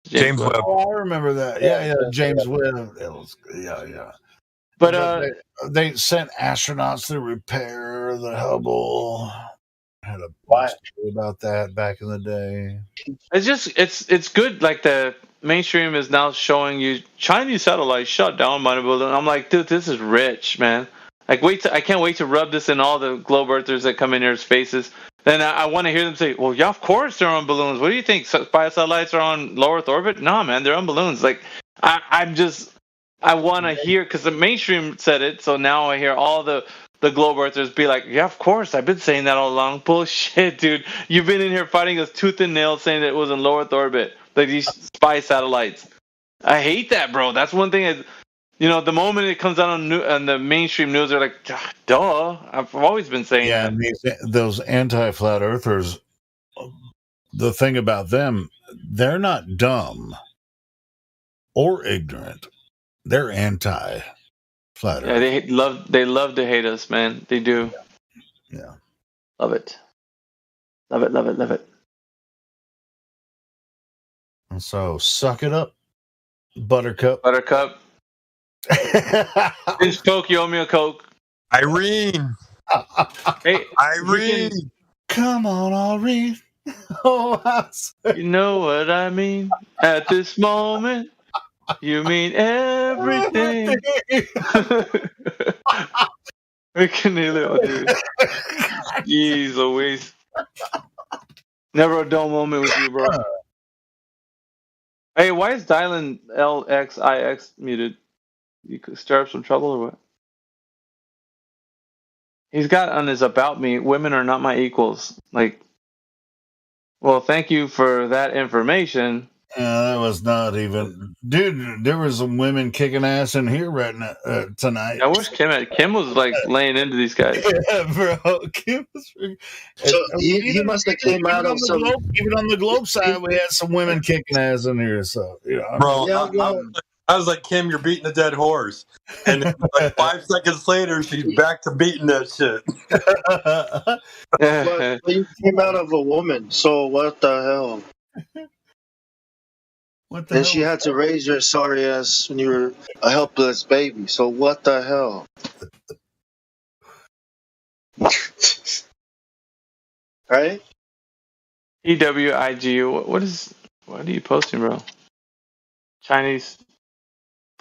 James Webb. Oh, I remember that. Yeah. James Webb. It was, yeah. But they sent astronauts to repair the Hubble. I had a story about that back in the day. It's just it's good. Like the mainstream is now showing you Chinese satellites shut down by a balloon. I'm like, dude, this is rich, man. Like, I can't wait to rub this in all the globe earthers that come in here's faces. Then I want to hear them say, well, yeah, of course they're on balloons. What do you think? Spy satellites are on low Earth orbit? No, man, they're on balloons. Like, I want to hear, because the mainstream said it, so now I hear all the globe earthers be like, yeah, of course, I've been saying that all along. Bullshit, dude. You've been in here fighting us tooth and nail saying that it was in low Earth orbit, like these spy satellites. I hate that, bro. That's one thing. The moment it comes out on the mainstream news, they're like, duh. I've always been saying that. Yeah, those anti-flat earthers, the thing about them, they're not dumb or ignorant. They're anti-flat earth. Yeah, they love to hate us, man. They do. Yeah. Love it. Love it, love it, love it. And so, suck it up, Buttercup. It's Coke, you owe me a Coke. Irene. Hey, Irene. Come on, Irene. Oh, you know what I mean? At this moment, you mean everything. We can dude. Jeez Louise. Never a dull moment with you, bro. Hey, why is Dylan LXIX muted? You could stir up some trouble or what? He's got on his about me, women are not my equals. Like, well, thank you for that information. That was not even, dude. There was some women kicking ass in here right now tonight. I wish Kim was like laying into these guys. Yeah, bro. Kim was. So he must have came out of some. Even on the globe side, we had some women kicking ass in here. So, bro, I was like, Kim, you're beating a dead horse, and then, like 5 seconds later, she's back to beating that shit. But you came out of a woman, so what the hell? And she had to raise your sorry ass when you were a helpless baby. So what the hell? Right? EWIGU. What are you posting, bro? Chinese.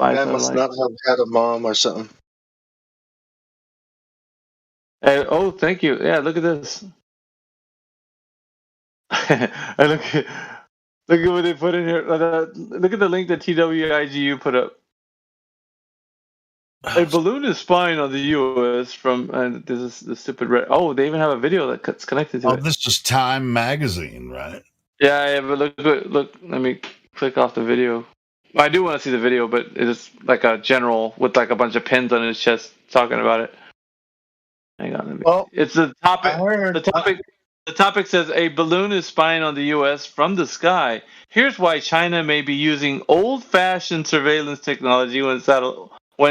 Man must not have had a mom or something. Hey, oh, thank you. Yeah, look at this. Look at what they put in here. Look at the link that TWIGU put up. A balloon is spying on the U.S. from, and this is the stupid red. Oh, they even have a video that's connected to it. Oh, this is Time Magazine, right? Yeah, but look. Let me click off the video. I do want to see the video, but it's like a general with like a bunch of pins on his chest talking about it. Hang on. Well, it's the topic. The topic says a balloon is spying on the U.S. from the sky. Here's why China may be using old-fashioned surveillance technology when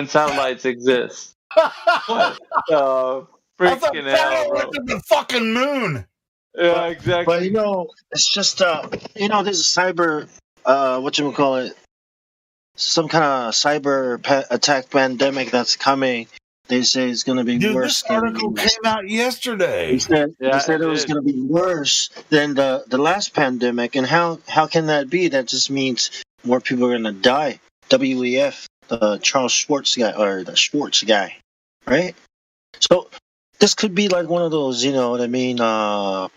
satellites exist. What the freaking hell, bro? Went to the fucking moon. Yeah, exactly. But it's just this is cyber whatchamacallit, some kind of cyber attack pandemic that's coming. They say it's going to be worse. This article came out yesterday. They said it was going to be worse than the last pandemic. And how can that be? That just means more people are going to die. WEF, the Charles Schwartz guy, or the Schwartz guy, right? So this could be like one of those, you know what I mean,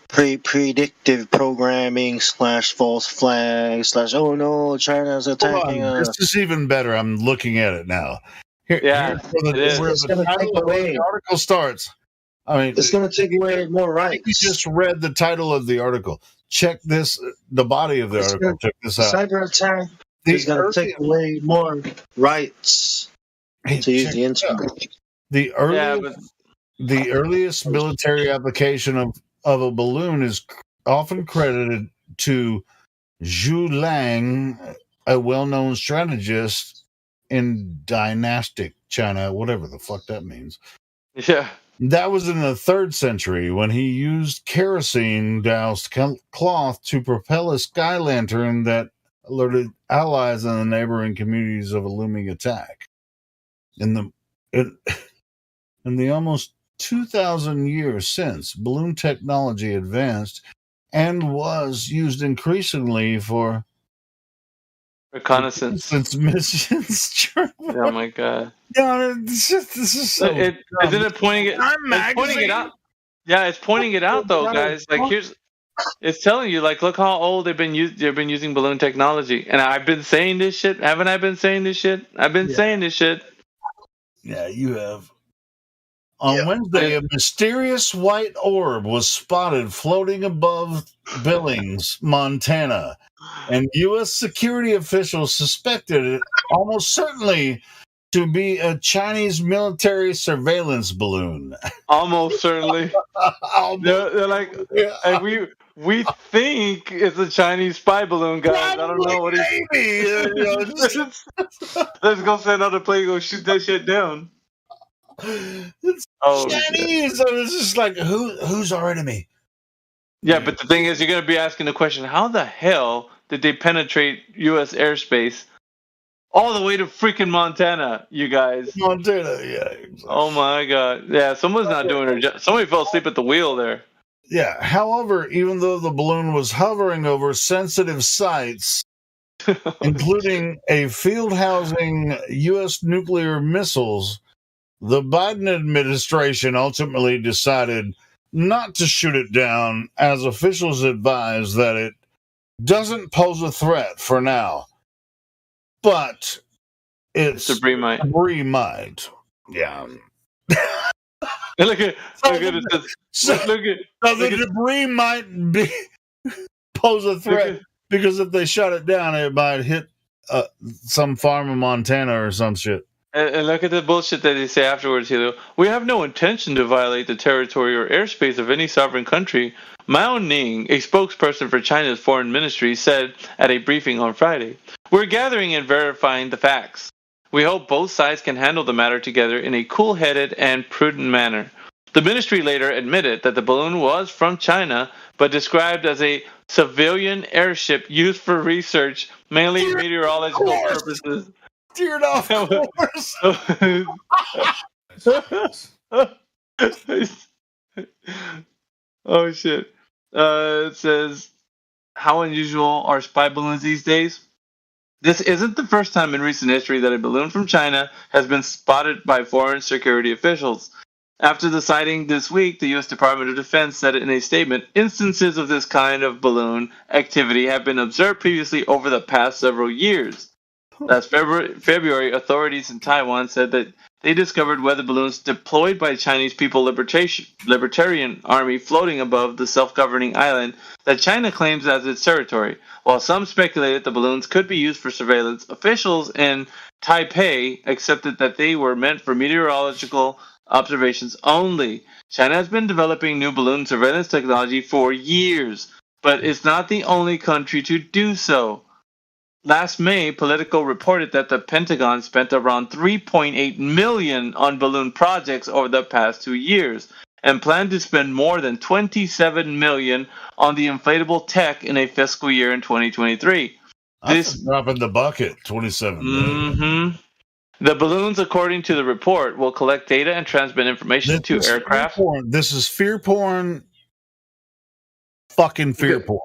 predictive programming / false flags / oh no, China's attacking us. This is even better. I'm looking at it now. Here's where the article starts. I mean, it's going to take away more rights. You just read the title of the article. Check this, the body of the article. Check this out. Cyber attack is going to take away more rights to use the internet. The earliest military application of a balloon is often credited to Zhu Lang, a well-known strategist in dynastic China, whatever the fuck that means. Yeah. That was in the 3rd century when he used kerosene-doused cloth to propel a sky lantern that alerted allies in the neighboring communities of a looming attack. In the almost 2,000 years since, balloon technology advanced and was used increasingly for reconnaissance missions. Oh my god! Yeah, this is so. Isn't it pointing it? It's pointing it out. Yeah, it's pointing it out though, guys. Like it's telling you, like, look how old they've been using balloon technology. And I've been saying this shit. Haven't I been saying this shit? I've been saying this shit. Yeah, you have. On Wednesday, a mysterious white orb was spotted floating above Billings, Montana, and U.S. security officials suspected it almost certainly to be a Chinese military surveillance balloon. Almost certainly. They're like, hey, we think it's a Chinese spy balloon, guys. I don't know what it is. Let's go send out a plane, go shoot that shit down. It's Chinese. So it's just like, who's our enemy? Yeah, but the thing is, you're going to be asking the question, how the hell did they penetrate U.S. airspace all the way to freaking Montana, you guys? Montana, yeah. Exactly. Oh, my God. Yeah, someone's not doing their job. Somebody fell asleep at the wheel there. Yeah, however, even though the balloon was hovering over sensitive sites, including a field housing U.S. nuclear missiles, the Biden administration ultimately decided not to shoot it down, as officials advised that it doesn't pose a threat for now. But it's debris might. Yeah. Look at it. The debris might pose a threat because if they shut it down, it might hit some farm in Montana or some shit. And look at the bullshit that they say afterwards, Hilo. We have no intention to violate the territory or airspace of any sovereign country. Mao Ning, a spokesperson for China's foreign ministry, said at a briefing on Friday, "We're gathering and verifying the facts. We hope both sides can handle the matter together in a cool-headed and prudent manner." The ministry later admitted that the balloon was from China, but described as a civilian airship used for research, mainly meteorological purposes. Steered off course. Oh shit! It says, "How unusual are spy balloons these days?" This isn't the first time in recent history that a balloon from China has been spotted by foreign security officials. After the sighting this week, the U.S. Department of Defense said in a statement, "Instances of this kind of balloon activity have been observed previously over the past several years." Last February, authorities in Taiwan said that they discovered weather balloons deployed by Chinese People's Libertarian Army floating above the self-governing island that China claims as its territory. While some speculated the balloons could be used for surveillance, officials in Taipei accepted that they were meant for meteorological observations only. China has been developing new balloon surveillance technology for years, but it's not the only country to do so. Last May, Politico reported that the Pentagon spent around $3.8 million on balloon projects over the past 2 years and planned to spend more than $27 million on the inflatable tech in a fiscal year in 2023. That's a drop in the bucket, $27 million. Mm-hmm. The balloons, according to the report, will collect data and transmit information to aircraft. This is fear porn. Fucking fear porn.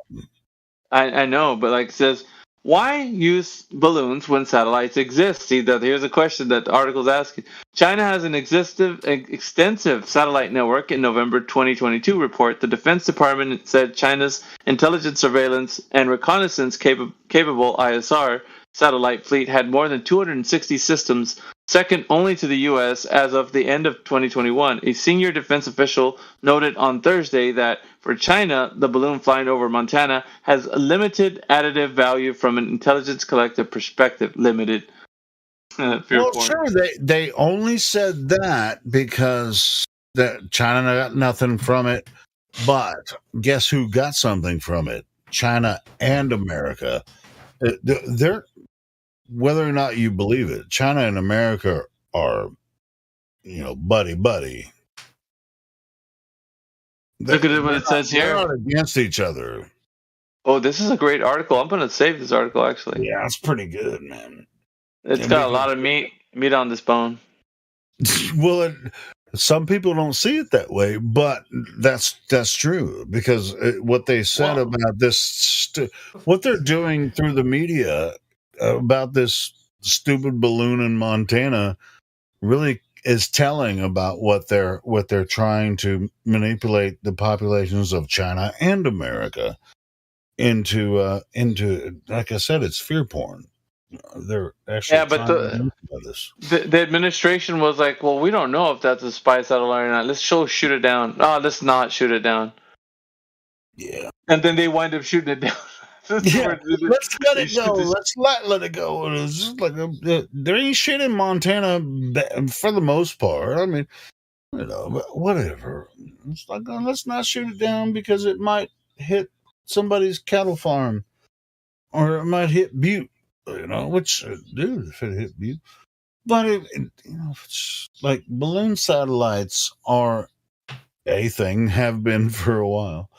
I know, but like it says, why use balloons when satellites exist? See, here's a question that the article's asking. China has an extensive satellite network. In November 2022 report, the Defense Department said China's intelligence, surveillance, and reconnaissance capable ISR satellite fleet had more than 260 systems, second only to the U.S. as of the end of 2021. A senior defense official noted on Thursday that for China, the balloon flying over Montana has a limited additive value from an intelligence collective perspective. Limited. Well, sure, they only said that because that China got nothing from it. But guess who got something from it? China and America. They're, whether or not you believe it, China and America are, buddy. Look at what it says here. They're not against each other. Oh, this is a great article. I'm going to save this article, actually. Yeah, it's pretty good, man. It's got a lot of meat on this bone. Well, some people don't see it that way, but that's true because what they said about this, what they're doing through the media about this stupid balloon in Montana, really is telling about what they're trying to manipulate the populations of China and America into. Like I said, it's fear porn. They're actually but the administration was like, well, we don't know if that's a spy satellite or not. Let's shoot it down. Oh, let's not shoot it down. Yeah. And then they wind up shooting it down. Yeah, let's let it go. Let's let it go. It's just like there ain't shit in Montana for the most part. I mean, but whatever. It's like let's not shoot it down because it might hit somebody's cattle farm, or it might hit Butte. Which dude, if it hit Butte, but it's like balloon satellites are a thing, have been for a while.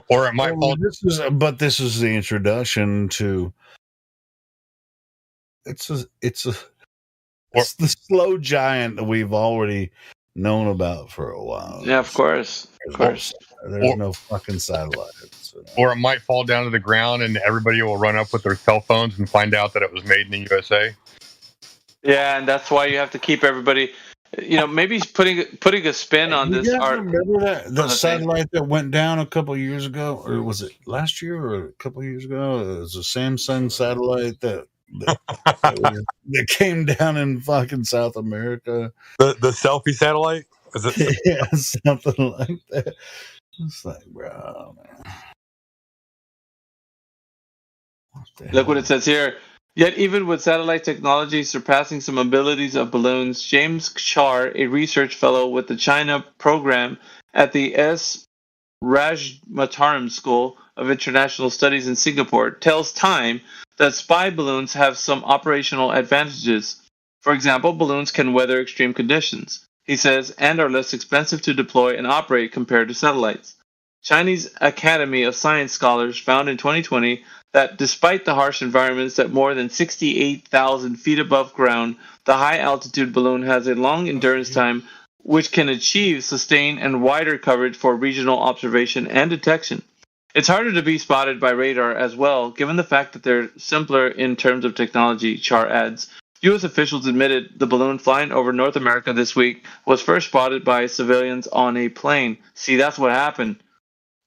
Or it might fall. This is the introduction to. It's the slow giant that we've already known about for a while. Yeah, of course. There's no fucking satellites. Or it might fall down to the ground and everybody will run up with their cell phones and find out that it was made in the USA. Yeah, and that's why you have to keep everybody. Maybe putting a spin on this art. Remember the satellite that went down a couple of years ago, or was it last year or a couple of years ago? It was a Samsung satellite that came down in fucking South America. The selfie satellite? Is it? Yeah, something like that. It's like, bro, man. Look what it says here. Yet even with satellite technology surpassing some abilities of balloons, James Char, a research fellow with the China program at the S. Rajmataram School of International Studies in Singapore, tells Time that spy balloons have some operational advantages. For example, balloons can weather extreme conditions, he says, and are less expensive to deploy and operate compared to satellites. Chinese Academy of Science scholars found in 2020 that despite the harsh environments at more than 68,000 feet above ground, the high-altitude balloon has a long endurance time which can achieve sustained and wider coverage for regional observation and detection. It's harder to be spotted by radar as well, given the fact that they're simpler in terms of technology, Char adds. U.S. officials admitted the balloon flying over North America this week was first spotted by civilians on a plane. See, that's what happened.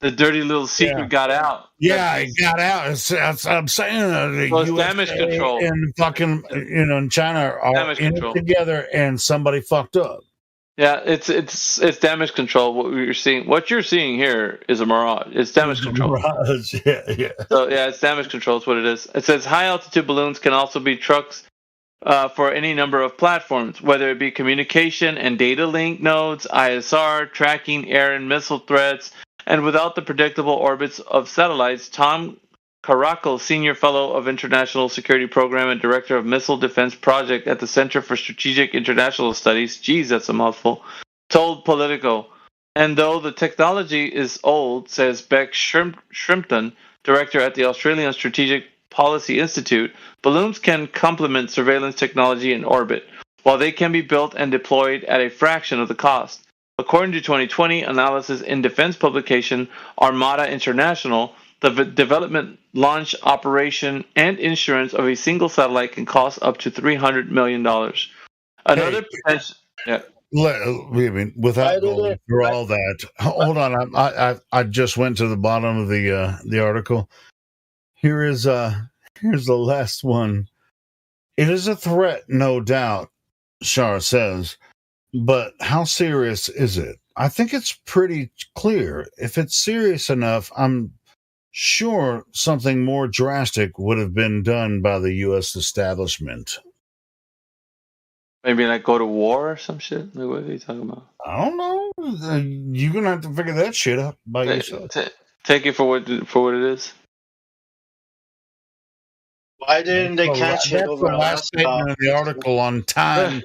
The dirty little secret got out. Yeah, it got out. I'm saying the Well, it's USA damage control. and fucking and China are in it together, and somebody fucked up. Yeah, it's damage control. What you're seeing here is a mirage. It's damage control. Mirage. Yeah. So yeah, it's damage control. Is what it is. It says high altitude balloons can also be trucks for any number of platforms, whether it be communication and data link nodes, ISR, tracking, air and missile threats, and without the predictable orbits of satellites. Tom Caracal, Senior Fellow of International Security Program and Director of Missile Defense Project at the Center for Strategic International Studies, geez, that's a mouthful, told Politico. And though the technology is old, says Beck Shrimpton, Director at the Australian Strategic Policy Institute, balloons can complement surveillance technology in orbit, while they can be built and deployed at a fraction of the cost. According to 2020 analysis in defense publication Armada International, the development, launch, operation, and insurance of a single satellite can cost up to $300 million. Another potential... Yeah. Without going through all that, hold on. I just went to the bottom of the article. Here's the last one. It is a threat, no doubt, Shar says, but how serious is it? I think it's pretty clear. If it's serious enough, I'm sure something more drastic would have been done by the U.S. establishment. Maybe like go to war or some shit? Like, what are you talking about? I don't know. You're going to have to figure that shit out by yourself. Take it for what it is. Why didn't they catch it over the last statement of the article on Time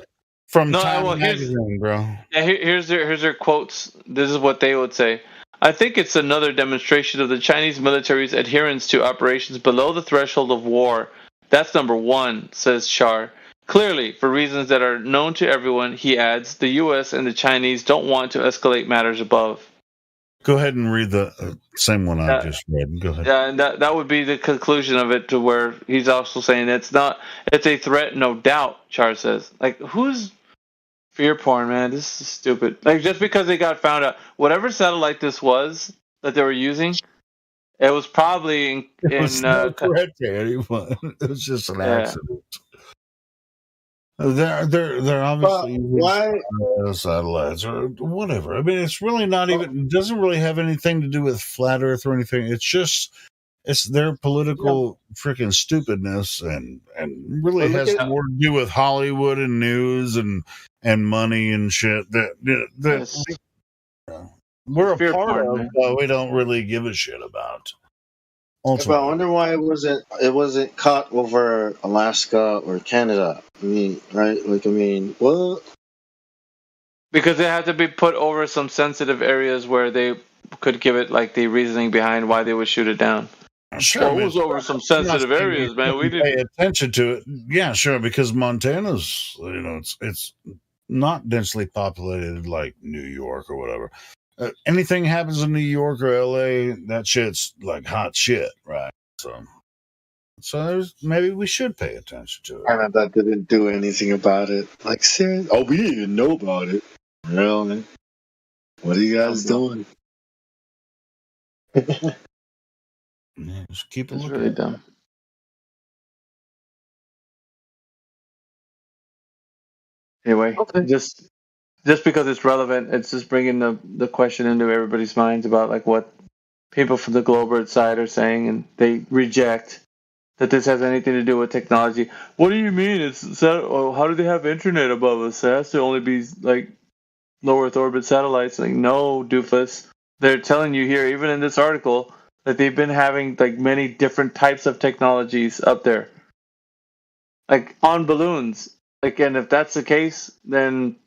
from Time magazine, bro. Yeah, here's their quotes. This is what they would say. I think it's another demonstration of the Chinese military's adherence to operations below the threshold of war. That's number one, says Shar. Clearly, for reasons that are known to everyone, he adds, the U.S. and the Chinese don't want to escalate matters above. Go ahead and read the same one I just read. Go ahead. Yeah, and that would be the conclusion of it, to where he's also saying it's a threat, no doubt, Char says. Like, who's fear porn, man? This is stupid. Like, just because they got found out, whatever satellite this was that they were using, it was probably it was no threat to anyone. It was just an accident. They're obviously using satellites or whatever. I mean, it's really not even. It doesn't really have anything to do with flat Earth or anything. It's their political freaking stupidness, and really has more to do with Hollywood and news and money and shit that we're a part of, but we don't really give a shit about. But I wonder why it wasn't caught over Alaska or Canada. I mean, right? Like, I mean, what? Because it had to be put over some sensitive areas where they could give it like the reasoning behind why they would shoot it down. Sure, it was over some sensitive areas, man. We didn't pay attention to it. Yeah, sure, because Montana's, it's not densely populated like New York or whatever. Anything happens in New York or LA, that shit's like hot shit, right? So maybe we should pay attention to it. Canada didn't do anything about it. Like, seriously? Oh, we didn't even know about it. Really? What are you guys doing? Yeah, just keep it looking. Really dumb. Anyway, just because it's relevant, it's just bringing the question into everybody's minds about like what people from the Globert side are saying, and they reject that this has anything to do with technology. What do you mean? How do they have internet above us? It has to only be like low Earth orbit satellites. Like, no, doofus. They're telling you here, even in this article, that they've been having like many different types of technologies up there, like on balloons. Like, and if that's the case, then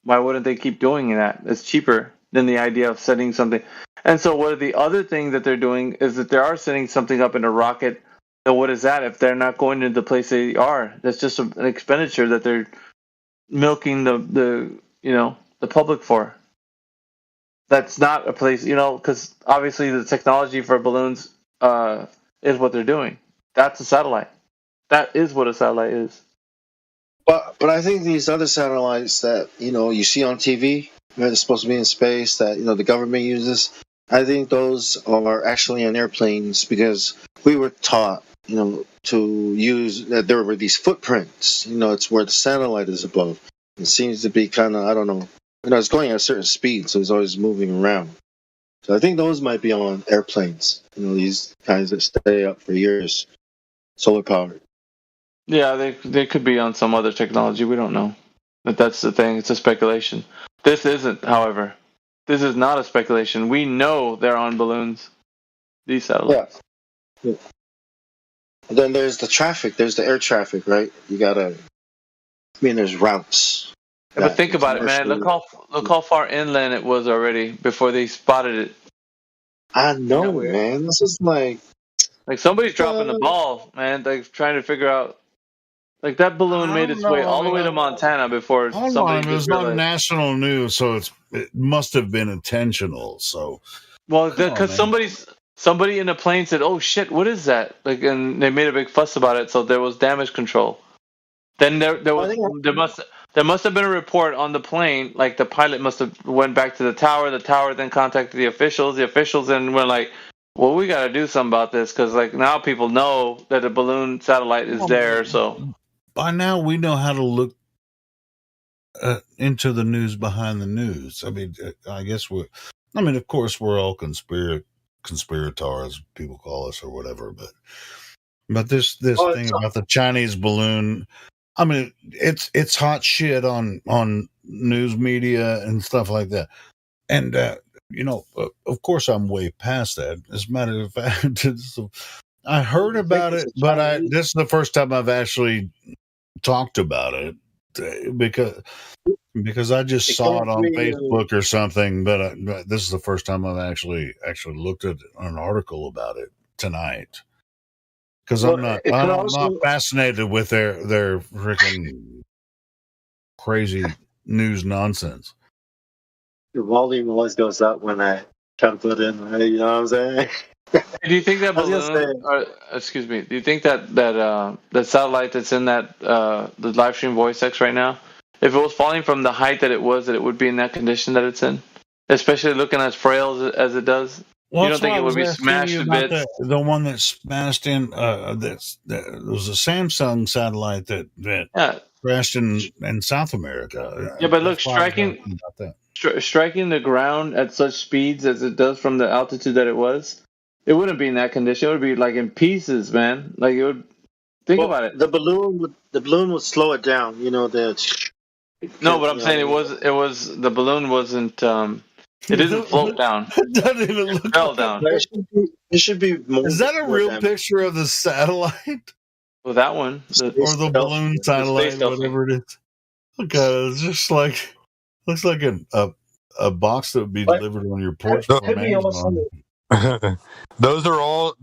why wouldn't they keep doing that? It's cheaper than the idea of setting something. And so what are the other thing that they're doing is that they are setting something up in a rocket. So what is that if they're not going to the place they are? That's just an expenditure that they're milking the public for. That's not a place, because obviously the technology for balloons is what they're doing. That's a satellite. That is what a satellite is. But I think these other satellites that you see on TV, they're supposed to be in space, that the government uses. I think those are actually on airplanes because we were taught, to use that there were these footprints. It's where the satellite is above. It seems to be kind of, I don't know. It's going at a certain speed, so it's always moving around. So I think those might be on airplanes. These kinds that stay up for years, solar powered. Yeah, they could be on some other technology. We don't know. But that's the thing. It's a speculation. This isn't, however. This is not a speculation. We know they're on balloons. These satellites. Yeah. Then there's the traffic. There's the air traffic, right? There's routes. Yeah, but think about it, man. Look how far inland it was already before they spotted it. I know, man. This is like somebody's dropping the ball, man. Like trying to figure out. Like that balloon made its way all the way to Montana before somebody. It was on national news, so it must have been intentional. So, well, because somebody in a plane said, "Oh shit, what is that?" Like, and they made a big fuss about it. So there was damage control. Then there must have been a report on the plane. Like the pilot must have went back to the tower. The tower then contacted the officials. The officials then were like, "Well, we got to do something about this because like now people know that a balloon satellite is there." So by now we know how to look into the news behind the news. I mean, I guess of course we're all conspirators, people call us, or whatever. But this thing about the Chinese balloon. I mean, it's hot shit on news media and stuff like that. And, of course I'm way past that. As a matter of fact, I heard about it, but this is the first time I've actually talked about it because I just saw it on Facebook or something. But this is the first time I've actually looked at an article about it tonight. Because I'm not fascinated with their freaking crazy news nonsense. The volume always goes up when I try to put in, right? You know what I'm saying? Do you think that balloon? Excuse me. Do you think that satellite that's in that the live stream voice X right now, if it was falling from the height that it would be in that condition that it's in, especially looking as frail as it does? Well, you don't think it would be smashed to bits? The one that smashed in, there was a Samsung satellite that crashed in South America. Yeah, but look, striking the ground at such speeds as it does from the altitude that it wouldn't be in that condition. It would be like in pieces, man. Like it would. Think about it. The balloon would slow it down. No, but I'm saying it was the balloon wasn't. It didn't float down. It doesn't even look. It fell down. It should be more. Is that a real picture of the satellite? Well, that one, or the balloon satellite, whatever it is. Look at it. It's just like looks like a box that would be delivered on your porch from Amazon. Those are all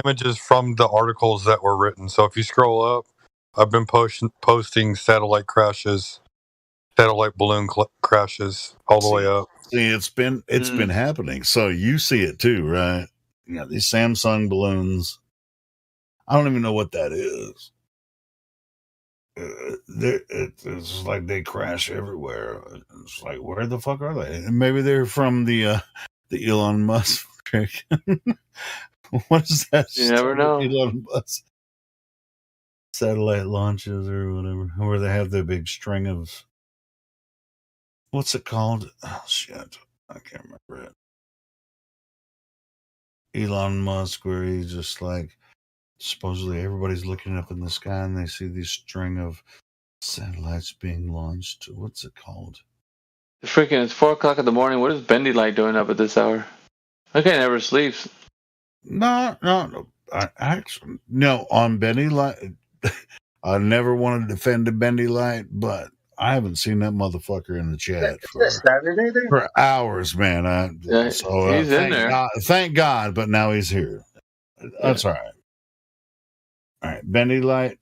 images from the articles that were written. So if you scroll up, I've been posting satellite balloon crashes all the way up. See, it's been happening. So you see it too, right? Yeah, these Samsung balloons. I don't even know what that is. It's like they crash everywhere. It's like, where the fuck are they? And maybe they're from the Elon Musk trick. What is that? You never know. Elon Musk satellite launches or whatever, where they have the big string of. What's it called? Oh shit, I can't remember it. Elon Musk, where he's just like, supposedly everybody's looking up in the sky and they see these string of satellites being launched. What's it called? Freaking, it's 4:00 in the morning. What is Bendy Light doing up at this hour? That guy never sleeps. No. On Bendy Light, I never wanted to defend a Bendy Light, but I haven't seen that motherfucker in the chat for hours, man. He's in there. Thank God, but now he's here. That's all right. All right, Bendy Light,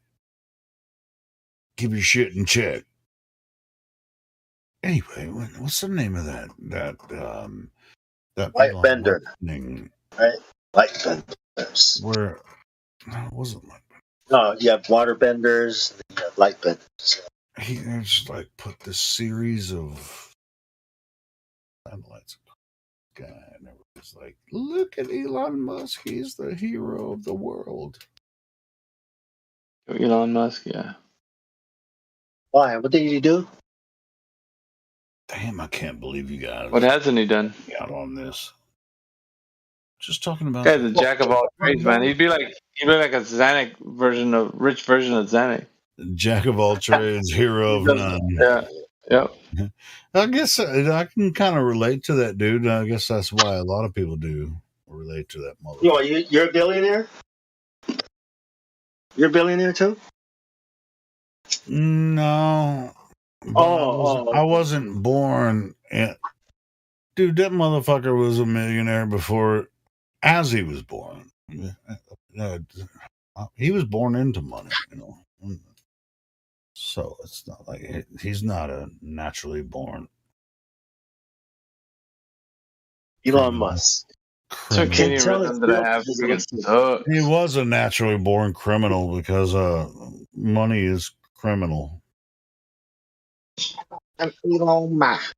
keep your shit in check. Anyway, what's the name of that light bender? Right, light benders. Where? No, it wasn't light bender. No, you have water benders. You have light benders. He just like put this series of satellites. guy. And everybody's like, look at Elon Musk. He's the hero of the world. Elon Musk, yeah. Why? What did he do? Damn, I can't believe you guys. What hasn't he done? Out on this. Just talking about. Guy's a jack of all trades, man. He'd be like a Zanuck rich version of Zanuck. Jack of all trades, hero of none. Yeah. Yep. I guess I can kind of relate to that dude. I guess that's why a lot of people do relate to that motherfucker. You're a billionaire? You're a billionaire too? No. I wasn't born. Dude, that motherfucker was a millionaire before, as he was born. He was born into money, you know. So it's not like he's not a naturally born. Elon Musk. He was a naturally born criminal because money is criminal. I'm Elon Musk.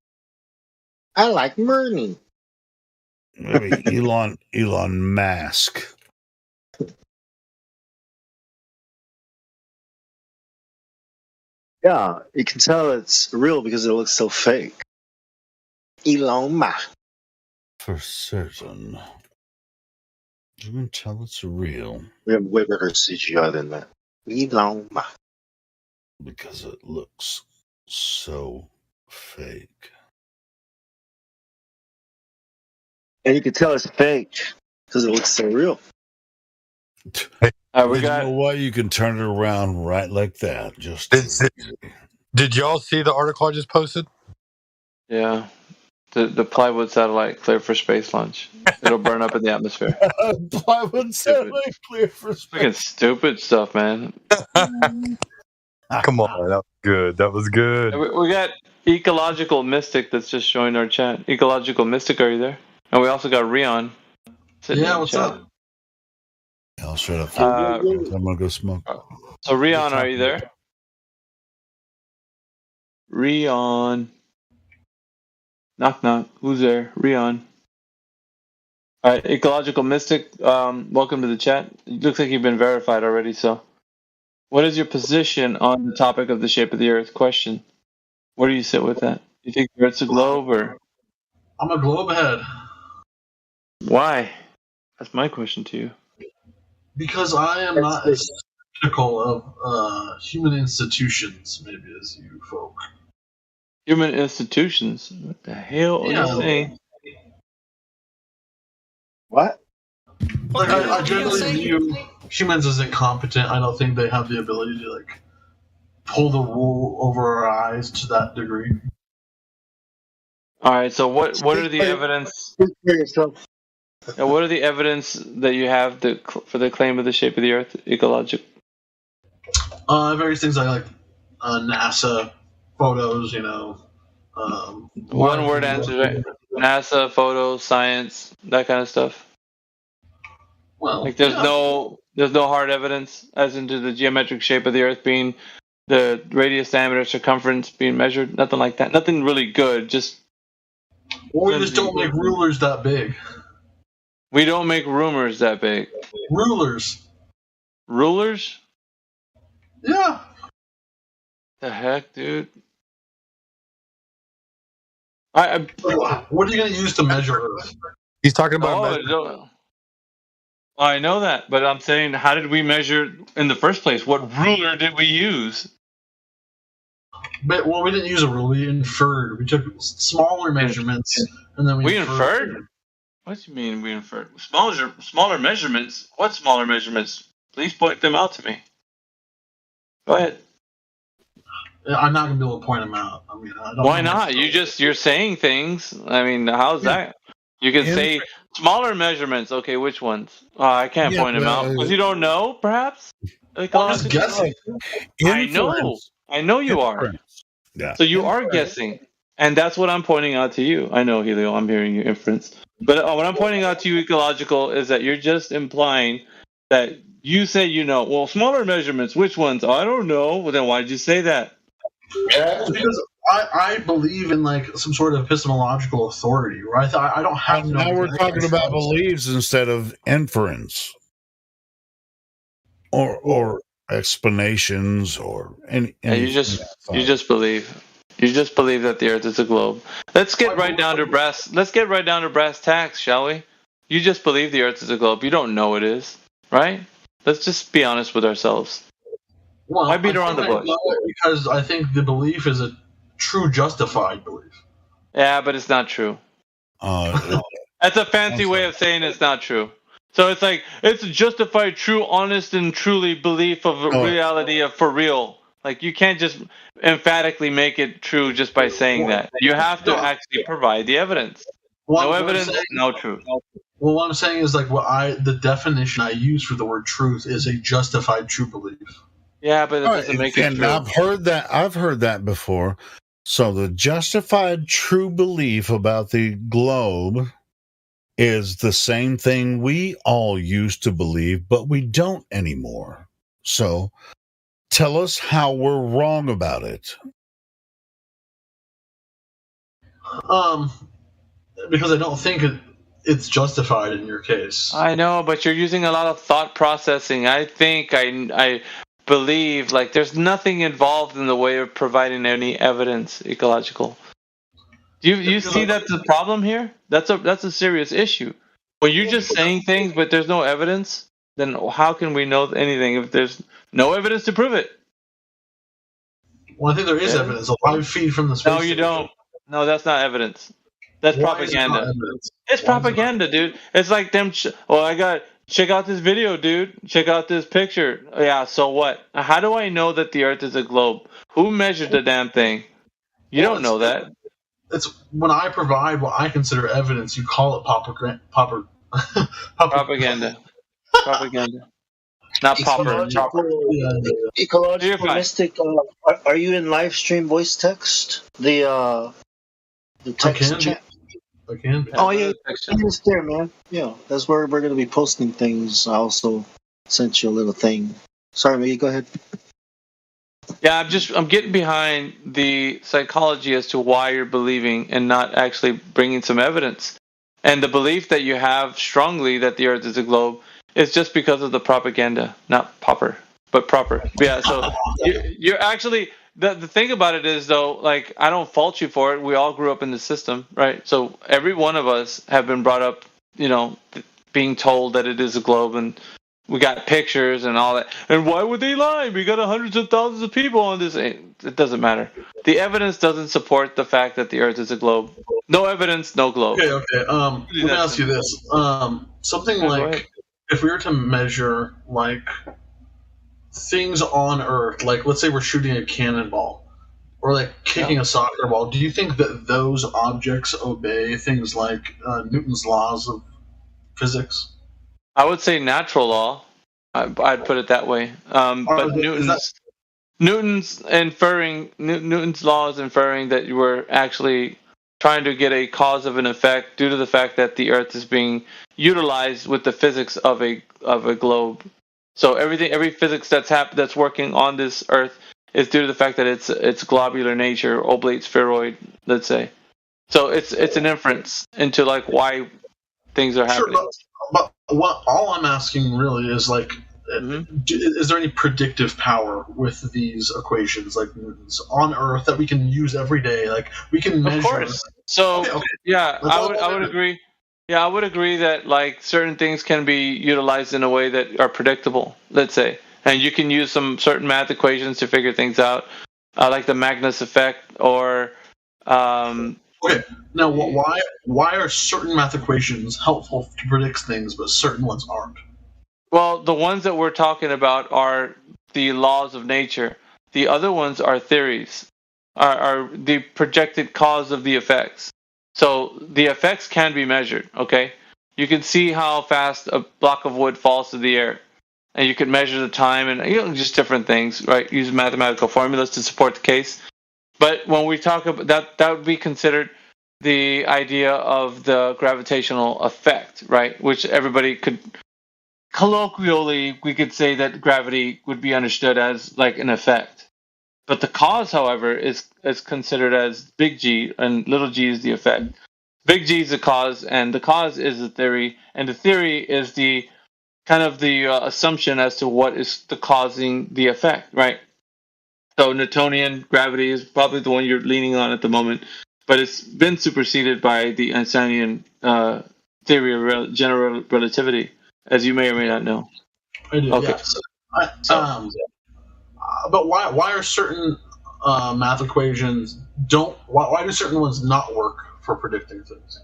I like money. Maybe Elon Musk. Yeah, you can tell it's real because it looks so fake. Elon Musk. For certain. You can tell it's real. We have way better CGI than that. Elon Musk. Because it looks so fake. And you can tell it's fake because it looks so real. You know what? You can turn it around right like that. Did y'all see the article I just posted? Yeah. The plywood satellite cleared for space launch. It'll burn up in the atmosphere. Plywood satellite cleared for space. Freaking stupid stuff, man. Come on, that was good. That was good. We got Ecological Mystic that's just joined our chat. Ecological Mystic, are you there? And we also got Rion. Yeah, what's up? I'll shut up. I'm gonna go smoke. So Rion, are you there? Rion. Knock knock. Who's there? Rion. All right, Ecological Mystic. Welcome to the chat. It looks like you've been verified already. So, what is your position on the topic of the shape of the Earth question? Where do you sit with that? Do you think the Earth's a globe, or? I'm a globe head. Why? That's my question to you. Because I am not as critical of human institutions, maybe, as you folk. Human institutions? What the hell are you saying? What? Like, I generally view humans as incompetent. I don't think they have the ability to, like, pull the wool over our eyes to that degree. All right, so what are the evidence? What are the evidence that you have for the claim of the shape of the Earth, ecological? Various things like NASA photos, you know. One word answer, right? NASA photos, science, that kind of stuff. Well, like there's no hard evidence as into the geometric shape of the Earth being the radius, diameter, circumference being measured. Nothing like that. Nothing really good. Just. Or we just don't make rulers that big. We don't make rumors that big. Rulers. Rulers? Yeah. The heck, dude? What are you going to use to measure Earth? He's talking about. I know that, but I'm saying, how did we measure in the first place? What ruler did we use? But, we didn't use a ruler. We inferred. We took smaller measurements, and then we inferred. What do you mean we inferred? Smaller measurements? What smaller measurements? Please point them out to me. Go ahead. I'm not going to be able to point them out. I mean, I don't. Why not? You're saying things. I mean, how's that? You can say smaller measurements. Okay, which ones? I can't point them out because you don't know. Perhaps. I'm just guessing. I know you are. Yeah. So you are guessing, and that's what I'm pointing out to you. I know, Helio. I'm hearing your inference, but what I'm pointing out to you, ecological, is that you're just implying that you say you know. Well, smaller measurements. Which ones? I don't know. Well, then why did you say that? Because I believe in like some sort of epistemological authority, right? I don't have to know. Now we're talking about beliefs instead of inference or explanations or any. You just believe. You just believe that the Earth is a globe. Let's get right down to brass tacks, shall we? You just believe the Earth is a globe. You don't know it is, right? Let's just be honest with ourselves. Well, why beat around the bush? Because I think the belief is a true justified belief. Yeah, but it's not true. That's a fancy way of saying it's not true. So it's like it's a justified, true, honest, and truly belief of a reality of for real. Like you can't just emphatically make it true just by saying that. You have to actually provide the evidence. No evidence, no truth. Well, what I'm saying is like the definition I use for the word truth is a justified true belief. Yeah, but it doesn't make it true. I've heard that before. So the justified true belief about the globe is the same thing we all used to believe, but we don't anymore. So tell us how we're wrong about it. Because I don't think it's justified in your case. I know, but you're using a lot of thought processing. I think I believe like there's nothing involved in the way of providing any evidence ecological. You see that's the problem here? That's a serious issue. When you're just saying things but there's no evidence, then how can we know anything if there's no evidence to prove it? Well, I think there is evidence. A live feed from the space. No, you don't. No, that's not evidence. That's propaganda. It's propaganda, dude. It's like them. Check out this video, dude. Check out this picture. Yeah, so what? How do I know that the Earth is a globe? Who measured the damn thing? You don't know that. It's when I provide what I consider evidence. You call it propaganda. Propaganda. Not ecological mystic. Are you in live stream voice text? The text chat. I can. Oh yeah, it's there, man. Yeah, that's where we're gonna be posting things. I also sent you a little thing. Sorry, Miggy, go ahead. Yeah, I'm getting behind the psychology as to why you're believing and not actually bringing some evidence. And the belief that you have strongly that the Earth is a globe is just because of the propaganda, not proper. Yeah, so you're actually the thing about it is though, like I don't fault you for it. We all grew up in the system, right? So every one of us have been brought up, being told that it is a globe and we got pictures and all that. And why would they lie? We got hundreds of thousands of people on this. It doesn't matter. The evidence doesn't support the fact that the Earth is a globe. No evidence, no globe. Okay. Let me ask you this. Something like if we were to measure like things on Earth, like let's say we're shooting a cannonball or like kicking a soccer ball, do you think that those objects obey things like Newton's laws of physics? I would say natural law. I'd put it that way. But Newton's law is inferring that you were actually trying to get a cause of an effect due to the fact that the Earth is being utilized with the physics of a globe. So every physics that's working on this Earth is due to the fact that it's globular nature, oblate spheroid, let's say. So it's an inference into like why things are happening. Sure, but all I'm asking really is like, is there any predictive power with these equations like Newton's on Earth that we can use every day? Like we can measure. Of course. So yeah, I would agree. Yeah, I would agree that like certain things can be utilized in a way that are predictable. Let's say, and you can use some certain math equations to figure things out, like the Magnus effect or. Okay. Now, why are certain math equations helpful to predict things, but certain ones aren't? Well, the ones that we're talking about are the laws of nature. The other ones are theories, are the projected cause of the effects. So the effects can be measured, okay? You can see how fast a block of wood falls to the air, and you can measure the time and just different things, right? Use mathematical formulas to support the case. But when we talk about that would be considered the idea of the gravitational effect, right? Which everybody could, colloquially, we could say that gravity would be understood as like an effect. But the cause, however, is considered as big G, and little g is the effect. Big G is the cause, and the cause is the theory, and the theory is the kind of the assumption as to what is the causing the effect, right? So Newtonian gravity is probably the one you're leaning on at the moment, but it's been superseded by the Einsteinian theory of general relativity, as you may or may not know. I do. Okay. Yeah. But why are certain math equations why do certain ones not work for predicting things?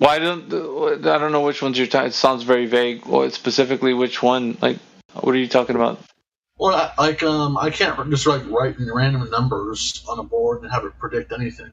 I don't know which ones you're talking. It sounds very vague. Well, specifically, which one? Like, what are you talking about? Well, I can't just write random numbers on a board and have it predict anything.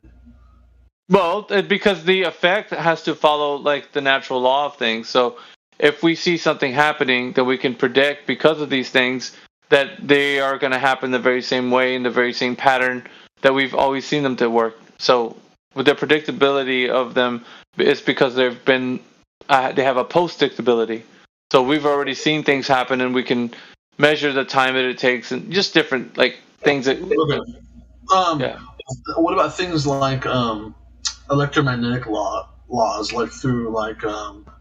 Well, because the effect has to follow like the natural law of things. So if we see something happening, then we can predict because of these things that they are going to happen the very same way in the very same pattern that we've always seen them to work. So with the predictability of them, it's because they've been they have a post-predictability. So we've already seen things happen, and we can measure the time that it takes, and just different like things that. Okay. Yeah. What about things like electromagnetic laws, like through like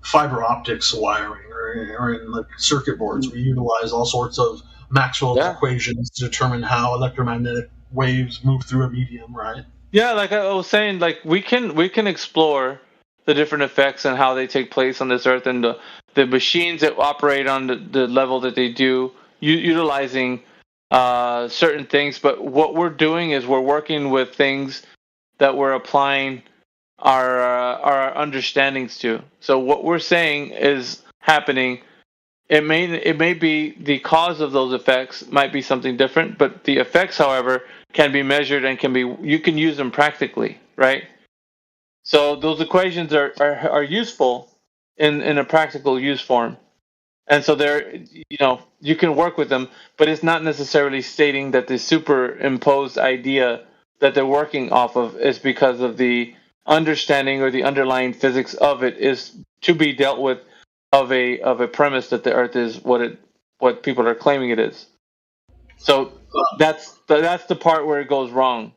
fiber optics wiring, or in like circuit boards? We utilize all sorts of Maxwell's equations to determine how electromagnetic waves move through a medium, right? Yeah, like I was saying, like we can explore the different effects and how they take place on this earth, and the machines that operate on the level that they do, utilizing certain things. But what we're doing is we're working with things that we're applying our understandings to. So what we're saying is happening. It may be the cause of those effects might be something different, but the effects, however, can be measured and you can use them practically, right? So those equations are useful in a practical use form, and so you can work with them, but it's not necessarily stating that the superimposed idea that they're working off of is because of the understanding or the underlying physics of it is to be dealt with of a premise that the Earth is what people are claiming it is. So that's the part where it goes wrong.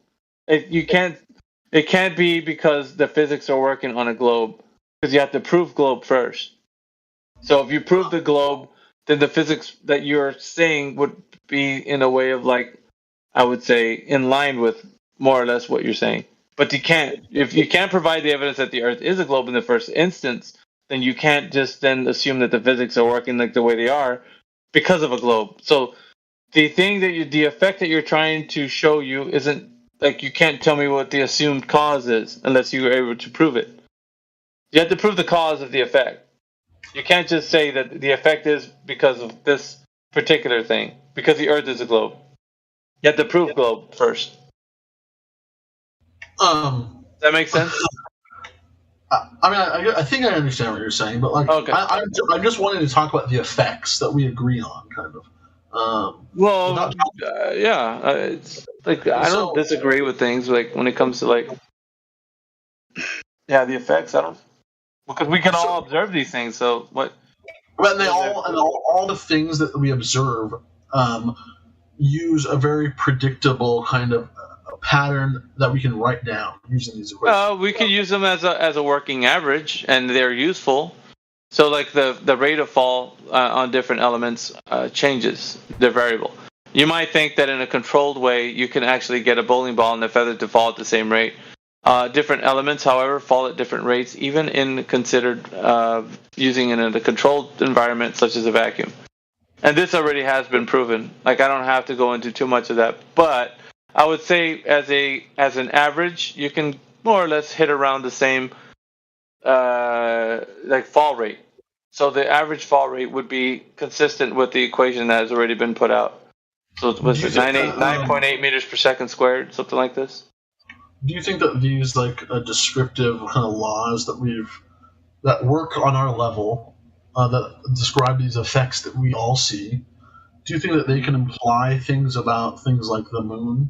It can't be because the physics are working on a globe, because you have to prove globe first. So if you prove the globe, then the physics that you're saying would be in a way of like, I would say, in line with more or less what you're saying. But if you can't provide the evidence that the Earth is a globe in the first instance, then you can't just then assume that the physics are working like the way they are because of a globe. So the effect that you're trying to show you isn't like, you can't tell me what the assumed cause is unless you are able to prove it. You have to prove the cause of the effect. You can't just say that the effect is because of this particular thing, because the Earth is a globe. You have to prove globe first. Does that make sense? I think I understand what you're saying, but like, okay. I just wanted to talk about the effects that we agree on, kind of. It's like I don't disagree with things like when it comes to like, the effects. I don't, because we can all observe these things. So what? But all the things that we observe use a very predictable kind of pattern that we can write down using these equations. We could use them as a working average, and they're useful. So like the rate of fall on different elements changes. They're variable. You might think that in a controlled way you can actually get a bowling ball and the feather to fall at the same rate. Different elements, however, fall at different rates, even in considered using in a controlled environment such as a vacuum. And this already has been proven. Like, I don't have to go into too much of that, but I would say as an average, you can more or less hit around the same like fall rate. So the average fall rate would be consistent with the equation that has already been put out. So was it 9.8 meters per second squared, something like this? Do you think that these like descriptive kind of laws that work on our level that describe these effects that we all see, do you think that they can imply things about things like the moon?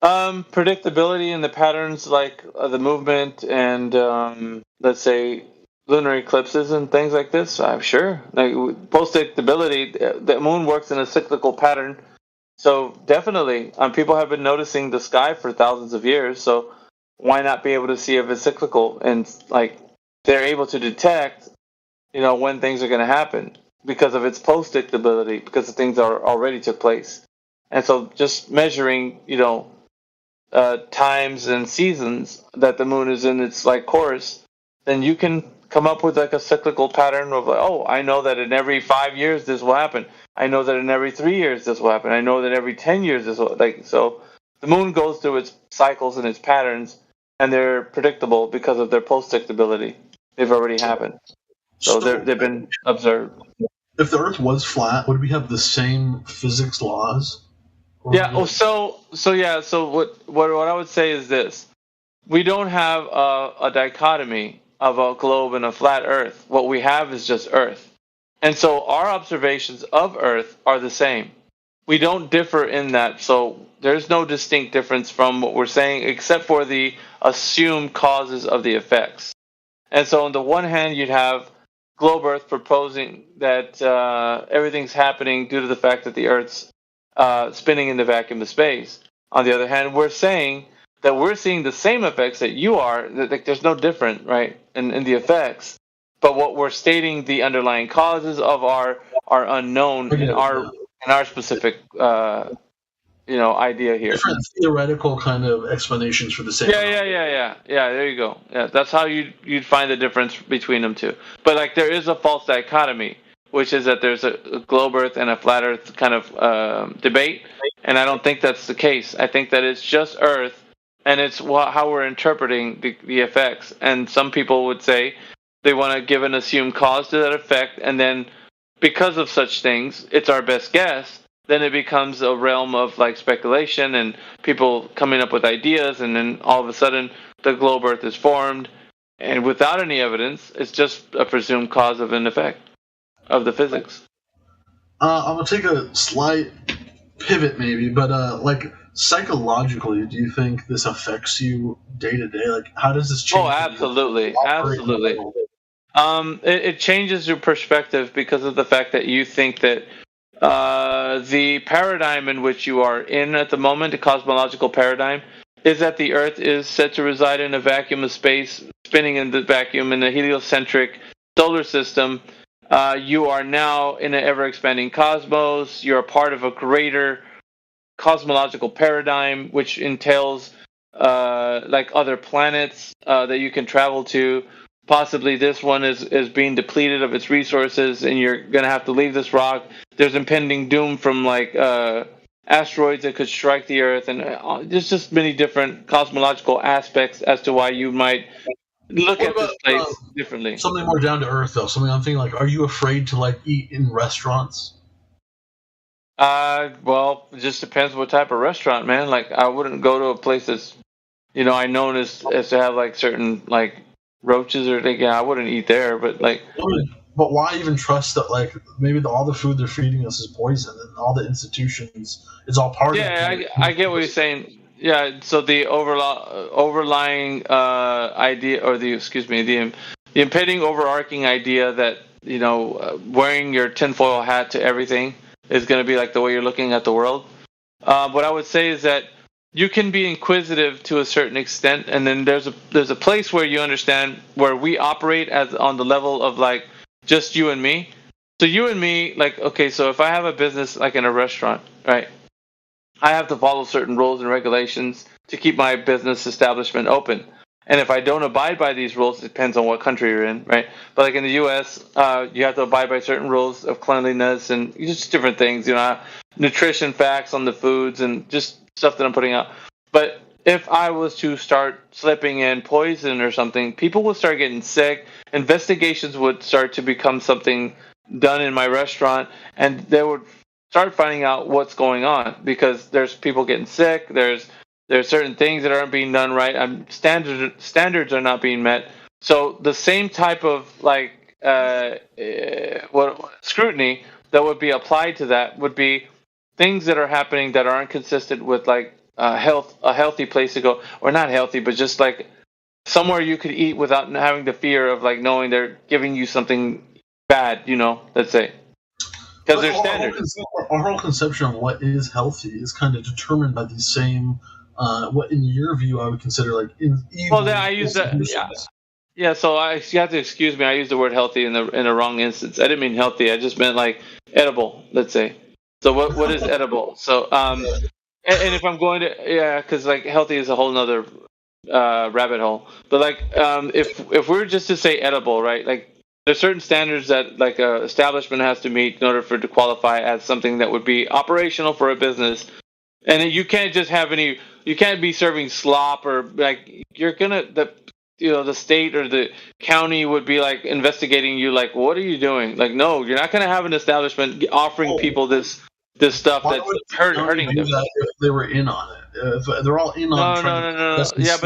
Predictability in the patterns, like the movement and let's say lunar eclipses and things like this. I'm sure. Like post-predictability, the moon works in a cyclical pattern, So definitely, people have been noticing the sky for thousands of years. So why not be able to see if it's cyclical? And like they're able to detect, when things are going to happen because of its post-dictability, because the things are already took place. And so just measuring, times and seasons that the moon is in its like course, then you can come up with like a cyclical pattern of like, oh, I know that in every 5 years this will happen. I know that in every 3 years this will happen. I know that every 10 years this will so the moon goes through its cycles and its patterns, and they're predictable because of their post-dictability. They've already happened. So they've been observed. If the Earth was flat, would we have the same physics laws? Yeah. So what I would say is this: we don't have a dichotomy of a globe and a flat Earth. What we have is just Earth, and so our observations of Earth are the same. We don't differ in that. So there's no distinct difference from what we're saying, except for the assumed causes of the effects. And so on the one hand, you'd have Globe Earth proposing that everything's happening due to the fact that the Earth's spinning in the vacuum of space. On the other hand, we're saying that we're seeing the same effects that you are. That there's no different, right, in the effects. But what we're stating, the underlying causes of are unknown in our specific idea here. Different theoretical kind of explanations for the same. Yeah. There you go. Yeah, that's how you'd find the difference between them two. But like there is a false dichotomy, which is that there's a globe Earth and a flat Earth kind of debate, and I don't think that's the case. I think that it's just Earth, and it's how we're interpreting the effects. And some people would say they want to give an assumed cause to that effect, and then because of such things, it's our best guess. Then it becomes a realm of like speculation and people coming up with ideas, and then all of a sudden the globe Earth is formed, and without any evidence, it's just a presumed cause of an effect of the physics. I'm gonna take a slight pivot, maybe, but like psychologically, do you think this affects you day to day? Like, how does this change? Oh, absolutely. It changes your perspective because of the fact that you think that the paradigm in which you are in at the moment, the cosmological paradigm, is that the Earth is said to reside in a vacuum of space, spinning in the vacuum in a heliocentric solar system. You are now in an ever-expanding cosmos. You're a part of a greater cosmological paradigm, which entails like other planets that you can travel to. Possibly this one is being depleted of its resources, and you're going to have to leave this rock. There's impending doom from like asteroids that could strike the Earth, and there's just many different cosmological aspects as to why you might look at this place differently. Something more down to earth, though. Something I'm thinking like, are you afraid to like eat in restaurants? Well, it just depends what type of restaurant, man. Like, I wouldn't go to a place that's, I known as to have like certain like roaches or things. I wouldn't eat there, but like. But why even trust that? Like, maybe all the food they're feeding us is poison, and all the institutions, it's all part of it. Yeah, I get what you're saying. Yeah, so the overlying idea, or the impending overarching idea that wearing your tinfoil hat to everything is going to be like the way you're looking at the world. What I would say is that you can be inquisitive to a certain extent, and then there's a place where you understand where we operate as on the level of like just you and me. So you and me, like, okay, so if I have a business like in a restaurant, right, I have to follow certain rules and regulations to keep my business establishment open. And if I don't abide by these rules, it depends on what country you're in, right? But like in the U.S., you have to abide by certain rules of cleanliness and just different things, nutrition facts on the foods and just stuff that I'm putting out. But if I was to start slipping in poison or something, people would start getting sick. Investigations would start to become something done in my restaurant, and they would start finding out what's going on because there's people getting sick. There's certain things that aren't being done right. Standards are not being met. So the same type of like scrutiny that would be applied to that would be things that are happening that aren't consistent with like a healthy place to go, or not healthy, but just like somewhere you could eat without having the fear of like knowing they're giving you something bad. Let's say. because there's standards. Our whole conception of what is healthy is kind of determined by these same, what in your view I would consider like evil. Well, then I use that. Yeah. So you have to excuse me. I used the word healthy in the wrong instance. I didn't mean healthy. I just meant like edible. Let's say. So what is edible? So and if I'm going to because like healthy is a whole nother rabbit hole. But like if we were just to say edible, right? Like there's certain standards that like a establishment has to meet in order for it to qualify as something that would be operational for a business. And you can't just have any. You can't be serving slop or like you're gonna the state or the county would be like investigating you. Like, what are you doing? Like, no, you're not gonna have an establishment offering people this stuff that's hurting them. They were in on it. They're all in on no. Yeah,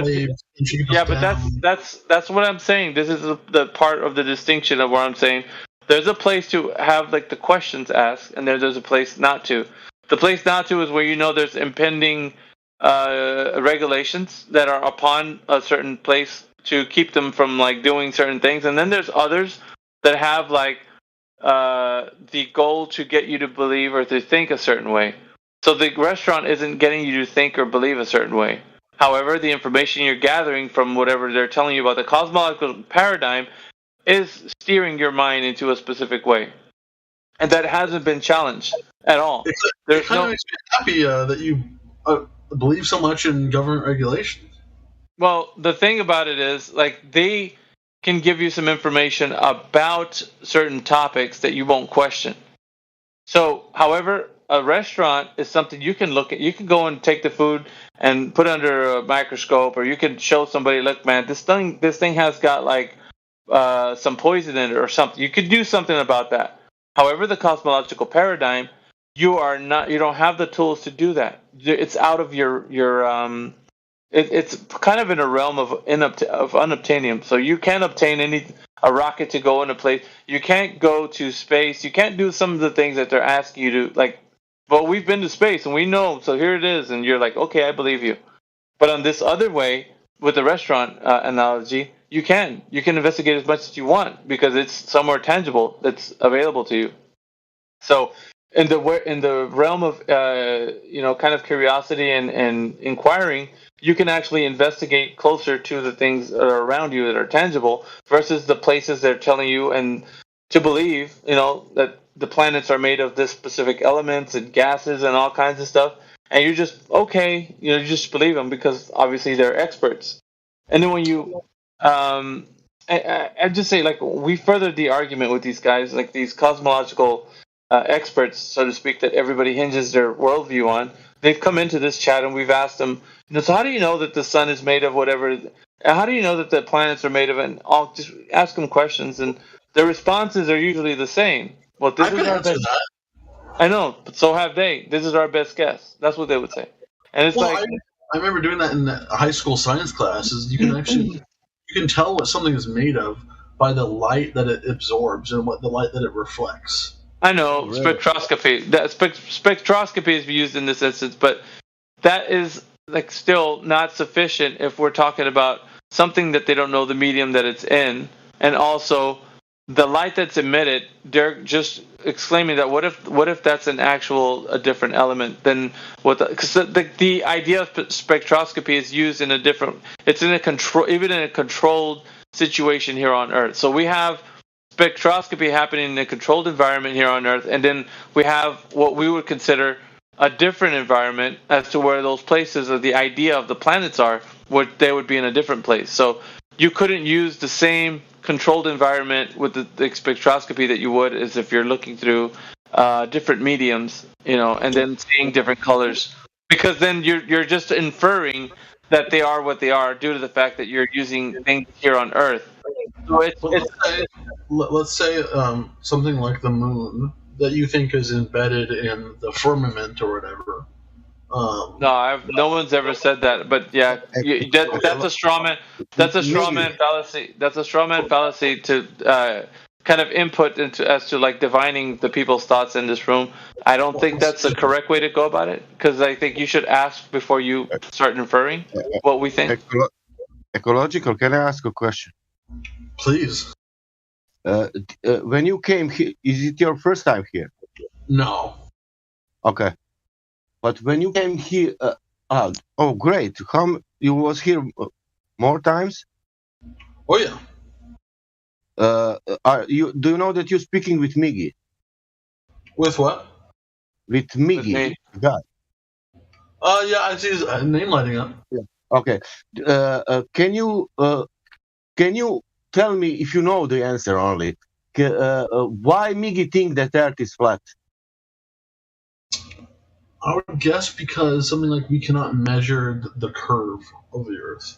but that's what I'm saying. This is the part of the distinction of what I'm saying. There's a place to have like the questions asked, and there's a place not to. The place not to is where you know there's impending regulations that are upon a certain place to keep them from like doing certain things, and then there's others that have like the goal to get you to believe or to think a certain way. So the restaurant isn't getting you to think or believe a certain way. However, the information you're gathering from whatever they're telling you about the cosmological paradigm is steering your mind into a specific way. And that hasn't been challenged at all. It kind of makes me happy that you believe so much in government regulations. Well, the thing about it is, like, they can give you some information about certain topics that you won't question. So, however, a restaurant is something you can look at. You can go and take the food and put it under a microscope, or you can show somebody, look, man, this thing has got like some poison in it or something. You could do something about that. However, the cosmological paradigm, you don't have the tools to do that. It's out of your it's kind of in a realm of unobtainium. So you can't obtain a rocket to go in a place. You can't go to space. You can't do some of the things that they're asking you to, like, well, we've been to space and we know, so here it is. And you're like, okay, I believe you. But on this other way, with the restaurant analogy, you can investigate as much as you want because it's somewhere tangible that's available to you. So in the realm of kind of curiosity and inquiring, you can actually investigate closer to the things that are around you that are tangible versus the places they're telling you and to believe, that the planets are made of this specific elements and gases and all kinds of stuff. And you're just, okay, you just believe them because obviously they're experts. And then when you, I just say, like, we furthered the argument with these guys, like these cosmological experts, so to speak, that everybody hinges their worldview on. They've come into this chat and we've asked them, so how do you know that the sun is made of whatever? How do you know that the planets are made of? And I'll just ask them questions, and their responses are usually the same. Well, this is our best. I know, but so have they. This is our best guess. That's what they would say. And it's I remember doing that in high school science classes. You can tell what something is made of by the light that it absorbs and what the light that it reflects. I know, spectroscopy. Spectroscopy is used in this instance, but that is like still not sufficient if we're talking about something that they don't know the medium that it's in, and also the light that's emitted. They're just exclaiming that what if that's a different element than what because the idea of spectroscopy is used in a different. It's in a controlled situation here on Earth. So we have spectroscopy happening in a controlled environment here on Earth, and then we have what we would consider a different environment as to where those places or the idea of the planets are, where they would be in a different place. So you couldn't use the same controlled environment with the spectroscopy that you would as if you're looking through different mediums, and then seeing different colors, because then you're just inferring that they are what they are due to the fact that you're using things here on Earth. So let's say something like the moon that you think is embedded in the firmament or whatever. No one's ever said that. But yeah, that's a straw man. That's a straw man fallacy. That's a straw man fallacy to kind of input as to like divining the people's thoughts in this room. I don't think that's the correct way to go about it, because I think you should ask before you start inferring what we think. Ecological, can I ask a question? Please. When you came here, is it your first time here? No. Okay. But when you came here, oh great! You was here more times? Oh yeah. Do you know that you're speaking with Miggy? With what? With Miggy, God. Yeah, I see his name lighting up. Yeah. Okay. Can you tell me if you know the answer only? Why Miggy think that Earth is flat? I would guess because something like we cannot measure the curve of the Earth,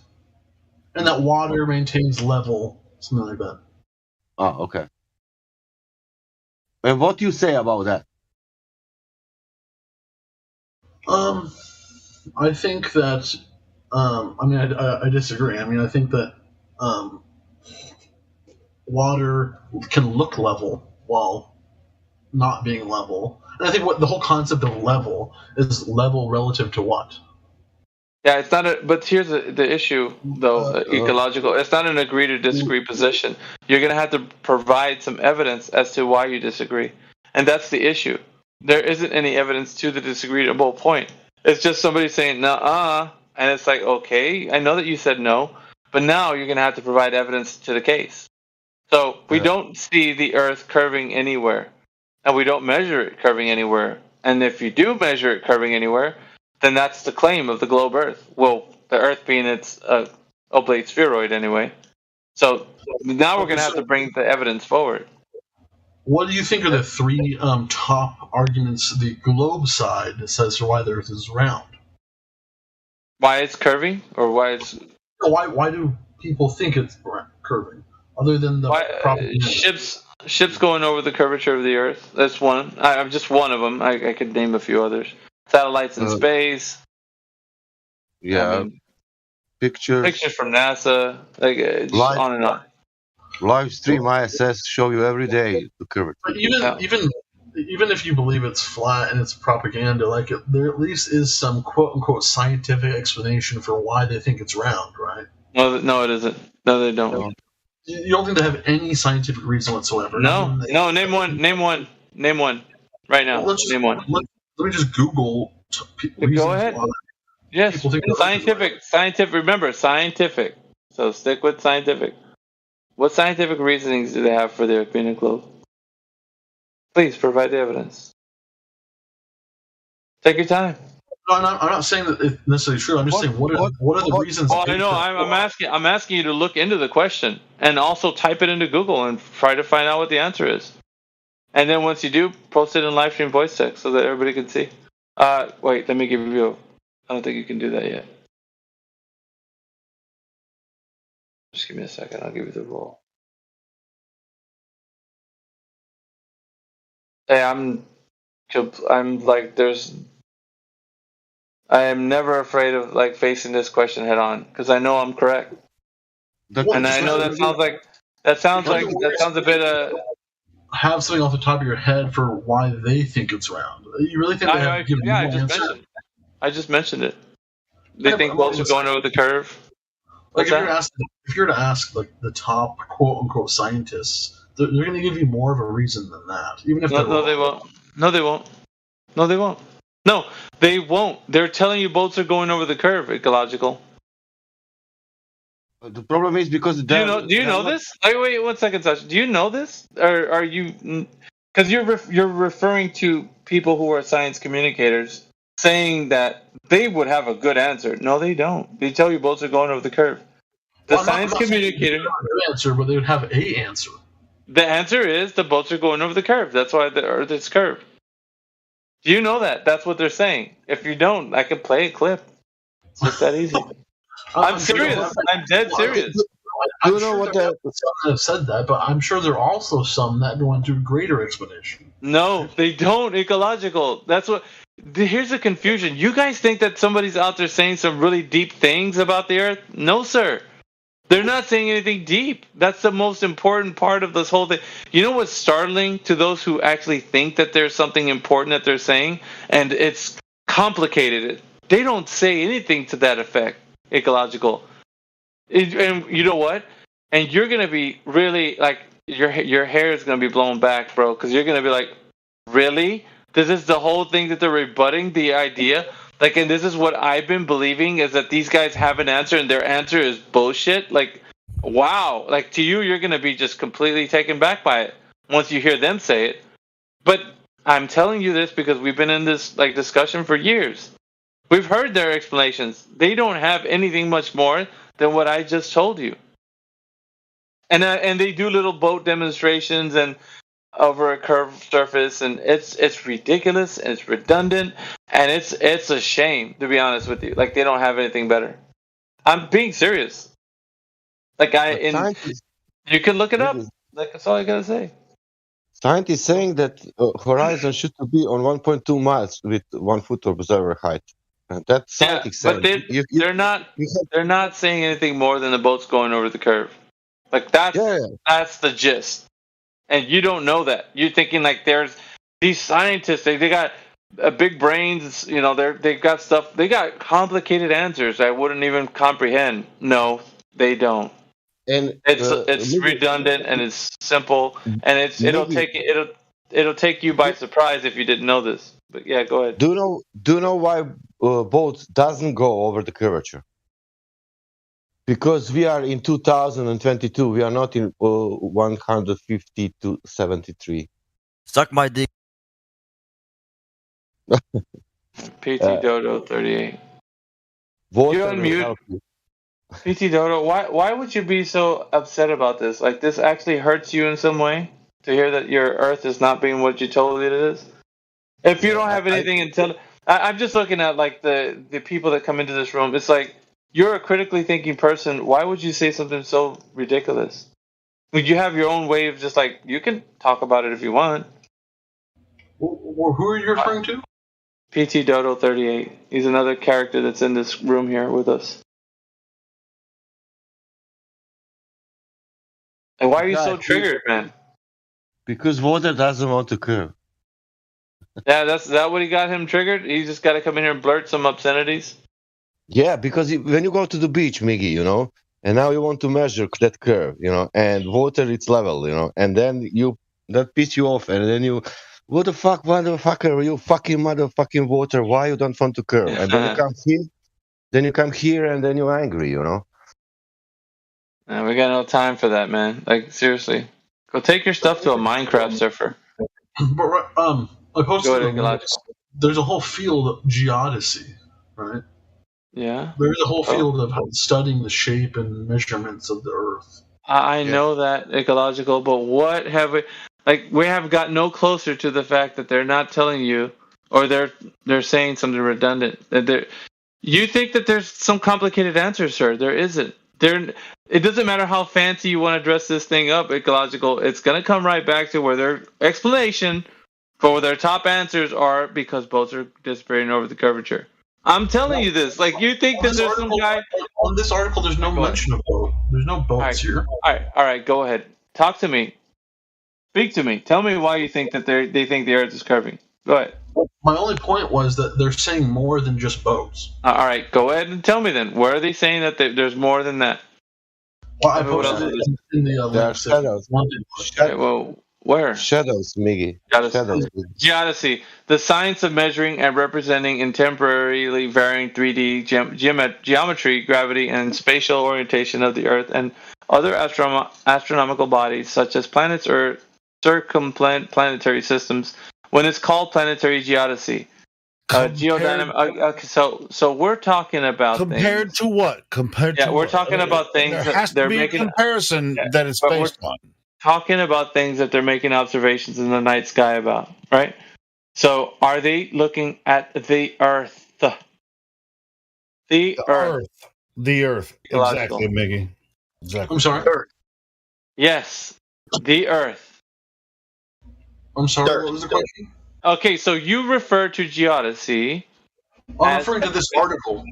and that water maintains level, something like that. Oh, okay. And what do you say about that? I think that. I mean, I disagree. I mean, I think that water can look level while not being level. And I think what the whole concept of level is level relative to what? Yeah, it's not a. But here's the issue, though. Ecological. It's not an agree to disagree position. You're gonna have to provide some evidence as to why you disagree, and that's the issue. There isn't any evidence to the disagreeable point. It's just somebody saying "nuh-uh," and it's like, okay, I know that you said no, but now you're gonna have to provide evidence to the case. So we don't see the Earth curving anywhere, and we don't measure it curving anywhere. And if you do measure it curving anywhere, then that's the claim of the globe Earth. Well, the Earth being its oblate spheroid anyway. So now we're going to have to bring the evidence forward. What do you think are the three top arguments the globe side says for why the Earth is round? Why it's curving, or why it's why do people think it's curving? Other than the propaganda. Ships going over the curvature of the Earth. That's one. I'm just one of them. I could name a few others. Satellites in space. Yeah. I mean, pictures from NASA. Like just on and on. Live stream ISS show you every day the curvature. But even if you believe it's flat and it's propaganda, like there at least is some quote unquote scientific explanation for why they think it's round, right? No, it isn't. No, they don't. No. You don't think they have any scientific reason whatsoever? No. Name one. Right now. Well, name one. Let me just Google. Go ahead. Yes. Scientific. Remember, scientific. So stick with scientific. What scientific reasonings do they have for the Earth being a globe? Please provide the evidence. Take your time. No, I'm not saying that it's necessarily true. I'm just saying what are the reasons? Oh, I know. I'm asking you to look into the question and also type it into Google and try to find out what the answer is. And then once you do, post it in live stream voice text so that everybody can see. Wait, let me give you. I don't think you can do that yet. Just give me a second. I'll give you the rule. Hey, I'm like I am never afraid of like facing this question head on because I know I'm correct. And I know that sounds a bit have something off the top of your head for why they think it's round. You really think they have given you an answer? I just mentioned it. They think bolts are going over the curve. Like if you're to ask like the top quote unquote scientists, they're going to give you more of a reason than that. Even if they won't. No, they won't. No, they won't. They're telling you bolts are going over the curve. Ecological. The problem is because do you know this? Wait 1 second, Sasha. Do you know this, or are you? Because you're referring to people who are science communicators saying that they would have a good answer. No, they don't. They tell you bolts are going over the curve. The science communicator answer, but they would have a answer. The answer is the bolts are going over the curve. That's why the Earth is curved. Do you know that? That's what they're saying. If you don't, I can play a clip. It's just that easy. I'm serious. I'm dead serious. I don't know what some have said that, but I'm sure there are also some that go into greater explanation. No, they don't. Ecological. That's what. Here's the confusion. You guys think that somebody's out there saying some really deep things about the Earth? No, sir. They're not saying anything deep. That's the most important part of this whole thing. You know what's startling to those who actually think that there's something important that they're saying, and it's complicated. They don't say anything to that effect. Ecological. And you know what? And you're gonna be really like your hair is gonna be blown back, bro, because you're gonna be like, really? This is the whole thing that they're rebutting the idea. Like, and this is what I've been believing is that these guys have an answer and their answer is bullshit. Like, wow. Like, to you, you're going to be just completely taken back by it once you hear them say it. But I'm telling you this because we've been in this like discussion for years. We've heard their explanations. They don't have anything much more than what I just told you. And they do little boat demonstrations and over a curved surface, and it's ridiculous and it's redundant and it's a shame, to be honest with you. Like, they don't have anything better. I'm being serious. Like, you can look it up. Like, that's all I gotta say. Scientists saying that horizon should be on 1.2 miles with 1 foot observer height. And that's scientists saying. But they're not saying anything more than the boat's going over the curve. Like, that's the gist. And you don't know that. You're thinking like there's these scientists. They got big brains. You know, they've got stuff. They got complicated answers I wouldn't even comprehend. No, they don't. And it's redundant and it's simple and it'll take you by surprise if you didn't know this. But yeah, go ahead. Do you know why boat doesn't go over the curvature? Because we are in 2022. We are not in 150 to 73. Suck my dick. PT Dodo 38. You're on mute. PT Dodo, why would you be so upset about this? Like, this actually hurts you in some way to hear that your Earth is not being what you told it is? If you don't have anything until I'm just looking at like the people that come into this room. It's like, you're a critically thinking person. Why would you say something so ridiculous? Would you have your own way of just like, you can talk about it if you want. Who are you referring to? PT Dodo 38. He's another character that's in this room here with us. And why are you so triggered, man? Because water doesn't want to curve. Yeah, is that what he got him triggered? He just got to come in here and blurt some obscenities? Yeah, because when you go to the beach, Miggy, you know, and now you want to measure that curve, you know, and water it's level, you know, and then that piss you off, and then what the fuck, motherfucker, you fucking motherfucking water, why you don't want to curve? And then you come here, and then you're angry, you know. We got no time for that, man. Like, seriously, go take your stuff to a Minecraft surfer. But there's a whole field of geodesy, right? Yeah. There's a whole field of studying the shape and measurements of the Earth. I know that, ecological, but what have we... Like, we have got no closer to the fact that they're not telling you, or they're saying something redundant. You think that there's some complicated answer, sir. There isn't. It doesn't matter how fancy you want to dress this thing up, ecological. It's going to come right back to where their explanation for their top answers are because boats are disappearing over the curvature. I'm telling you this. Like, you think that there's some guy... On this article, there's no mention of boat. There's no boats here. All right, go ahead. Talk to me. Speak to me. Tell me why you think that they think the Earth is curving. Go ahead. My only point was that they're saying more than just boats. All right, go ahead and tell me then. Where are they saying that there's more than that? Well, I posted it in the link. Shadows. Okay, well, where? Shadows, Miggy. Geodesy, the science of measuring and representing in temporarily varying 3D geometry, gravity, and spatial orientation of the Earth and other astronomical bodies, such as planets or circumplanetary systems. When it's called planetary geodesy, so we're talking about compared things. To what? Compared to we're talking about things there has to be a comparison that it's based on. Talking about things that they're making observations in the night sky about, right? So, are they looking at the Earth? The Earth. The Earth. Exactly, Miggy. Exactly. I'm sorry. Earth. Yes, the Earth. I'm sorry. What was the question? Okay, so you refer to geodesy. I'm referring to this article.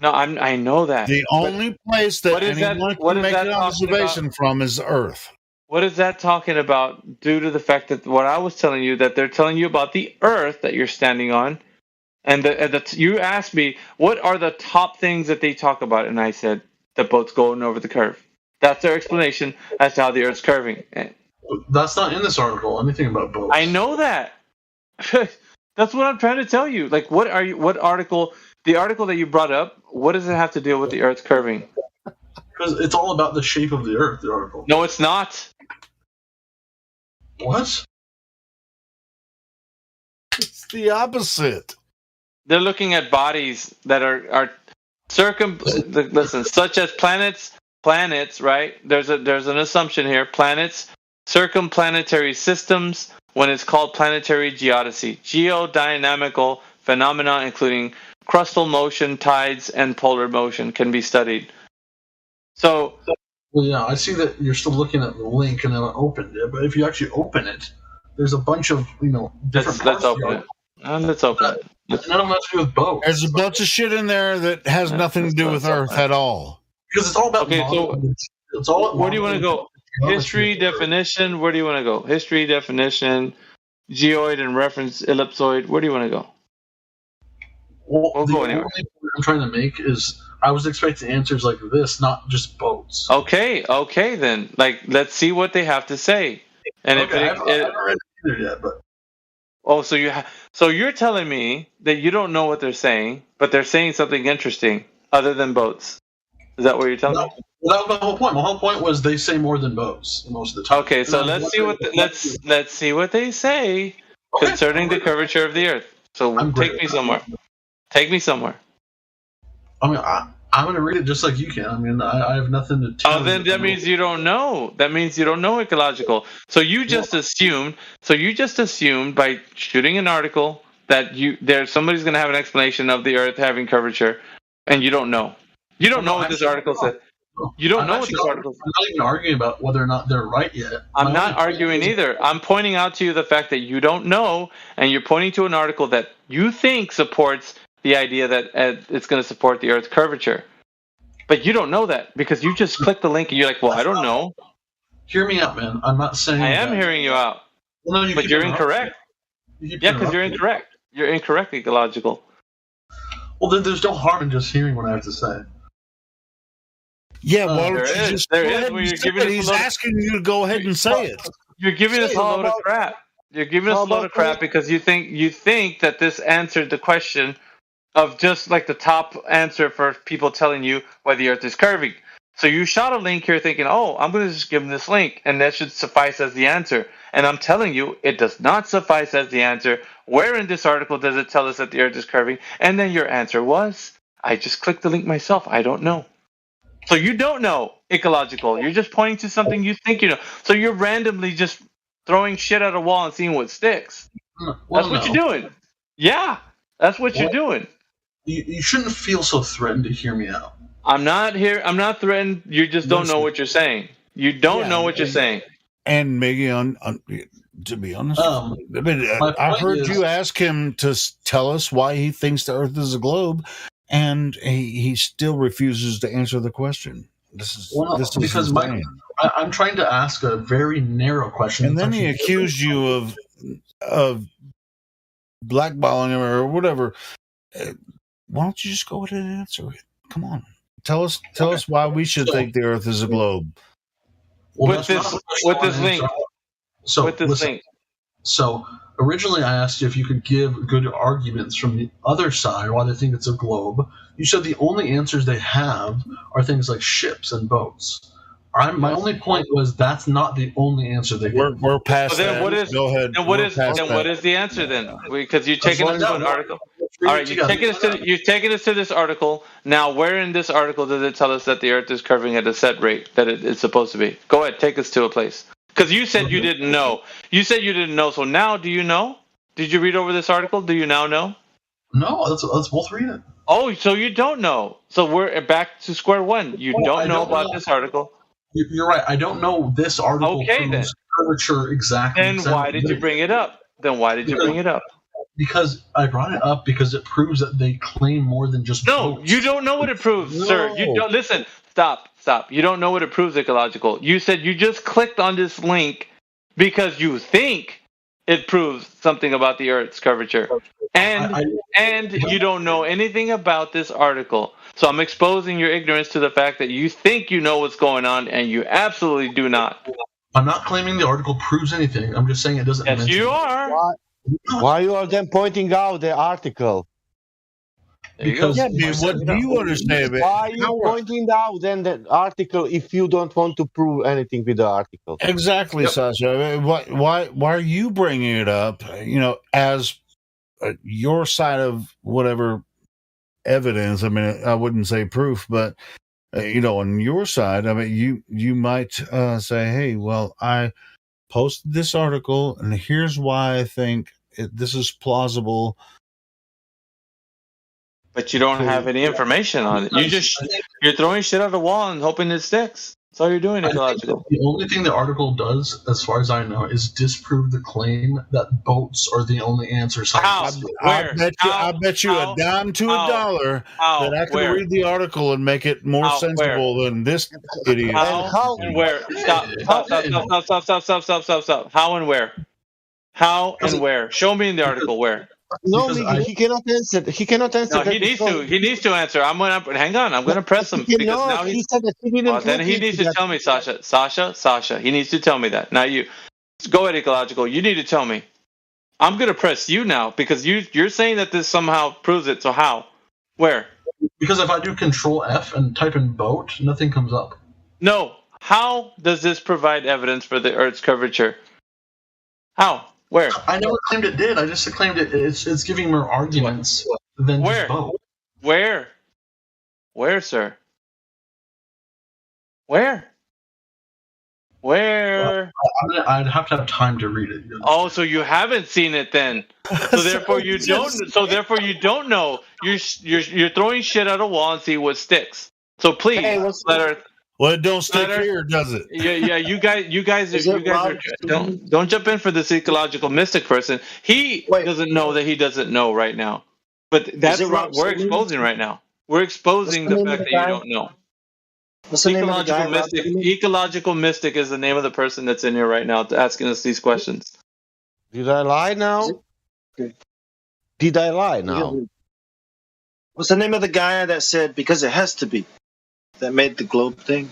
No, I know that. The only place that anyone can make an observation from is Earth. What is that talking about due to the fact that what I was telling you, that they're telling you about the Earth that you're standing on, and you asked me, what are the top things that they talk about? And I said, the boat's going over the curve. That's their explanation as to how the Earth's curving. That's not in this article, anything about boats. I know that. That's what I'm trying to tell you. Like, what article? The article that you brought up. What does it have to do with the Earth's curving? Because it's all about the shape of the Earth. The article. No, it's not. What? It's the opposite. They're looking at bodies that are listen, such as planets, right? There's an assumption here. Planets, circumplanetary systems, when it's called planetary geodesy, geodynamical phenomena including crustal motion, tides, and polar motion can be studied. So, well, yeah, I see that you're still looking at the link and then opened it, but if you actually open it, there's a bunch of different. Let's open it. Let's open it. None of them have to do with boats. There's a bunch of shit in there that has nothing to do with Earth at all. Because it's all about. Okay, so it's all. Where do you want to go? History definition. Where do you want to go? History definition, geoid and reference ellipsoid. Where do you want to go? Well, the only point I'm trying to make is I was expecting answers like this, not just boats. Okay, then. Like, let's see what they have to say. And okay, I haven't read it either yet, but. Oh, so you're telling me that you don't know what they're saying, but they're saying something interesting other than boats. Is that what you're telling me? Well, that was my whole point. My whole point was they say more than boats most of the time. Okay, so let's see what they say concerning the curvature of the Earth. So take me somewhere. Take me somewhere. I mean, I'm going to read it just like you can. I mean, I have nothing to tell you. Then that means you don't know. That means you don't know ecological. So you just assumed. So you just assumed by shooting an article that somebody's going to have an explanation of the Earth having curvature, and you don't know. You don't know what this article said. You don't know what this article said. I'm not even arguing about whether or not they're right yet. I'm not arguing either. I'm pointing out to you the fact that you don't know, and you're pointing to an article that you think supports the idea that it's going to support the Earth's curvature. But you don't know that because you just click the link and you're like, well, I don't know. Hear me out, man. I'm not saying I am hearing you out. Well, no, but you're incorrect. Yeah, because you're incorrect. You're incorrect ecological. Well, then there's no harm in just hearing what I have to say. Yeah, well, he's asking you to go ahead and say it. You're giving us a load of crap. You're giving us a load of crap because you think that this answered the question of just like the top answer for people telling you why the Earth is curving. So you shot a link here thinking, oh, I'm going to just give them this link and that should suffice as the answer. And I'm telling you, it does not suffice as the answer. Where in this article does it tell us that the Earth is curving? And then your answer was, I just clicked the link myself. I don't know. So you don't know ecological. You're just pointing to something you think you know. So you're randomly just throwing shit at a wall and seeing what sticks. That's what you're doing. Yeah, that's what you're doing. You shouldn't feel so threatened to hear me out. I'm not threatened. You just don't know what you're saying. You don't know what you're saying. And Miggy, to be honest, I heard you ask him to tell us why he thinks the Earth is a globe, and he still refuses to answer the question. This is because I'm trying to ask a very narrow question, and then he accused you of blackballing him or whatever. Why don't you just go ahead and answer it? Come on, tell us why we should think the Earth is a globe. Well, with this link. So originally I asked you if you could give good arguments from the other side why they think it's a globe. You said the only answers they have are things like ships and boats. My only point was that's not the only answer they give. We're past that. Go ahead. Then what is the answer then? Because you're taking us to an article. All right, you're taking us to this article. Now, where in this article does it tell us that the Earth is curving at a set rate that it's supposed to be? Go ahead, take us to a place. Because you said you didn't know. You said you didn't know. So now, do you know? Did you read over this article? Do you now know? No, let's both read it. Oh, so you don't know. So we're back to square one. You don't know about this article. You're right. I don't know this article. Okay, then. Curvature exactly. Then why did you bring it up? Because I brought it up because it proves that they claim more than just boats. You don't know what it proves, sir. You don't listen. Stop. You don't know what it proves ecological. You said you just clicked on this link because you think it proves something about the Earth's curvature. And you don't know anything about this article. So I'm exposing your ignorance to the fact that you think you know what's going on and you absolutely do not. I'm not claiming the article proves anything. I'm just saying it doesn't mention you are. Why you are then pointing out the article? Because what do you understand? Why are you pointing out then the article if you don't want to prove anything with the article? Exactly, Sasha. Why are you bringing it up? As your side of whatever evidence. I mean, I wouldn't say proof, but on your side, I mean, you might say, "Hey, well, I posted this article, and here's why I think this is plausible." But you don't have any information on it. You're throwing shit at the wall and hoping it sticks. That's all you're doing, ecological. The only thing the article does, as far as I know, is disprove the claim that boats are the only answer. How? Where? I bet you a dime to a dollar that I can read the article and make it more sensible than this idiot. How and where? Stop. How and where? How and where? Show me in the article where. No, Miggy, he cannot answer. He cannot answer. No, he needs to. He needs to answer. Hang on. I'm gonna press him because now he said that he didn't. Then he needs to tell me, Sasha. Sasha. He needs to tell me that. Not you. Go ahead, ecological. You need to tell me. I'm gonna press you now because you're saying that this somehow proves it. So how? Where? Because if I do Control F and type in boat, nothing comes up. No. How does this provide evidence for the Earth's curvature? How? Where? I never claimed it did. I just claimed it's giving more arguments than just both. Where? Where, sir? Where? Where? Well, I'd have to have time to read it. Oh, so you haven't seen it then? So therefore you don't. So therefore you don't know. You're throwing shit at a wall and see what sticks. So please let her. Well, it don't stick here, does it? Yeah. You guys are don't jump in for this ecological mystic person. He doesn't know that he doesn't know right now. But that's what we're exposing right now. We're exposing the fact that you don't know. What's the name of the guy? Ecological mystic is the name of the person that's in here right now asking us these questions. Did I lie now? Did I lie now? What's the name of the guy that said because it has to be? That made the globe thing?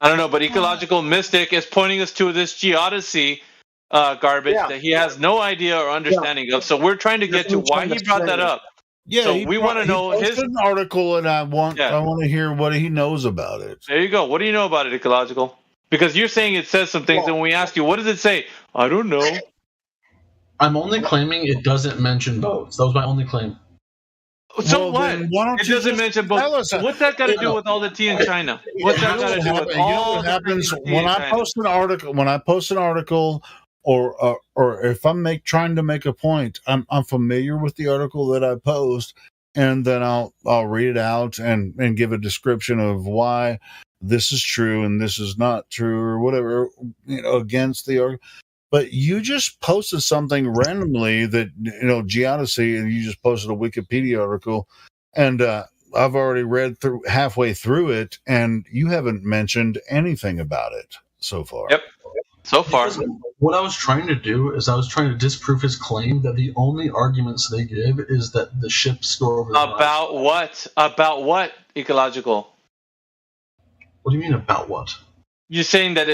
I don't know, but ecological mystic is pointing us to this geodesy garbage that he has no idea or understanding of. So we're trying to get to why he brought that up. Yeah, so we want to know his article, and I want to hear what he knows about it. There you go. What do you know about it, ecological? Because you're saying it says some things, and when we ask you, what does it say? I don't know. I'm only claiming it doesn't mention boats. That was my only claim. So what? It doesn't mention boats. What's that got to do with all the tea in China? What's that got to do with all what happens when I post an article? When I post an article, or if I'm trying to make a point, I'm familiar with the article that I post, and then I'll read it out and give a description of why this is true and this is not true or whatever, against the article. But you just posted something randomly that, geodesy, and you just posted a Wikipedia article, and I've already read halfway through it, and you haven't mentioned anything about it so far. Yep. So far. Because what I was trying to do is I was trying to disprove his claim that the only arguments they give is that the ships go over the About what? About what, ecological? What do you mean about what? You're saying that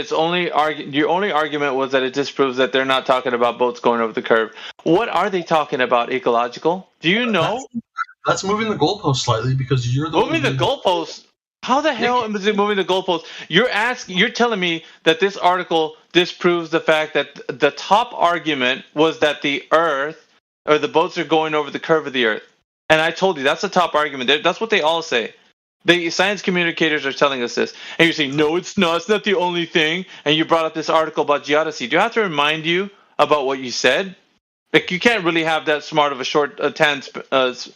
your only argument was that it disproves that they're not talking about boats going over the curve. What are they talking about, ecological? Do you know? That's moving the goalpost slightly because you're the moving the goalpost. How the hell is it moving the goalpost? You're telling me that this article disproves the fact that the top argument was that the Earth or the boats are going over the curve of the Earth, and I told you that's the top argument. That's what they all say. The science communicators are telling us this, and you're saying, no, it's not. It's not the only thing. And you brought up this article about geodesy. Do I have to remind you about what you said? Like, you can't really have that smart of a short attention span.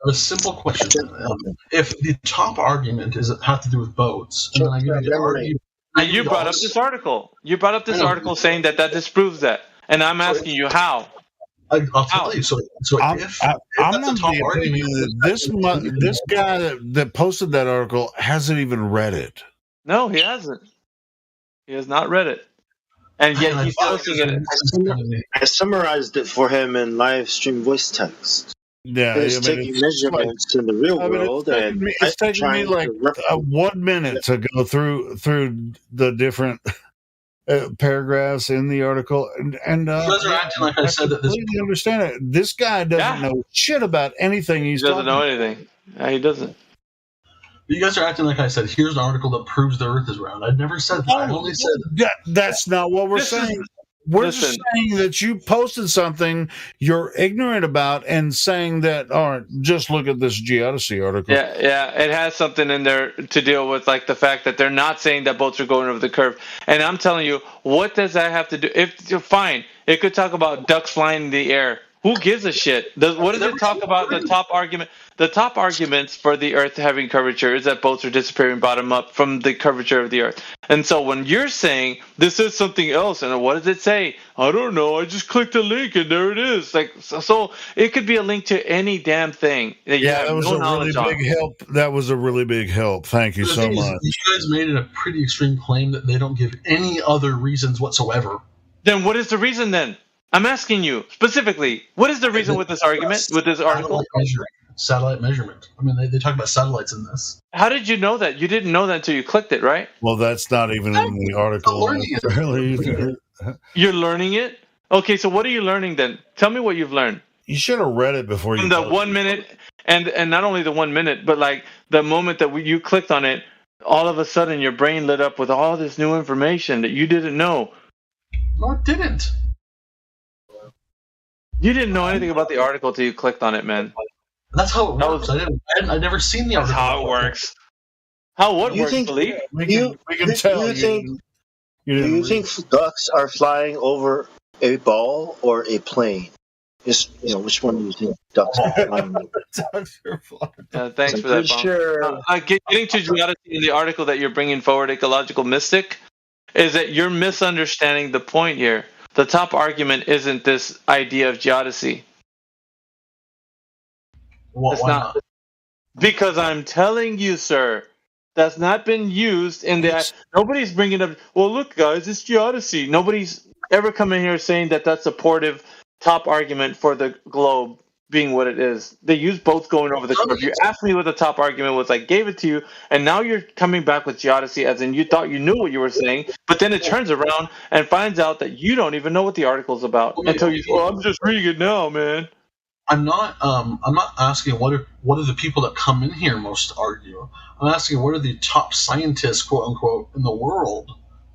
A simple question: if the top argument has to do with boats, and then I give you the argument, and you brought up this article. You brought up this article saying that disproves that, and I'm asking you how. I'll tell you. So I'm not the opinion that this guy that posted that article hasn't even read it. No, he hasn't. He has not read it, and yet he's posting it. I summarized it for him in live stream voice text. Yeah, he's taking measurements in the real world, and it's taking me like 1 minute to go through the different paragraphs in the article, and you guys are acting like I said that this. Completely understand it. This guy doesn't know shit about anything He he's doesn't talking know about. anything. Yeah, he doesn't. You guys are acting like I said, here's an article that proves the Earth is round. I never said that. I only said that's not what we're saying. We're just saying that you posted something you're ignorant about and saying that, all right, just look at this Geodesy article. Yeah, it has something in there to deal with, like the fact that they're not saying that boats are going over the curve. And I'm telling you, what does that have to do? Fine, it could talk about ducks flying in the air. Who gives a shit? What does it talk about? The top argument. The top arguments for the Earth having curvature is that boats are disappearing bottom up from the curvature of the Earth. And so when you're saying this is something else, and what does it say? I don't know. I just clicked a link and there it is. Like so, it could be a link to any damn thing that you have that was no a knowledge really on. big help. That was a really big help. Thank you so much. You guys made it a pretty extreme claim that they don't give any other reasons whatsoever. Then what is the reason then? I'm asking you specifically, what is the reason with this argument, with this article? Satellite measurement. I mean, they talk about satellites in this. How did you know that? You didn't know that until you clicked it, right? Well, that's not even in the article. You're learning it? Okay, so what are you learning then? Tell me what you've learned. You should have read it before you. From the 1 minute, and not only the 1 minute, but like the moment that you clicked on it, all of a sudden your brain lit up with all this new information that you didn't know. No, it didn't. You didn't know anything about the article till you clicked on it, man. That's how it works. I'd never seen the article. That's how it works. What works, Philippe? We can tell. Do you think ducks are flying over a ball or a plane? Just, which one do you think ducks are flying over? Thanks for that, Bob. Sure. Getting to Geodesy in the article that you're bringing forward, Ecological Mystic, is that you're misunderstanding the point here. The top argument isn't this idea of geodesy. It's not. Because I'm telling you, sir, that's not been used in the. Nobody's bringing up. Well, look, guys, it's geodesy. Nobody's ever come in here saying that that's supportive top argument for the globe being what it is. They use both going over the curve. You asked me what the top argument was. I gave it to you, and now you're coming back with geodesy as in you thought you knew what you were saying, but then it turns around and finds out that you don't even know what the article's about until you. Well, I'm just reading it now, man. I'm not asking what are the people that come in here most argue. I'm asking what are the top scientists, quote unquote, in the world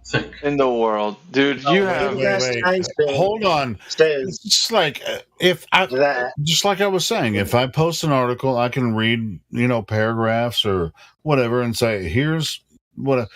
think. In the world, dude, you have. Wait. Hold on. It's just like just like I was saying, if I post an article, I can read paragraphs or whatever and say, here's what.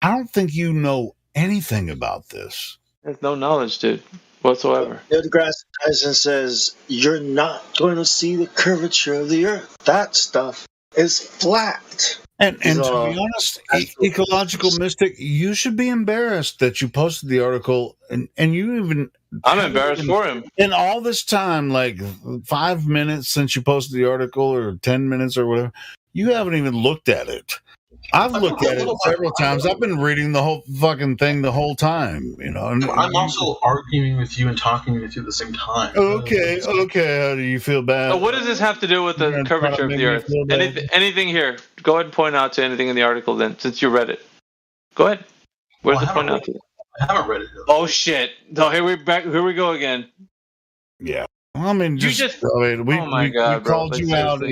I don't think you know anything about this. There's no knowledge, dude, whatsoever. Neil deGrasse Tyson says you're not going to see the curvature of the Earth. That stuff is flat. And to be honest, Ecological Mystic, you should be embarrassed that you posted the article and you even. I'm embarrassed for him. In all this time, like 5 minutes since you posted the article or 10 minutes or whatever, you haven't even looked at it. I've looked at it several times. I've been reading the whole fucking thing the whole time, And I'm also arguing with you and talking with you at the same time. Okay. How do you feel bad? So what does this have to do with the curvature of the Earth? Anything here? Go ahead and point out to anything in the article then, since you read it. Go ahead. Where's the point out to? I haven't read it yet. Oh shit! No, here we go again. Yeah. I mean, we called you out.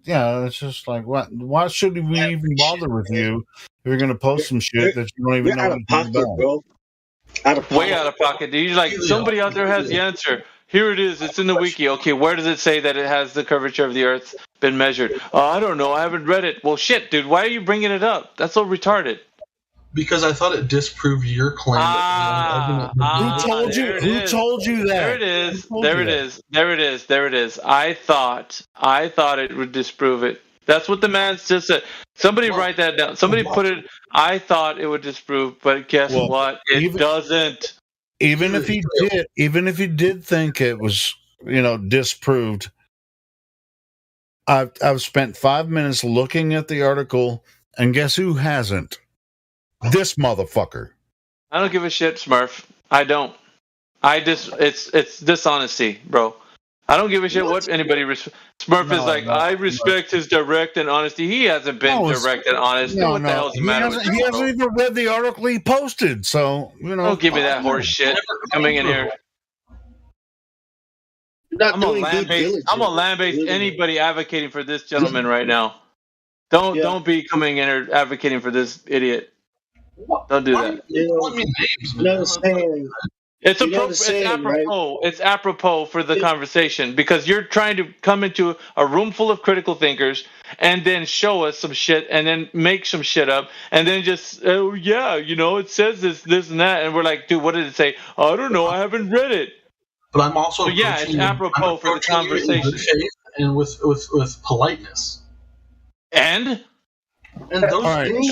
Yeah, it's just like, what? Why should we even bother with you if you're going to post some shit that you don't even know anything about? Bro. Way out of pocket. Dude. Like somebody out there has the answer. Here it is. It's in the wiki. Okay, where does it say that it has the curvature of the Earth been measured? I don't know. I haven't read it. Well, shit, dude. Why are you bringing it up? That's so retarded. Because I thought it disproved your claim. Who told you? Who told you that? There it is. I thought it would disprove it. That's what the man just said. Somebody write that down. Somebody put it. I thought it would disprove, but guess what? It doesn't. Even if he did think it was, disproved. I've spent 5 minutes looking at the article, and guess who hasn't? This motherfucker. I don't give a shit, Smurf. I don't. It's dishonesty, bro. I don't give a shit what anybody. Smurf is like, I respect his direct and honesty. He hasn't been direct and honest. What the hell's the matter with He hasn't even read the article he posted. So don't give me that horse shit coming in here. I'm gonna land-base anybody advocating for this gentleman right now. Don't be coming in here advocating for this idiot. Don't do that. It's apropos for the conversation because you're trying to come into a room full of critical thinkers and then show us some shit and then make some shit up and then just it says this and that and we're like, dude, what did it say? I don't know, I haven't read it. But I'm also it's apropos for the conversation and with politeness. And those things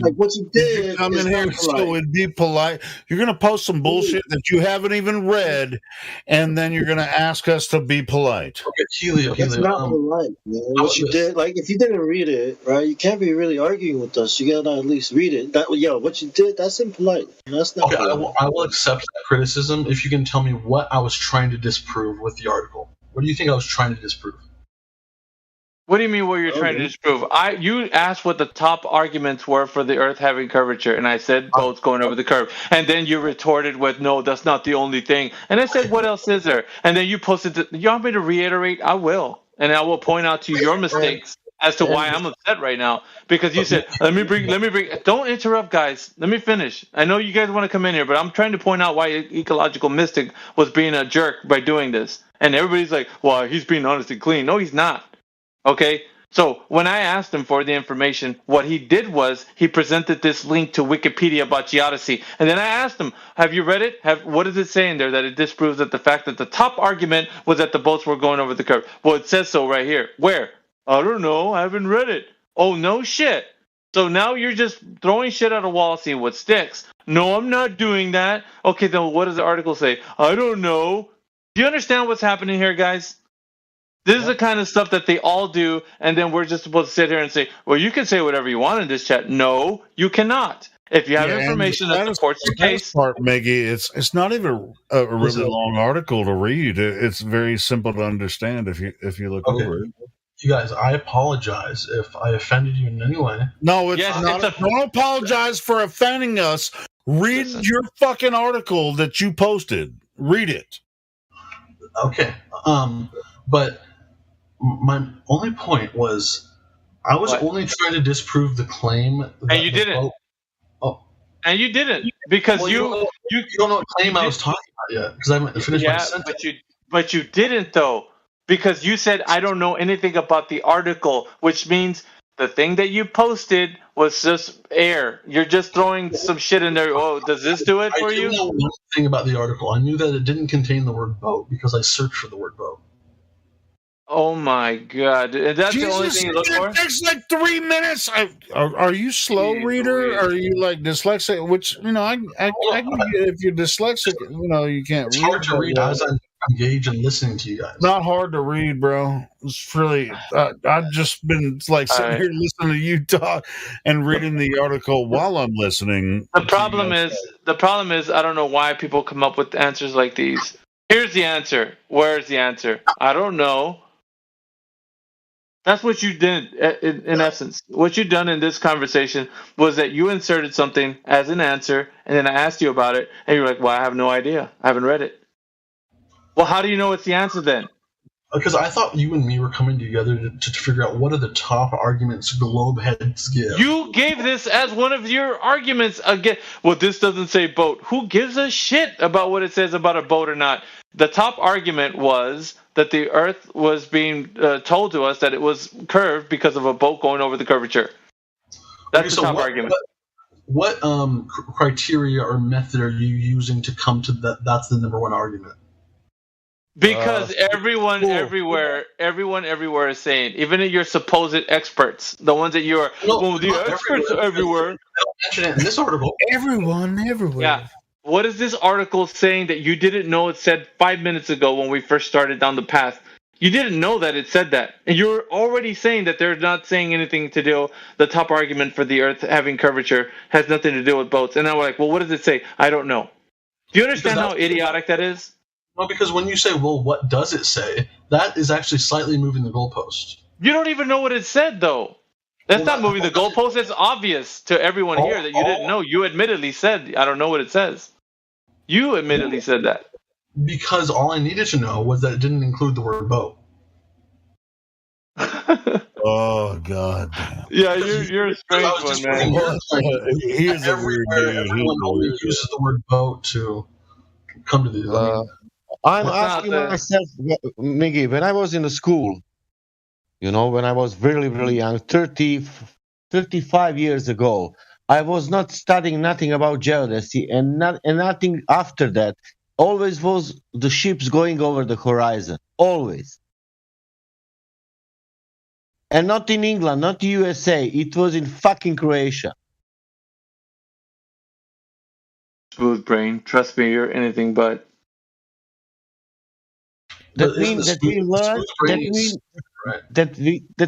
like what you did. You come in here so it'd be polite. You're gonna post some bullshit that you haven't even read, and then you're gonna ask us to be polite. It's not polite, man. What you did, like if you didn't read it, right? You can't be really arguing with us. You gotta at least read it. What you did, that's impolite. That's not. Okay, I will accept that criticism if you can tell me what I was trying to disprove with the article. What do you think I was trying to disprove? What do you mean what you're trying to disprove? You asked what the top arguments were for the Earth having curvature, and I said boats going over the curve. And then you retorted with, no, that's not the only thing. And I said, what else is there? And then you posted, you want me to reiterate? I will. And I will point out to you your mistakes as to why I'm upset right now. Because you said, let me bring, don't interrupt, guys. Let me finish. I know you guys want to come in here, but I'm trying to point out why Ecological Mystic was being a jerk by doing this. And everybody's like, well, he's being honest and clean. No, he's not. Okay, so when I asked him for the information, what he did was he presented this link to Wikipedia about geodesy. And then I asked him, have you read it? What does it say in there that it disproves that the fact that the top argument was that the boats were going over the curve? Well, it says so right here. Where? I don't know. I haven't read it. Oh, no shit. So now you're just throwing shit at a wall, seeing what sticks. No, I'm not doing that. Okay, then what does the article say? I don't know. Do you understand what's happening here, guys? This is the kind of stuff that they all do, and then we're just supposed to sit here and say, well, you can say whatever you want in this chat. No, you cannot. If you have information that supports your case. Part, Miggy, it's not even a really long article to read. It's very simple to understand if you look over it. You guys, I apologize if I offended you in any way. No, don't apologize for offending us. Read your fucking article that you posted. Read it. Okay. But my only point was I was only trying to disprove the claim. And you didn't. And you didn't because you don't know what claim I was talking about yet because I haven't finished my sentence. But you didn't though because you said I don't know anything about the article, which means the thing that you posted was just air. You're just throwing some shit in there. Oh, does this do it for you? I didn't know one thing about the article. I knew that it didn't contain the word boat because I searched for the word boat. Oh my God! That's the only thing you look for. It takes like 3 minutes. Are you slow reader? Are you like dyslexic? Which I can get if you're dyslexic. You can't. It's hard to read as I'm engaged and listening to you guys. Not hard to read, bro. It's really. I've just been like sitting here listening to you talk and reading the article while I'm listening. The problem is I don't know why people come up with answers like these. Here's the answer. Where's the answer? I don't know. That's what you did, in essence. What you done in this conversation was that you inserted something as an answer, and then I asked you about it, and you're like, well, I have no idea. I haven't read it. Well, how do you know it's the answer then? Because I thought you and me were coming together to figure out what are the top arguments globe heads give. You gave this as one of your arguments again. Well, this doesn't say boat. Who gives a shit about what it says about a boat or not? The top argument was that the Earth was being told to us that it was curved because of a boat going over the curvature. That's the top argument. What criteria or method are you using to come to that? That's the number one argument. Because everyone everywhere is saying, even your supposed experts, the ones that you're, the experts are everywhere. Mention it in this article. Everyone everywhere. Yeah. What is this article saying that you didn't know it said 5 minutes ago when we first started down the path? You didn't know that it said that. And you're already saying that they're not saying anything to do. The top argument for the Earth having curvature has nothing to do with boats. And now we're like, well, what does it say? I don't know. Do you understand how idiotic that is? No, because when you say, well, what does it say? That is actually slightly moving the goalpost. You don't even know what it said, though. That's not moving the goalpost. It's obvious to everyone here that you didn't know. You admittedly said, I don't know what it says. You admittedly said that. Because all I needed to know was that it didn't include the word boat. Oh God! Yeah, you're a strange one, man. He is a weird dude. Everyone only uses the word boat to come to these. I'm asking myself, Miggy, when I was in the school, when I was really, really young, 35 years ago, I was not studying nothing about geodesy, and nothing after that. Always was the ships going over the horizon. Always. And not in England, not the USA. It was in fucking Croatia. Smooth brain. Trust me, you're anything but. That means that we learn. That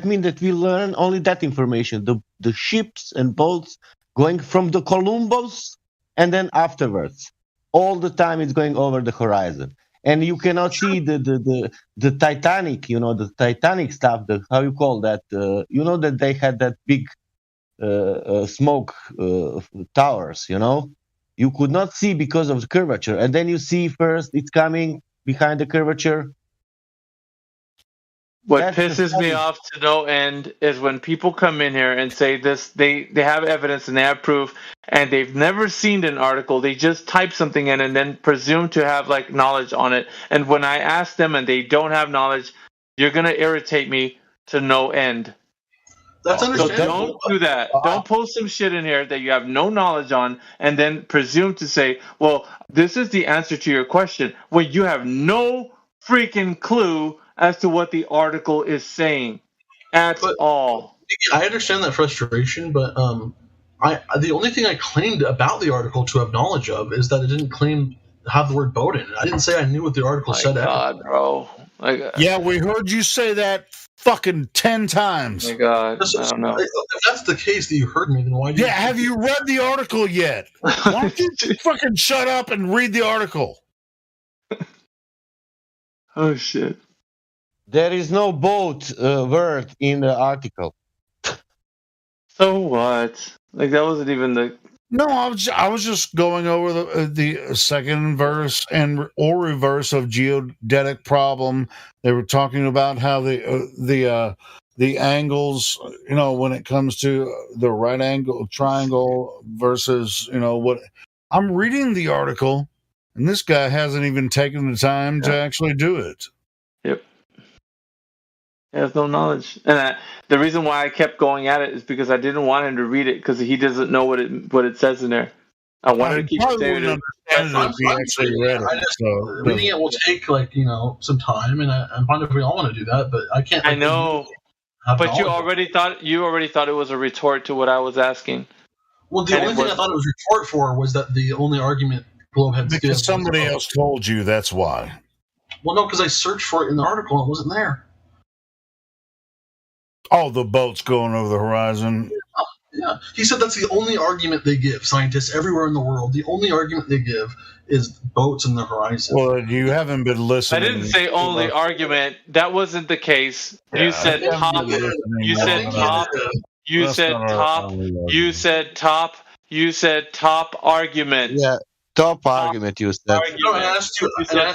means that we learn only that information. The ships and boats going from the Columbus, and then afterwards, all the time it's going over the horizon, and you cannot see the Titanic. The Titanic stuff. How you call that? That they had that big smoke towers. You could not see because of the curvature, and then you see first it's coming behind the curvature. What pisses me off to no end is when people come in here and say this, they have evidence and they have proof, and they've never seen an article. They just type something in and then presume to have like knowledge on it. And when I ask them and they don't have knowledge, you're gonna irritate me to no end. That's understandable. So don't do that. Don't post some shit in here that you have no knowledge on and then presume to say, well, this is the answer to your question when you have no freaking clue as to what the article is saying at all. I understand that frustration, but the only thing I claimed about the article to have knowledge of is that it didn't claim to have the word boat in it. I didn't say I knew what the article said. God, bro. Yeah, we heard you say that fucking 10 times. Oh my God, I don't know. If that's the case that you heard me, then why do you... Yeah, have you read the article yet? Why don't you fucking shut up and read the article? Oh, shit. There is no boat word in the article. So what? Like, that wasn't even the... No, I was just going over the second verse or reverse of geodetic problem. They were talking about how the angles, when it comes to the right angle triangle versus, what. I'm reading the article, and this guy hasn't even taken the time to actually do it. Yep. He has no knowledge, and the reason why I kept going at it is because I didn't want him to read it because he doesn't know what it says in there. I wanted to keep saying it. Reading it will take some time, and I'm fine if we all want to do that, but I can't. I know, but you already thought it was a retort to what I was asking. Well, the only thing I thought it was a retort for was that the only argument Globeheads give. Because somebody else told you, that's why. Well, no, because I searched for it in the article and it wasn't there. Oh, the boat's going over the horizon. Yeah. He said that's the only argument they give. Scientists everywhere in the world, the only argument they give is boats in the horizon. Well, you haven't been listening. I didn't say only argument. That wasn't the case. Yeah, you said top. You said top. You said top. You said top. You said top argument. Yeah, top argument. You said. I asked you. Isn't there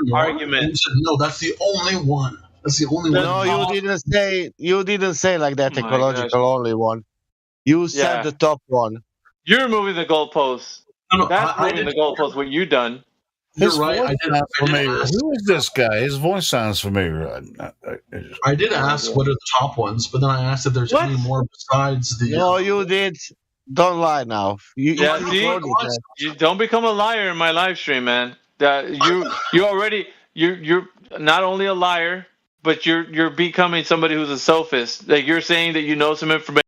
more? Argument. And you said no. That's the only one. That's the only one. No, you didn't say like that. Ecological only one. You said the top one. You're moving the goalposts. No, that's moving the goalposts. What you done? You're right. Who is this guy? His voice sounds familiar. I did ask what are the top ones, but then I asked if there's any more besides the. No, you did. Don't lie now. You don't become a liar in my live stream, man. You're not only a liar, but you're becoming somebody who's a sophist. Like you're saying that you know some information.